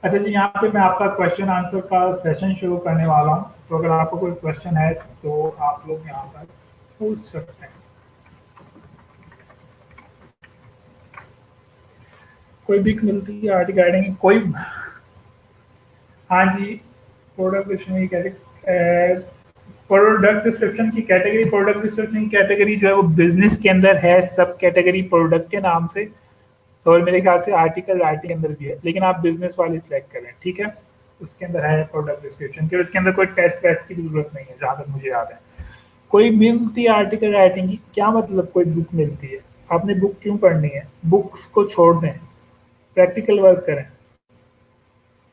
A: अच्छा जी, यहाँ पे मैं आपका क्वेश्चन आंसर का सेशन शुरू करने वाला हूँ, तो अगर आपको कोई क्वेश्चन है तो आप लोग यहाँ पर पूछ सकते हैं। कोई भी मिलती है आर्टिकल राइटिंग कोई? हाँ जी, प्रोडक्ट डिस्क्रिप्शन की कैटेगरी, प्रोडक्ट डिस्क्रिप्शन की कैटेगरी, प्रोडक्ट डिस्क्रिप्शन की कैटेगरी जो है वो बिजनेस के अंदर है, सब कैटेगरी प्रोडक्ट के नाम से, और मेरे ख्याल से आर्टिकल राइटिंग के अंदर भी है, लेकिन आप बिजनेस वाली सिलेक्ट करें। ठीक है, उसके अंदर है प्रोडक्ट डिस्क्रिप्शन के, उसके अंदर कोई टेस्ट वेस्ट की भी जरूरत नहीं है जहाँ तक मुझे याद है। कोई मिलती है आर्टिकल राइटिंग की, क्या मतलब कोई बुक मिलती है? आपने बुक क्यों पढ़नी है? बुक्स को छोड़ दें, प्रैक्टिकल वर्क करें।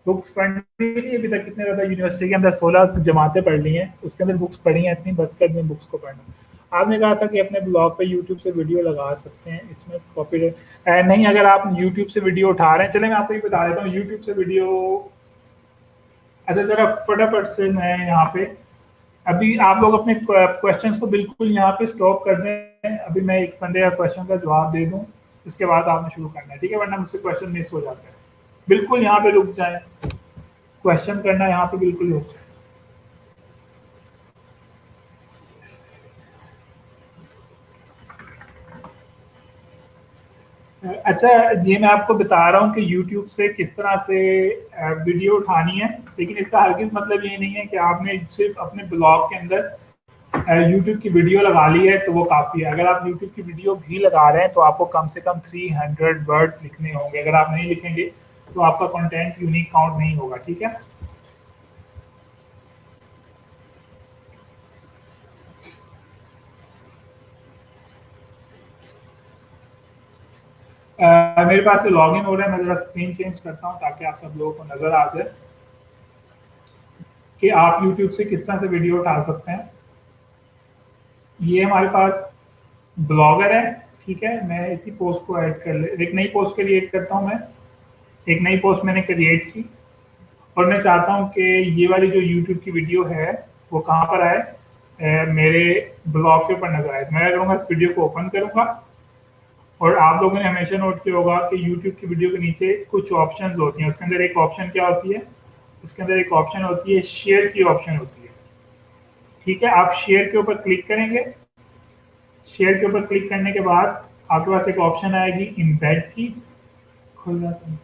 A: बुक्स पढ़ने के लिए अभी तक कितने ज़्यादा यूनिवर्सिटी के अंदर 16 जमातें पढ़ ली हैं, उसके अंदर बुक्स पढ़ी हैं इतनी, बस कर में बुक्स को पढ़ना। आपने कहा था कि अपने ब्लॉग पे यूट्यूब से वीडियो लगा सकते हैं, इसमें कॉपीराइट नहीं। अगर आप यूट्यूब से वीडियो उठा रहे हैं, चले मैं आपको ये बता देता हूँ यूट्यूब से वीडियो। अच्छा, जरा फटाफट से मैं यहाँ पे, अभी आप लोग अपने क्वेश्चंस को बिल्कुल यहाँ पे स्टॉप कर दें। अभी मैं एक बंदे का क्वेश्चन का जवाब दे दूँ, उसके बाद आपने शुरू करना है। ठीक है, वरना मुझसे क्वेश्चन मिस हो जाता है। बिल्कुल यहाँ पे रुक जाए, क्वेश्चन करना यहाँ पे बिल्कुल रुक जाए। अच्छा, ये मैं आपको बता रहा हूँ कि YouTube से किस तरह से वीडियो उठानी है, लेकिन इसका हरगिज़ मतलब ये नहीं है कि आपने सिर्फ अपने ब्लॉग के अंदर YouTube की वीडियो लगा ली है तो वो काफ़ी है। अगर आप YouTube की वीडियो भी लगा रहे हैं तो आपको कम से कम 300 वर्ड्स लिखने होंगे। अगर आप नहीं लिखेंगे तो आपका कंटेंट यूनिक काउंट नहीं होगा। ठीक है, मेरे पास से लॉगिन हो रहा है, मैं ज़रा स्क्रीन चेंज करता हूँ ताकि आप सब लोगों को नज़र आ जाए कि आप YouTube से किस तरह से वीडियो उठा सकते हैं। ये हमारे पास ब्लॉगर है। ठीक है, मैं इसी पोस्ट को ऐड कर ले, एक नई पोस्ट क्रिएट करता हूँ। मैं एक नई पोस्ट मैंने क्रिएट की, और मैं चाहता हूँ कि ये वाली जो YouTube की वीडियो है वो कहाँ पर आए, मेरे ब्लॉग के ऊपर नजर आए। मैं करूँगा इस वीडियो को ओपन करूँगा, और आप लोगों ने हमेशा नोट किया होगा कि YouTube की वीडियो के नीचे कुछ ऑप्शंस होती हैं। उसके अंदर एक ऑप्शन क्या होती है? उसके अंदर एक ऑप्शन होती है शेयर की ऑप्शन होती है। ठीक है, आप शेयर के ऊपर क्लिक करेंगे शेयर के ऊपर क्लिक करने के बाद आपके पास एक ऑप्शन आएगी इम्बेड की, खुल जाता है।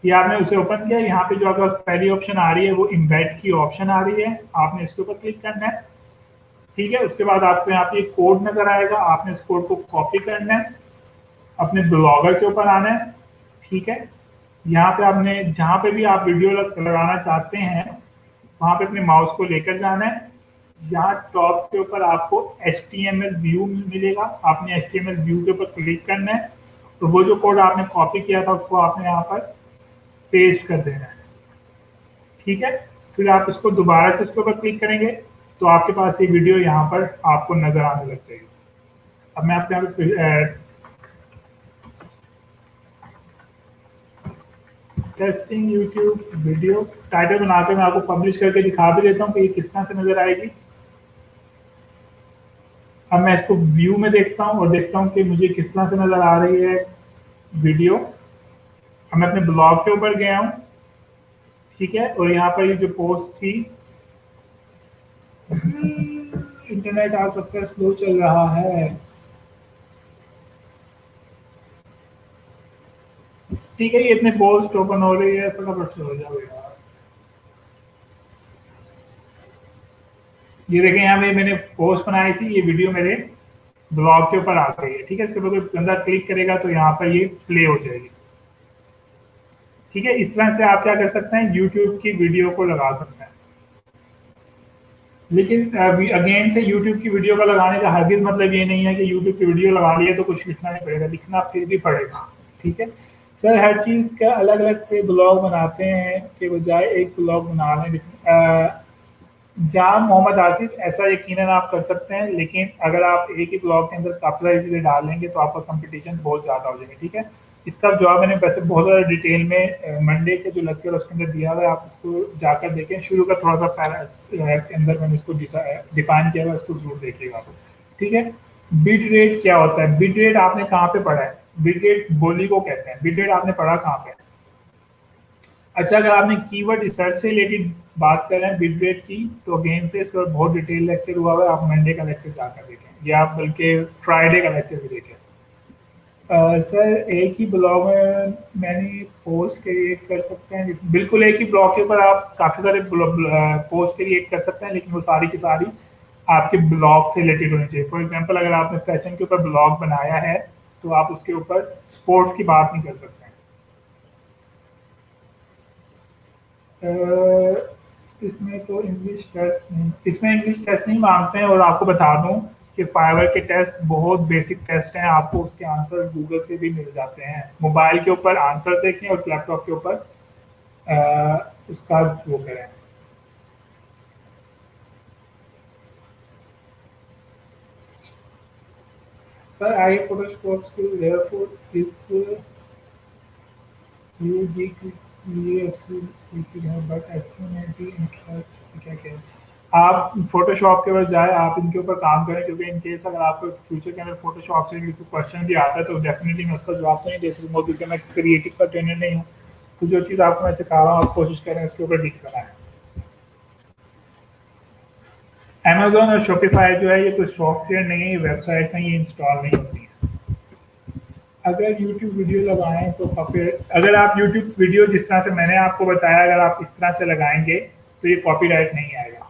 A: ये आपने उसे ओपन किया, यहाँ पे जो आपके पास पहली ऑप्शन आ रही है वो इम्बेड की ऑप्शन आ रही है, आपने इसके ऊपर क्लिक करना है। ठीक है, उसके बाद आपको यहाँ पे एक कोड नजर आएगा, आपने इस कोड को कॉपी करना है, अपने ब्लॉगर के ऊपर आना है। ठीक है, यहाँ पे आपने जहाँ पे भी आप वीडियो लगाना चाहते हैं वहां पे अपने माउस को लेकर जाना है। यहाँ टॉप के ऊपर आपको HTML व्यू मिलेगा, आपने HTML व्यू के ऊपर क्लिक करना है। तो वो जो कोड आपने कॉपी किया था उसको आपने यहाँ पर पेस्ट कर देना है। ठीक है, फिर आप इसको दोबारा से इसके ऊपर क्लिक करेंगे तो आपके पास ये वीडियो यहाँ पर आपको नजर आने लग जाएगी। अब मैं आपके यहाँ पे टेस्टिंग यूट्यूब वीडियो टाइटल बनाकर मैं आपको पब्लिश करके दिखा भी देता हूँ कि ये किस तरह से नजर आएगी। अब मैं इसको व्यू में देखता हूँ और देखता हूँ कि मुझे किस तरह से नजर आ रही है वीडियो। अब मैं अपने ब्लॉग के ऊपर गया हूँ। ठीक है, और यहाँ पर ये जो पोस्ट थी, इंटरनेट आज वक्त स्लो चल रहा है। ठीक है, ये इतने पोस्ट ओपन हो रही है, फटाफट से हो जाओ यार। ये देखें, यहाँ पे मैंने पोस्ट बनाई थी, ये वीडियो मेरे ब्लॉग के ऊपर आ गई है। ठीक है, इसके ऊपर कोई बंदा क्लिक करेगा तो यहाँ पर ये प्ले हो जाएगी। ठीक है, इस तरह से आप क्या कर सकते हैं, यूट्यूब की वीडियो को लगा सकते हैं। लेकिन अगेन से यूट्यूब की वीडियो का लगाने का हरगिज मतलब ये नहीं है कि यूट्यूब की वीडियो लगा ली है तो कुछ लिखना नहीं पड़ेगा, लिखना फिर भी पड़ेगा। ठीक है सर, हर चीज़ का अलग अलग से ब्लॉग बनाते हैं के बजाय एक ब्लॉग बना लें। जाम मोहम्मद आसिफ, ऐसा यकीनन आप कर सकते हैं, लेकिन अगर आप एक ही ब्लॉग के अंदर काफ़ी सारी चीज़ें डालेंगे तो आपका कंपटीशन बहुत ज़्यादा हो जाएगा। ठीक है, इसका जवाब मैंने वैसे बहुत ज़्यादा डिटेल में मंडे के जो लेक्चर उसके अंदर दिया हुआ है, आप उसको जाकर देखें। शुरू का थोड़ा सा पैरा के अंदर मैंने इसको डिफाइन किया हुआ है, उसको जरूर देखिएगा। ठीक है, बिट रेट क्या होता है? बिट रेट आपने कहाँ पे पढ़ा है? बिट रेट बोली को कहते हैं। बिट रेट आपने पढ़ा कहाँ पे? अच्छा, अगर आपने कीवर्ड रिसर्च से रिलेटेड बात कर रहे हैं बिट रेट की, तो अगेन से इसका बहुत डिटेल लेक्चर हुआ है, आप मंडे का लेक्चर जाकर देखें या आप बल्कि फ्राइडे का लेक्चर भी देखें। सर, एक ही ब्लॉग में मैंने पोस्ट क्रिएट कर सकते हैं? बिल्कुल, एक ही ब्लॉग के ऊपर आप काफ़ी सारे पोस्ट क्रिएट कर सकते हैं, लेकिन वो सारी की सारी आपके ब्लॉग से रिलेटेड होनी चाहिए। फॉर एग्जांपल, अगर आपने फैशन के ऊपर ब्लॉग बनाया है तो आप उसके ऊपर स्पोर्ट्स की बात नहीं कर सकते हैं। इसमें तो इंग्लिश टेस्ट नहीं, इसमें इंग्लिश टेस्ट नहीं मांगते हैं। और आपको बता दूं कि फाइवर के टेस्ट बहुत बेसिक टेस्ट हैं, आपको उसके आंसर गूगल से भी मिल जाते हैं। मोबाइल के ऊपर आंसर देखें और लैपटॉप के ऊपर उसका वो करें। Sir, I Photoshop skill therefore is UG के लिए बट एसयूएनटी इंटरेस्ट क्या क्या है? आप फोटोशॉप के ऊपर जाए, आप इनके ऊपर काम करें, क्योंकि इन केस अगर आपको फ्यूचर के अंदर फोटोशॉप से क्वेश्चन भी आता है तो डेफिनेटली मैं उसका जवाब तो नहीं दे सकूँगा, क्योंकि मैं क्रिएटिव का ट्रेनर नहीं हूँ। तो जो चीज़ आपको मैं सिखा रहा हूँ आप कोशिश करें उसके ऊपर डील करना है। अमेजोन और शॉपिफाई जो है ये कोई सॉफ्टवेयर नहीं है, ये वेबसाइट नहीं, ये इंस्टॉल नहीं होती है। अगर यूट्यूब वीडियो लगाएं तो अगर आप यूट्यूब वीडियो जिस तरह से मैंने आपको बताया अगर आप इस तरह से लगाएंगे तो ये कॉपीराइट नहीं आएगा।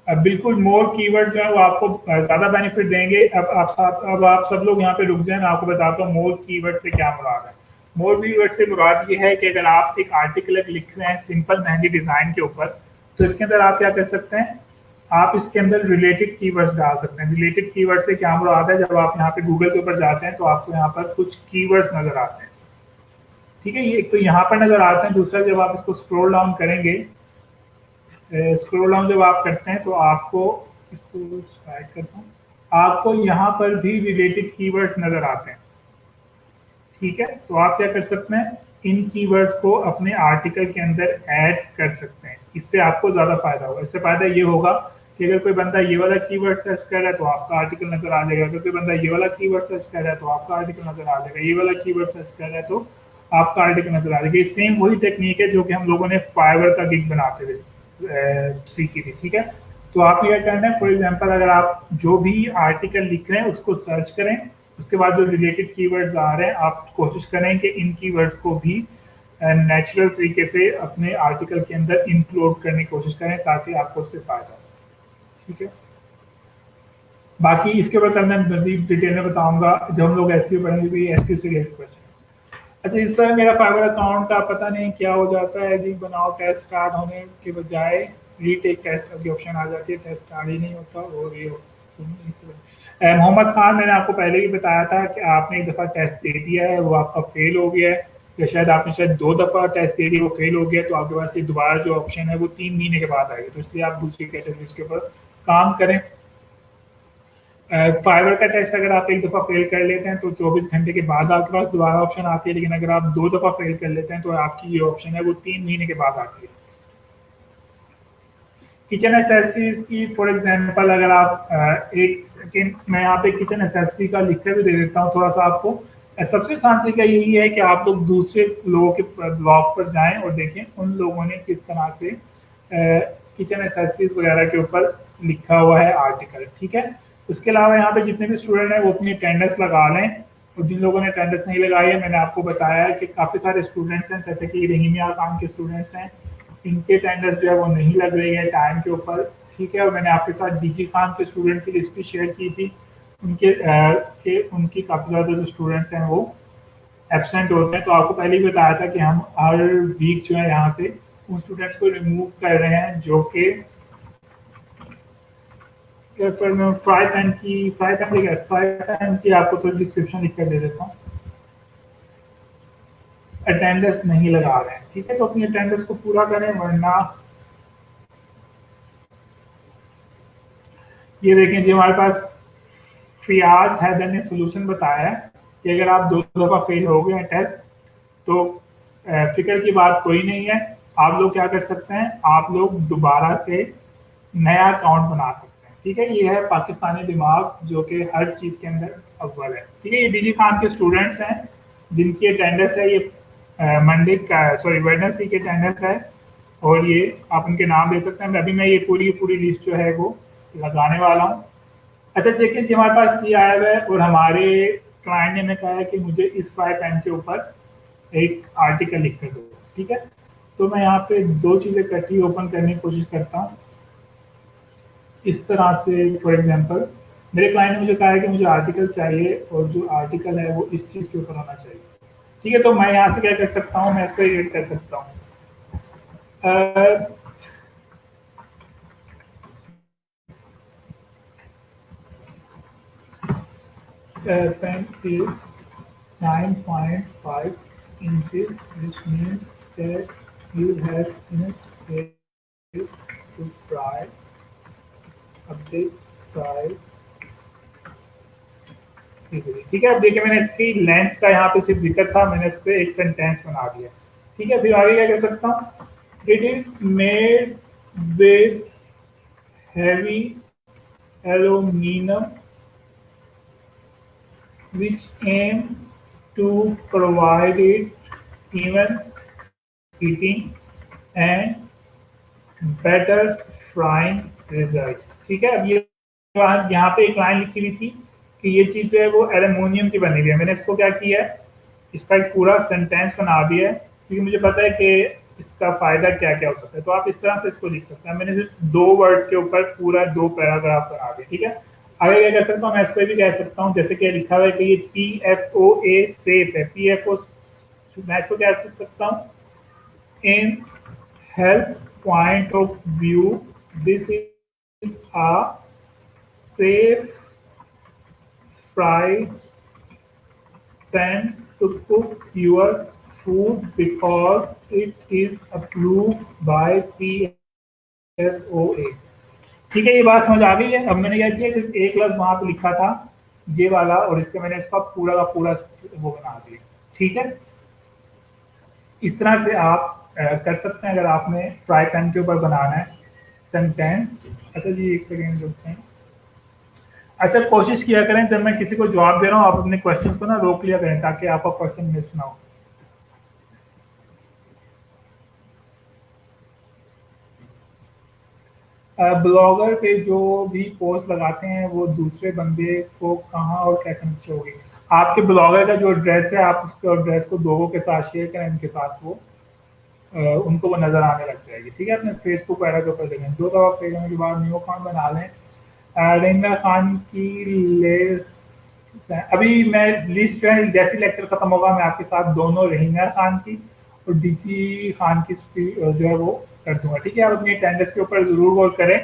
A: अब बिल्कुल मोर कीवर्ड जो है वो आपको ज़्यादा बेनिफिट देंगे। अब आप सब लोग यहाँ पे रुक जाए, मैं आपको बताता हूँ मोर कीवर्ड से क्या मुराद है। मोर कीवर्ड से मुराद ये है कि अगर आप एक आर्टिकल लिख रहे हैं सिंपल मेहंदी डिज़ाइन के ऊपर, तो इसके अंदर आप क्या कर सकते हैं, आप इसके अंदर रिलेटेड कीवर्ड्स डाल सकते हैं। रिलेटेड कीवर्ड से क्या मुराद है, जब आप यहाँ पे गूगल के ऊपर जाते हैं तो आपको यहाँ पर कुछ कीवर्ड्स नज़र आते हैं। ठीक है, ये एक तो यहाँ पर नज़र आते हैं, दूसरा जब आप इसको स्क्रॉल डाउन करेंगे, स्क्रॉल डाउन जब आप करते हैं तो आपको इसको स्लाइड करता हूँ, आपको यहाँ पर भी रिलेटेड कीवर्ड्स नज़र आते हैं। ठीक है, तो आप क्या कर सकते हैं, इन कीवर्ड्स को अपने आर्टिकल के अंदर ऐड कर सकते हैं। इससे आपको ज़्यादा फायदा होगा। इससे फायदा ये होगा कि अगर कोई बंदा ये वाला कीवर्ड सर्च कर रहा है तो आपका आर्टिकल नजर आ जाएगा, अगर कोई बंदा ये वाला कीवर्ड सर्च कर रहा है तो आपका आर्टिकल नजर आ जाएगा, ये वाला कीवर्ड सर्च कर रहा है तो आपका आर्टिकल नजर आ जाएगा। ये सेम वही टेक्निक है जो कि हम लोगों ने फाइवर का गिग बनाते थे। सीखी थी, ठीक है। तो आपने क्या करना है, फॉर एग्जांपल अगर आप जो भी आर्टिकल लिख रहे हैं उसको सर्च करें, उसके बाद जो रिलेटेड कीवर्ड्स आ रहे हैं आप कोशिश करें कि इन कीवर्ड्स को भी नेचुरल तरीके से अपने आर्टिकल के अंदर इंक्लूड करने की कोशिश करें ताकि आपको उससे फायदा हो, ठीक है। बाकी इसके ऊपर कल मैं मजीद डिटेल में बताऊंगा जब हम लोग एसईओ पढ़ेंगे भी एसईओ से रिलेटेड क्वेश्चन। अच्छा, इस समय मेरा फाइवर अकाउंट का पता नहीं क्या हो जाता है जी, बनाओ टेस्ट स्टार्ट होने के बजाय रीटेक टेस्ट की ऑप्शन आ जाती है, टेस्ट स्टार्ट ही नहीं होता। और ये मोहम्मद खान, मैंने आपको पहले ही बताया था कि आपने एक दफ़ा टेस्ट दे दिया है, वो आपका फेल हो गया है, या शायद आपने शायद 2 दफ़ा टेस्ट दे दिया, वो फेल हो गया, तो आपके पास ये दोबारा जो ऑप्शन है वो 3 महीने के बाद आएगी, तो इसलिए आप दूसरी कैटेगरीज के ऊपर काम करें। फाइवर का टेस्ट अगर आप एक दफ़ा फेल कर लेते हैं तो 24 घंटे के बाद आपके पास दोबारा ऑप्शन आती है, लेकिन अगर आप 2 दफ़ा फेल कर लेते हैं तो आपकी ये ऑप्शन है वो 3 महीने के बाद आती है। किचन एसेसरीज की फॉर एग्जांपल अगर आप एक सेकेंड, मैं यहाँ पे किचन एसेसरी का लिख कर भी दे देता हूँ थोड़ा सा आपको। सबसे आसान तरीका यही है कि आप लोग दूसरे लोगों के ब्लॉग पर जाएं और देखें उन लोगों ने किस तरह से किचन एसेसरीज वगैरह के ऊपर लिखा हुआ है आर्टिकल, ठीक है। उसके अलावा यहाँ पे जितने भी स्टूडेंट हैं वो अपनी अटेंडेंस लगा लें, और जिन लोगों ने अटेंडेंस नहीं लगाई है मैंने आपको बताया है कि काफ़ी सारे स्टूडेंट्स हैं, जैसे कि रहीमिया खान के स्टूडेंट्स हैं, इनके अटेंडेंस जो है वो नहीं लग रही है टाइम के ऊपर, ठीक है। और मैंने आपके साथ डीजी खान के स्टूडेंट की लिस्ट भी शेयर की थी, उनकी काफ़ी ज़्यादा जो स्टूडेंट्स हैं वो एब्सेंट होते हैं। तो आपको पहले ही बताया था कि हम हर वीक जो है यहाँ से उन स्टूडेंट्स को रिमूव कर रहे हैं जो कि पर मैं फ्राई पैन की आपको तो डिस्क्रिप्शन लिख कर दे देता हूँ। अटेंडेंस नहीं लगा रहे हैं, ठीक है, तो अपनी अटेंडेंस को पूरा करें, वरना ये देखें जी हमारे पास फियाज हैदर ने सोल्यूशन बताया है कि अगर आप 2 दफ़ा फेल हो गए हैं टेस्ट तो फिक्र की बात कोई नहीं है, आप लोग क्या कर सकते हैं, आप लोग दोबारा से नया अकाउंट बना सकते हैं, ठीक है। ये है पाकिस्तानी दिमाग जो कि हर चीज़ के अंदर अव्वल है, ठीक है। ये डीजी खान के स्टूडेंट्स हैं जिनकी अटेंडेंस है, ये मंडे का सॉरी वेडनेसडे की अटेंडेंस है, और ये आप उनके नाम दे सकते हैं। अभी मैं ये पूरी लिस्ट जो है वो लगाने वाला हूँ। अच्छा देखिए जी, हमारे पास ये आया हुआ है और हमारे क्लाइंट ने हमें कहा है कि मुझे इस फ्राई पैन के ऊपर एक आर्टिकल लिख कर दो, ठीक है। तो मैं यहाँ पे 2 चीज़ें इकट्ठी ओपन करने की कोशिश करता हूँ इस तरह से। फॉर एग्जांपल मेरे क्लाइंट ने मुझे कहा है कि मुझे आर्टिकल चाहिए और जो आर्टिकल है वो इस चीज़ के ऊपर होना चाहिए, ठीक है। तो मैं यहाँ से क्या कर सकता हूँ, मैं इसको एडिट कर सकता हूँ। 9.5 inches, which means that you have enough space to fry a big fry easily, ठीक है। अब देखिए मैंने इसकी लेंथ का यहाँ पे सिर्फ जिक्र था, मैंने उस पर एक सेंटेंस बना दिया, ठीक है। फिर आगे क्या कर सकता हूँ, it is made with heavy aluminium which aim to provide it even heating and better frying results, ठीक है। अब ये यहाँ पे एक लाइन लिखी हुई थी कि ये चीज़ जो है वो एल्यूमिनियम की बनी हुई है, मैंने इसको क्या किया है, इसका एक पूरा सेंटेंस बना दिया है, क्योंकि मुझे पता है कि इसका फ़ायदा क्या क्या हो सकता है। तो आप इस तरह से इसको लिख सकते हैं, मैंने सिर्फ 2 वर्ड के ऊपर पूरा 2 पैराग्राफ बना दिया, ठीक है। आगे क्या कर सकता हूँ, मैं इस पर भी कह सकता हूँ, जैसे कि लिखा हुआ है कि ये PFOA सेफ है, PFO मैं इसको क्या लिख सकता हूँ, in health point of view this is a safe fry pan to cook your food because it is approved by PFOA, ठीक है। ये बात समझ आ गई है। अब मैंने क्या किया, सिर्फ एक लफ्ज वहां पे लिखा था ये वाला, और इससे मैंने इसका पूरा का पूरा वो बना दिया, ठीक है। इस तरह से आप कर सकते हैं अगर आपने फ्राई पैन के ऊपर बनाना है सेंटेंस। अच्छा जी एक सेकेंड रुकते हैं। अच्छा कोशिश किया करें जब मैं किसी को जवाब दे रहा हूँ आप अपने क्वेश्चंस को ना रोक लिया करें ताकि आपका क्वेश्चन मिस ना हो। ब्लॉगर पे जो भी पोस्ट लगाते हैं वो दूसरे बंदे को कहाँ और कैसे मैसेज होगी? आपके ब्लॉगर का जो एड्रेस है आप उसके एड्रेस को लोगों के साथ शेयर करें, उनके साथ वो उनको वो नजर आने लग जाएगी। ठीक है, अपने फेसबुक वगैरह के ऊपर देखें। 2 दफा पेज होने के बाद न्यू अकाउंट बना लें। रहीना खान की लिस्ट अभी मैं लिस्ट जो है जैसे लेक्चर खत्म होगा मैं आपके साथ दोनों रहीना खान की और डीजी खान की जो है वो कर दूंगा। ठीक है, आप अपनी अटेंडेंस के ऊपर जरूर गौर करें।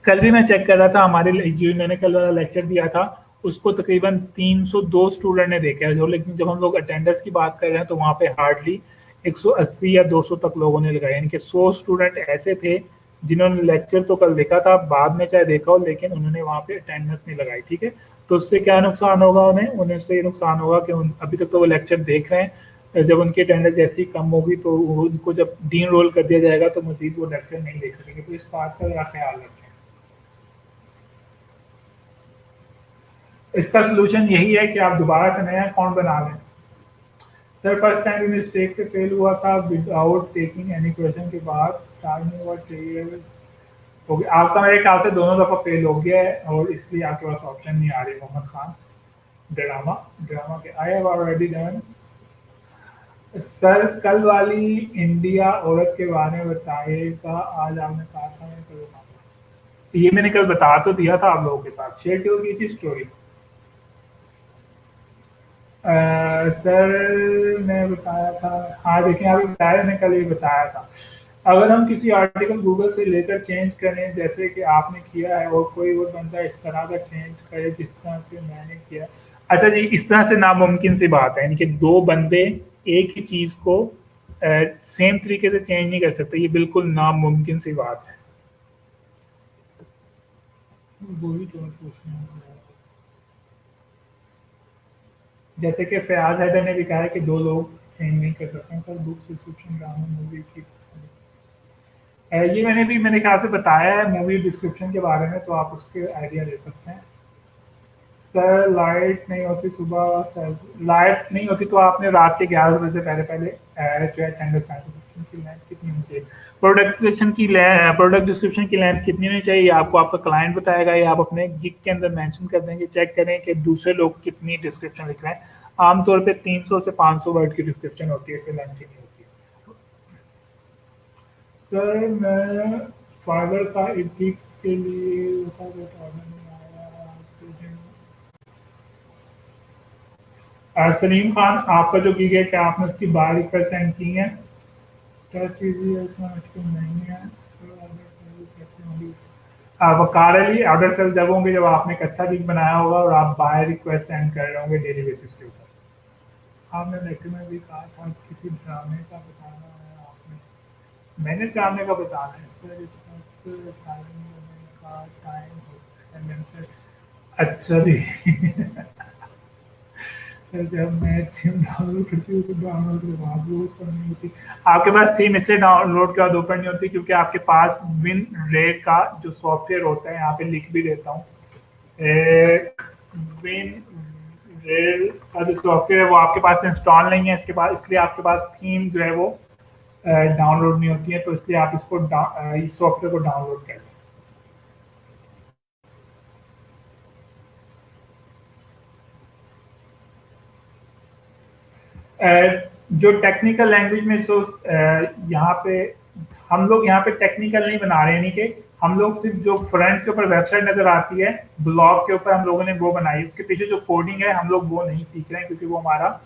A: कल भी मैं चेक कर रहा था, हमारे जो मैंने कल वाला लेक्चर दिया था उसको तकरीबन 302 स्टूडेंट ने देखा है जो, लेकिन जब हम लोग अटेंडेंस की बात कर रहे हैं तो वहाँ पे हार्डली 180 या 200 तक लोगों ने लगाया, यानी कि 100 स्टूडेंट ऐसे थे जिन्होंने लेक्चर तो कल देखा था, बाद में चाहे देखा हो लेकिन उन्होंने वहाँ पे अटेंडेंस नहीं लगाई। ठीक है, तो उससे क्या नुकसान होगा उन्हें उन्हें उससे ये नुकसान होगा कि अभी तक तो वो लेक्चर देख रहे हैं, जब उनकी अटेंडेंस जैसी कम होगी तो उनको जब डी रोल कर दिया जाएगा तो मजीद वो लेक्चर नहीं देख सकेंगे। तो इस बात का जरा ख्याल रखें। इसका सोल्यूशन यही है कि आप दोबारा से नया अकाउंट बना लें। सर फर्स्ट टाइम भी मिस्टेक से फेल हुआ था विदाउट टेकिंग एनी क्वेश्चन के बाद स्टार्ट में हुआ ट्रेड हो गया। आपका मेरे ख्याल से दोनों दफा फेल हो गया है और इसलिए आपके पास ऑप्शन नहीं आ रही। मोहम्मद खान ड्रामा ड्रामा के I have already done. Sir कल वाली इंडिया औरत के बारे में बताइएगा, आज आपने कहा था मैं करूँगा। ये मैंने कल बता तो दिया था आप लोगों के साथ, शेयर क्यों की थी स्टोरी। सर ने बताया था, हाँ देखिए अभी बताया, मैंने कल ये बताया था। अगर हम किसी आर्टिकल गूगल से लेकर चेंज करें जैसे कि आपने किया है और कोई और बंदा इस तरह का चेंज करे जिस तरह से मैंने किया। अच्छा जी, इस तरह से नामुमकिन सी बात है, यानी कि दो बंदे एक ही चीज को सेम तरीके से चेंज नहीं कर सकते, ये बिल्कुल नामुमकिन सी बात है। वही तो पूछना है। जैसे कि फयाज हैदर ने भी कहा है कि दो लोग सेम नहीं कर सकते हैं। Sir book description drama movie की ये मैंने भी मेरे ख्याल से बताया है मूवी डिस्क्रिप्शन के बारे में, तो आप उसके आइडिया ले सकते हैं। सर लाइट नहीं होती सुबह, सर लाइट नहीं होती तो आपने रात के 11 बजे से पहले पहले जो है अटेंडेंस की लेंथ कितनी होनी चाहिए, प्रोडक्ट डिस्क्रिप्शन की लेंथ कितनी होनी चाहिए आपको आपका क्लाइंट बताएगा, या आप अपने गिग के अंदर मेंशन कर देंगे। चेक करें कि दूसरे लोग कितनी डिस्क्रिप्शन लिख रहे हैं। आमतौर पे 300 से 500 वर्ड की डिस्क्रिप्शन होती है, इससे लेंथी नहीं होती। सर मैं फाइबर का एडिट के लिए ऑर्डर नहीं आया। सलीम खान आपका जो गिग है क्या आपने उसकी बाय रिक्वेस्ट सेंड की है? क्या चीज़ है उसमें मुश्किल नहीं है, तो ऑर्डर कैसे होगी? वकार अली ऑर्डर सेल जब होंगे जब आपने एक अच्छा गिग बनाया होगा और आप बाय रिक्वेस्ट सेंड कर रहे होंगे डेली बेसिस के ऊपर। आपने लेक्चर में भी कहा था किसी ड्रामे का बताना है, आपने मैंने ड्रामे का बताना है सर, इसका टाइम होता है। अच्छा जी सर जब मैं थीम डाउनलोड करती हूँ तो डाउनलोड के बाद वो ओपन नहीं होती। आपके पास थीम इसलिए डाउनलोड के बाद ओपन नहीं होती क्योंकि आपके पास विन रे का जो सॉफ्टवेयर होता है, यहाँ पे लिख भी देता हूँ, विन रे का जो सॉफ्टवेयर है वो आपके पास इंस्टॉल नहीं है, इसके बाद इसलिए आपके पास थीम जो है वो डाउनलोड नहीं होती है, तो इसलिए आप इसको इस सॉफ्टवेयर को डाउनलोड करें। जो टेक्निकल लैंग्वेज में जो यहाँ पे हम लोग यहाँ पे टेक्निकल नहीं बना रहे, यानी कि हम लोग सिर्फ जो फ्रंट के ऊपर वेबसाइट नजर आती है ब्लॉग के ऊपर हम लोगों ने वो बनाई है, उसके पीछे जो कोडिंग है हम लोग वो नहीं सीख रहे हैं क्योंकि वो हमारा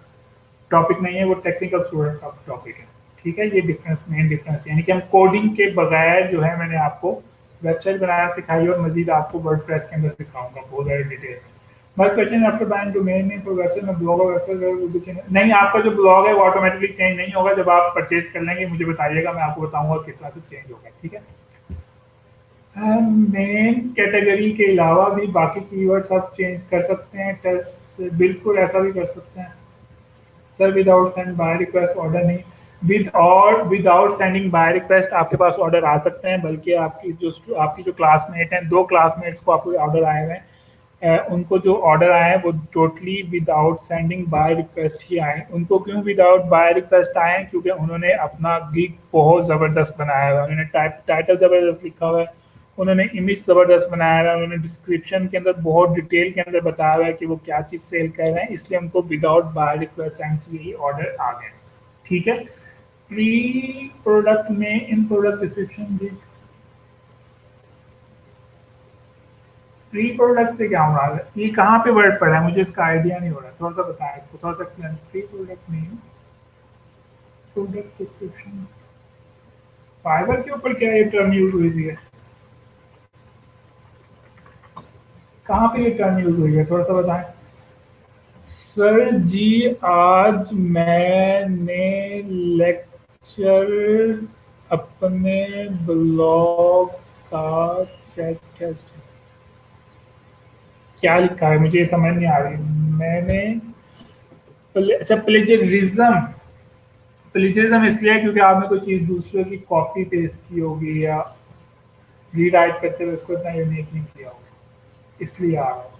A: टॉपिक नहीं है, वो टेक्निकल स्टूडेंट का टॉपिक है। ठीक है, ये डिफरेंस मेन डिफरेंस है, यानी कि हम कोडिंग के बगैर जो है मैंने आपको वेबसाइट बनाना सिखाई और मजीद आपको वर्डप्रेस के अंदर सिखाऊंगा बहुत सारी detail. My question after buying domain name for website में ब्लॉग और वेबसाइट will be changed? नहीं, आपका जो ब्लॉग है वो ऑटोमेटिकली चेंज नहीं होगा, जब आप परचेज कर लेंगे मुझे बताइएगा, मैं आपको बताऊंगा किस तरह से चेंज होगा। ठीक है, मेन कैटेगरी के अलावा भी बाकी कीवर्ड्स आप चेंज कर सकते हैं, टेस्ट बिल्कुल ऐसा भी कर सकते हैं। Sir without send buy request order नहीं, विदाउट सेंडिंग बाय रिक्वेस्ट आपके पास ऑर्डर आ सकते हैं, बल्कि आपकी जो क्लासमेट हैं, 2 क्लासमेट्स को आपको ऑर्डर आए हुए हैं, उनको जो ऑर्डर आए हैं वो totally without sending buy request ही आए। उनको क्यों विदाउट बाय रिक्वेस्ट आए हैं? क्योंकि उन्होंने अपना गिग बहुत ज़बरदस्त बनाया हुआ है, उन्होंने टाइटल ज़बरदस्त लिखा हुआ है, उन्होंने इमेज ज़बरदस्त बनाया हुआ है, उन्होंने डिस्क्रिप्शन के अंदर बहुत डिटेल के अंदर बताया हुआ है कि वो क्या चीज़ सेल कर रहे हैं, इसलिए उनको विदाउट बाय रिक्वेस्ट सेंड किए ही ऑर्डर आ गए। ठीक है, प्री प्रोडक्ट में इन प्रोडक्ट डिस्क्रिप्शन भी प्री प्रोडक्ट से क्या मुराद है? ये कहाँ पे वर्ड पड़ा है? मुझे इसका आइडिया नहीं हो रहा, थोड़ा सा बताएं इसको, थोड़ा सा क्लियर। प्री प्रोडक्ट में प्रोडक्ट डिस्क्रिप्शन फाइबर के ऊपर क्या ये टर्म यूज हुई थी है? कहाँ पे ये टर्म यूज हुई है, थोड़ा सा बताएं। सर जी, आज मैंने लेक्चर अपने ब्लॉग का चेक किया। क्या लिखा है मुझे ये समझ नहीं आ रही। मैंने अच्छा, प्लेजरिज्म। प्लेजरिज्म इसलिए है क्योंकि आपने कोई चीज़ दूसरे की कॉपी पेस्ट की होगी या रीराइट करते हुए उसको इतना यूनिक नहीं किया होगा, इसलिए आ रहा है।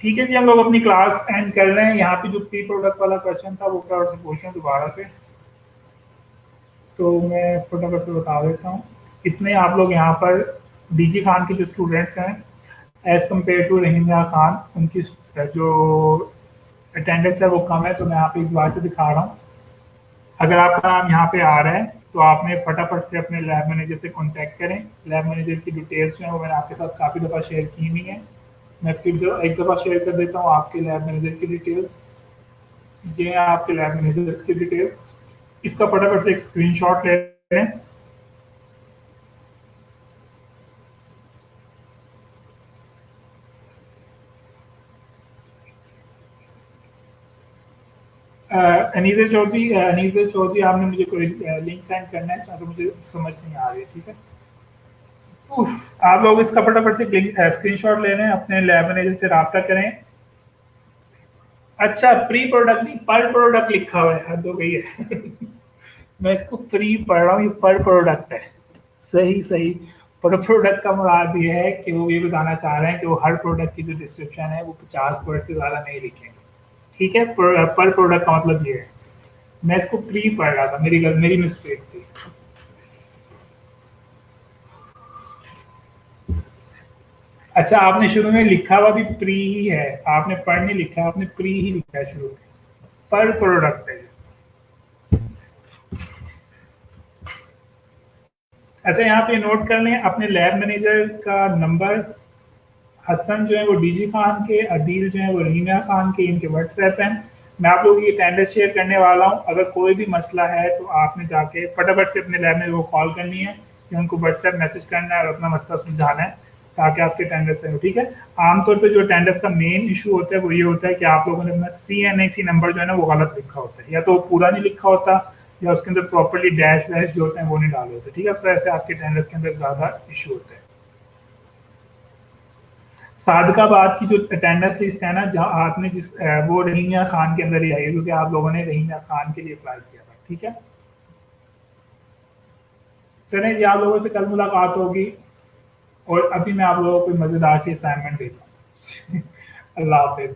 A: ठीक है जी, हम लोग अपनी क्लास एंड कर रहे हैं। यहाँ पे जो प्री प्रोडक्ट वाला क्वेश्चन था वो क्या क्वेश्चन दोबारा से, तो मैं फटाफट से बता देता हूँ। इतने आप लोग यहाँ पर डीजी खान के जो स्टूडेंट्स हैं as compare to Rahimiya Khan, उनकी जो अटेंडेंस है वो कम है, तो मैं यहाँ पे एक बार से दिखा रहा हूँ। अगर आपका नाम यहाँ पे आ रहा है तो आपने फटाफट से अपने लैब मैनेजर से कांटेक्ट करें। लैब मैनेजर की डिटेल्स जो है वो मैंने आपके साथ काफ़ी दफ़ा शेयर की हुई है। मैं फिर जो एक दफ़ा शेयर कर देता हूँ आपके लैब मैनेजर की डिटेल्स। ये है आपके लैब मैनेजर्स की डिटेल्स। इसका फटाफट से एक स्क्रीनशॉट ले लें। अनीस चौधरी, आपने मुझे कोई लिंक सेंड करना है इसमें, तो मुझे समझ नहीं आ रही है। ठीक है, आप लोग इसका फटाफट से स्क्रीनशॉट ले लें, अपने लैब मैनेजर से रब्ता करें। अच्छा, प्री प्रोडक्ट नहीं पर प्रोडक्ट लिखा हुआ है, हद हो गई है। मैं इसको प्री पढ़ रहा हूँ, ये पर प्रोडक्ट है। सही सही। पर प्रोडक्ट का मुराद ये है कि वो ये बताना चाह रहे हैं कि वो हर प्रोडक्ट की जो डिस्क्रिप्शन है वो 50 वर्ड से ज़्यादा नहीं लिखेंगे। ठीक है, पर प्रोडक्ट का मतलब ये है। मैं इसको प्री पढ़ रहा था, मेरी मिस्टेक थी। अच्छा, आपने शुरू में लिखा हुआ भी प्री ही है, आपने पढ़ नहीं लिखा, आपने प्री ही लिखा है शुरू में। पर प्रोडक्ट है। अच्छा, यहाँ पे नोट कर लें अपने लैब मैनेजर का नंबर। हसन जो है वो डीजी खान के, अदील जो है वो रीना खान के, इनके व्हाट्सएप हैं। मैं आप लोगों की अटेंडेंस शेयर करने वाला हूँ। अगर कोई भी मसला है तो आपने जाके फटाफट से अपने लैब मैनेजर को कॉल करनी है या उनको व्हाट्सएप मैसेज करना है और अपना मसला सुलझाना है ताकि आपकी अटेंडेंस हो। ठीक है, आमतौर पर जो अटेंडेंस का मेन इशू होता है वो ये होता है कि आप लोगों ने अपना CNIC नंबर जो है ना वो गलत लिखा होता है, या तो वो पूरा नहीं लिखा होता या उसके अंदर प्रॉपरली डैश वैश जो होते हैं वो नहीं डाले होते। ठीक है, उस वजह से आपके अटेंडेंस के अंदर ज़्यादा इशू होते हैं। सादकाबाद की जो अटेंडेंस लिस्ट है ना, जहाँ आपने वो रहीमिया खान के अंदर ही आई है क्योंकि आप लोगों ने रहीमिया खान के लिए अप्लाई किया था। ठीक है, चलें जी, आप लोगों से कल मुलाकात होगी। और अभी मैं आप लोगों को कोई मज़ेदार सी असाइनमेंट देता हूँ। अल्लाह हाफिज़।